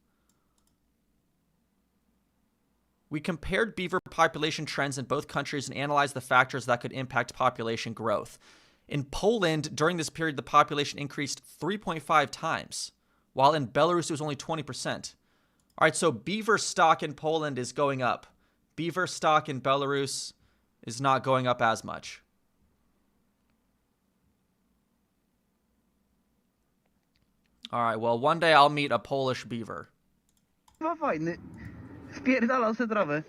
We compared beaver population trends in both countries and analyzed the factors that could impact population growth. In Poland, during this period, the population increased 3.5 times, while in Belarus, it was only 20%. All right, so beaver stock in Poland is going up. Beaver stock in Belarus is not going up as much. All right, well, one day I'll meet a Polish beaver. Fajny. Wpierdalał se trawę.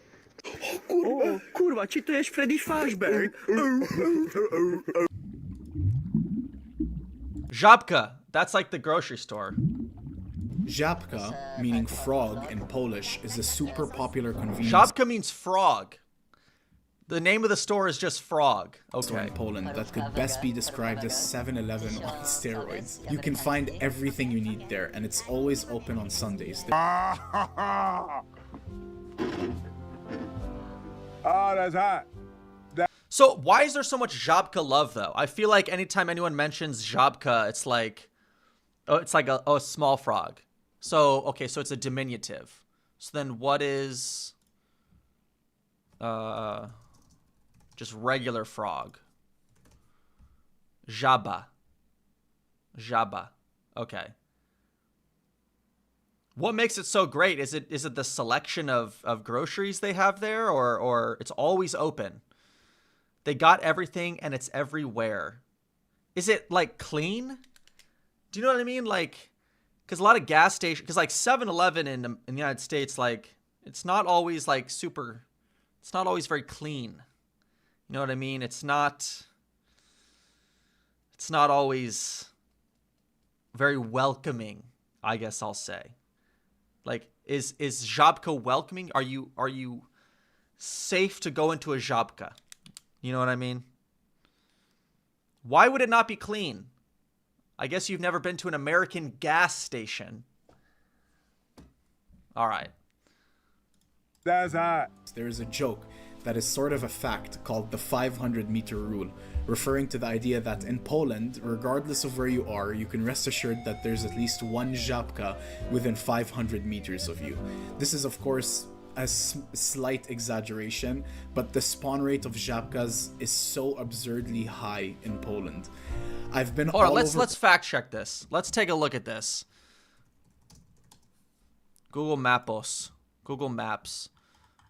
O, kurwa, czy to jest Freddy Fazbear? Żabka, that's like the grocery store. Żabka, meaning frog in Polish, is a super popular convenience Żabka means frog. The name of the store is just Frog. store Okay. in Poland that could best be described as 7-Eleven on steroids. You can find everything you need there, and it's always open on Sundays. Oh, that's hot. So why is there so much Żabka love though? I feel like anytime anyone mentions Żabka, it's like, oh, it's like a small frog. So, okay, so it's a diminutive. So then what is Just regular frog. Żaba. Żaba. Okay. What makes it so great? Is it the selection of groceries they have there, or it's always open? They got everything and it's everywhere. Is it like clean? Do you know what I mean? Like, because a lot of gas stations, because like 7-Eleven in the United States, like it's not always like super. It's not always very clean. You know what I mean? It's not always very welcoming, I guess I'll say. Like, is Żabka welcoming? Are you safe to go into a Żabka? You know what I mean? Why would it not be clean? I guess you've never been to an American gas station. All right. There is a joke that is sort of a fact called the 500-meter rule, referring to the idea that in Poland, regardless of where you are, you can rest assured that there's at least one Żabka within 500 meters of you. This is, of course, a slight exaggeration, but the spawn rate of Żabkas is so absurdly high in Poland. I've been Hold on, let's fact check this. Let's take a look at this. Google Maps.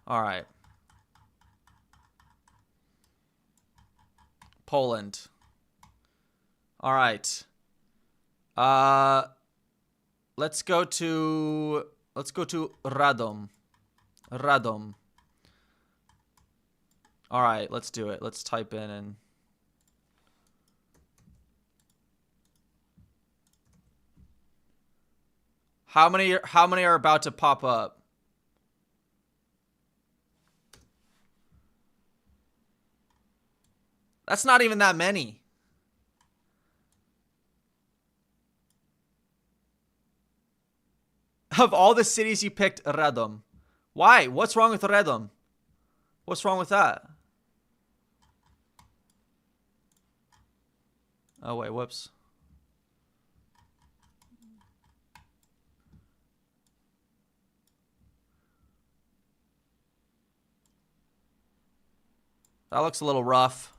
All right. Poland. All right. Let's go to Radom. Radom. All right, let's do it. Let's type in and how many are about to pop up? That's not even that many. Of all the cities you picked, Radom. Why? What's wrong with Radom? What's wrong with that? Oh, wait, whoops. That looks a little rough.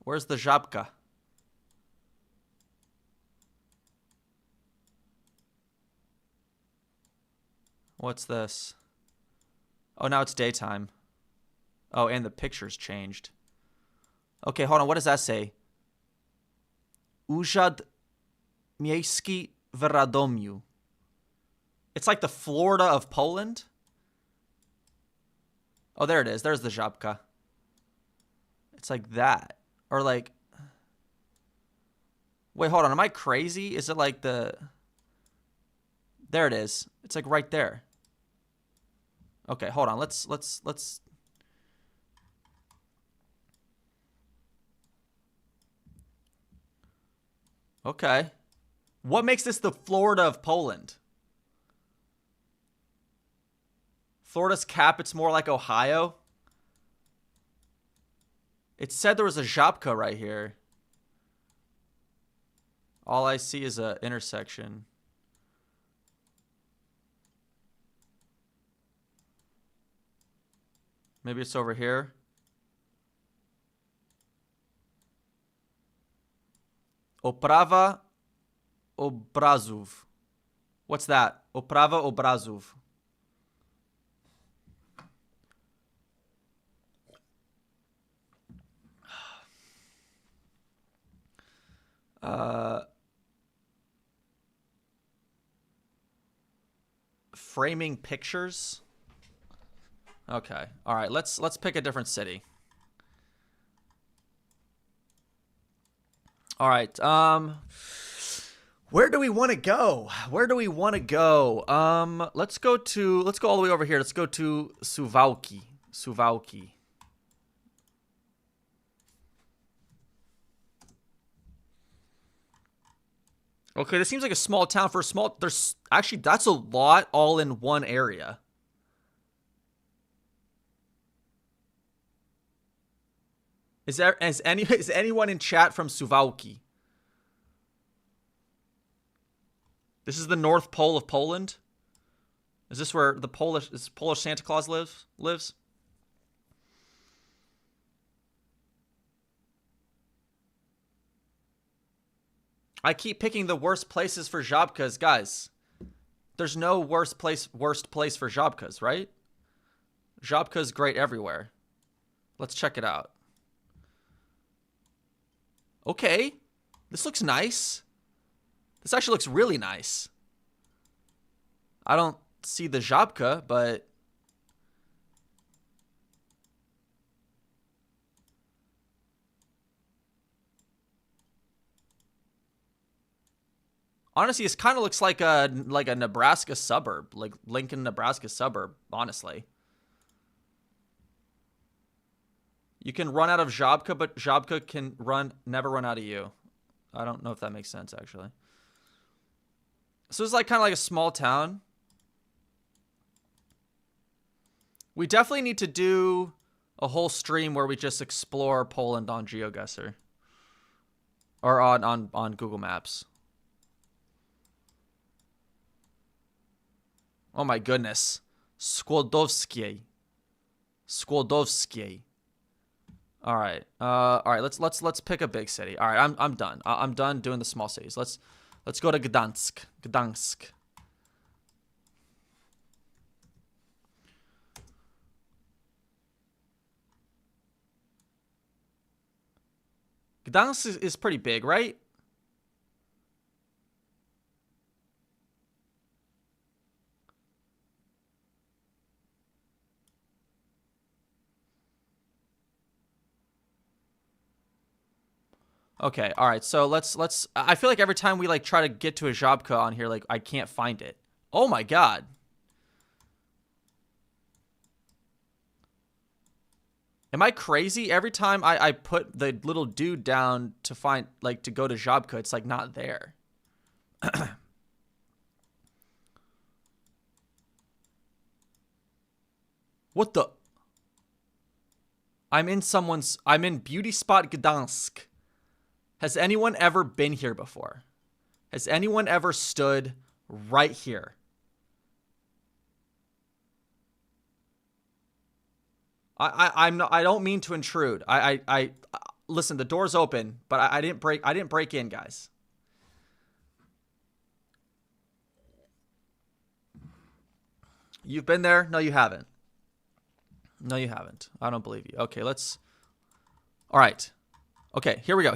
Where's the Żabka? What's this? Oh, now it's daytime. Oh, and the picture's changed. Okay, hold on. What does that say? Urząd Miejski w Radomiu. It's like the Florida of Poland? Oh, there it is. There's the Żabka. It's like that. Or like... Wait, hold on. Am I crazy? Is it like the... There it is. It's like right there. Okay, hold on. Let's... Okay. What makes this the Florida of Poland? Florida's cap, it's more like Ohio. It said there was a Żabka right here. All I see is a intersection. Maybe it's over here. Oprawa obrazów. What's that? Oprawa obrazów. Framing pictures. Okay. All right. Let's pick a different city. All right. Where do we want to go? Where do we want to go? Let's go all the way over here. Let's go to Suwałki. Suwałki. Okay, this seems like a small town for a small... There's actually, that's a lot all in one area. Is anyone in chat from Suwałki? This is the North Pole of Poland. Is this where the Polish Santa Claus lives? I keep picking the worst places for Żabkas, guys. There's no worst place for Żabkas, right? Żabka's great everywhere. Let's check it out. Okay. This looks nice. This actually looks really nice. I don't see the Żabka, but honestly, this kind of looks like a Nebraska suburb, like Lincoln, Nebraska suburb, honestly. You can run out of Żabka, but Żabka can never run out of you. I don't know if that makes sense, actually. So it's like kind of like a small town. We definitely need to do a whole stream where we just explore Poland on GeoGuessr. Or on Google Maps. Oh my goodness. Skłodowskiej. All right. Let's pick a big city. All right, I'm done. I'm done doing the small cities. Let's go to Gdansk. Gdansk is pretty big, right? Okay, all right. So let's I feel like every time we like try to get to a Żabka on here, like I can't find it. Oh my god. Am I crazy? Every time I put the little dude down to find, like, to go to Żabka, it's like not there. What the? I'm in Beauty Spot Gdansk. Has anyone ever been here before? Has anyone ever stood right here? I don't mean to intrude. I listen, the door's open, but I didn't break in, guys. You've been there? No, you haven't. No, you haven't. I don't believe you. Okay, let's. All right. Okay, here we go.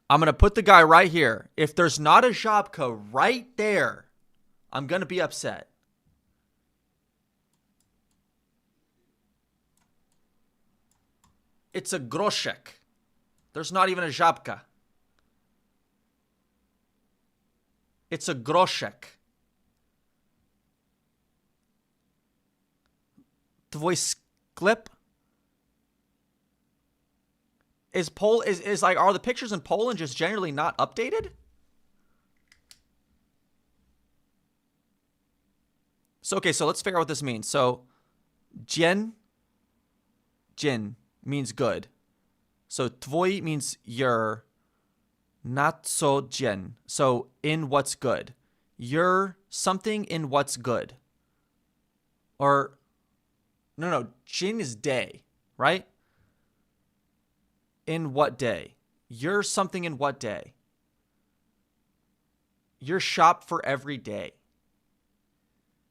I'm going to put the guy right here. If there's not a Żabka right there, I'm going to be upset. It's a groszek. There's not even a Żabka. It's a groszek. Twój sklep? Is like, are the pictures in Poland just generally not updated? So okay, so let's figure out what this means. So jin means good. So twój means your, not so jin. So in what's good. You're something in what's good. Or no, jin is day, right? In what day? You're something in what day? You're shop for every day.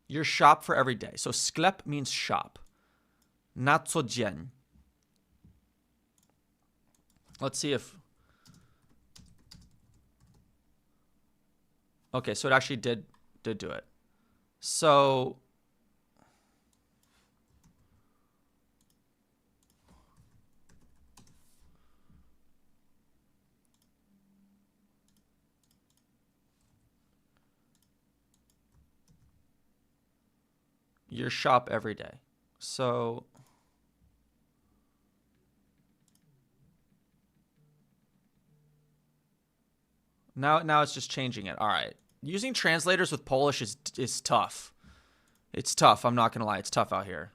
You're shop for every day. So sklep means shop. Na co dzień. Let's see if... Okay, so it actually did do it. So... your shop every day. So now it's just changing it. All right. Using translators with Polish is tough. It's tough. I'm not going to lie. It's tough out here.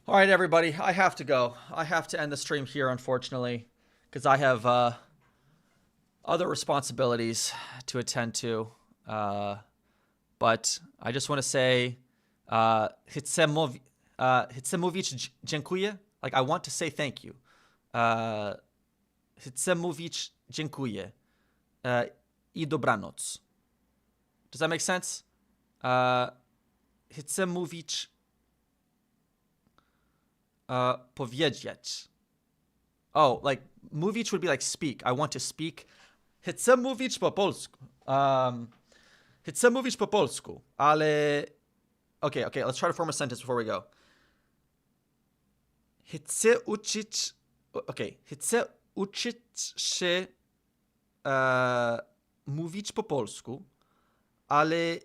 All right, everybody. I have to go. I have to end the stream here, unfortunately, because I have other responsibilities to attend to. But I just want to say, chcę mówić dziękuję. Like, I want to say thank you. Chcę mówić dziękuję. I dobranoc. Does that make sense? Chcę mówić powiedzieć. Oh, like mówić would be like speak. I want to speak. Chcę mówić po polsku. Chcę mówić po polsku, ale okay, let's try to form a sentence before we go. Chcę uczyć się mówić po polsku, ale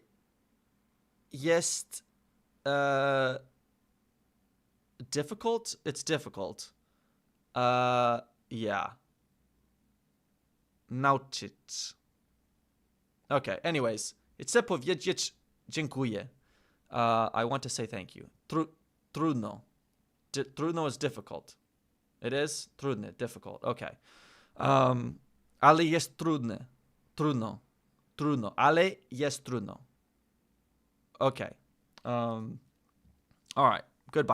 jest difficult? It's difficult. Yeah. Nauczyć. Okay, anyways. Chcę powiedzieć dziękuję. I want to say thank you. Trudno. Trudno is difficult. It is? Trudne, difficult. Okay. Ale jest trudne. Trudno. Ale jest trudno. Okay. All right.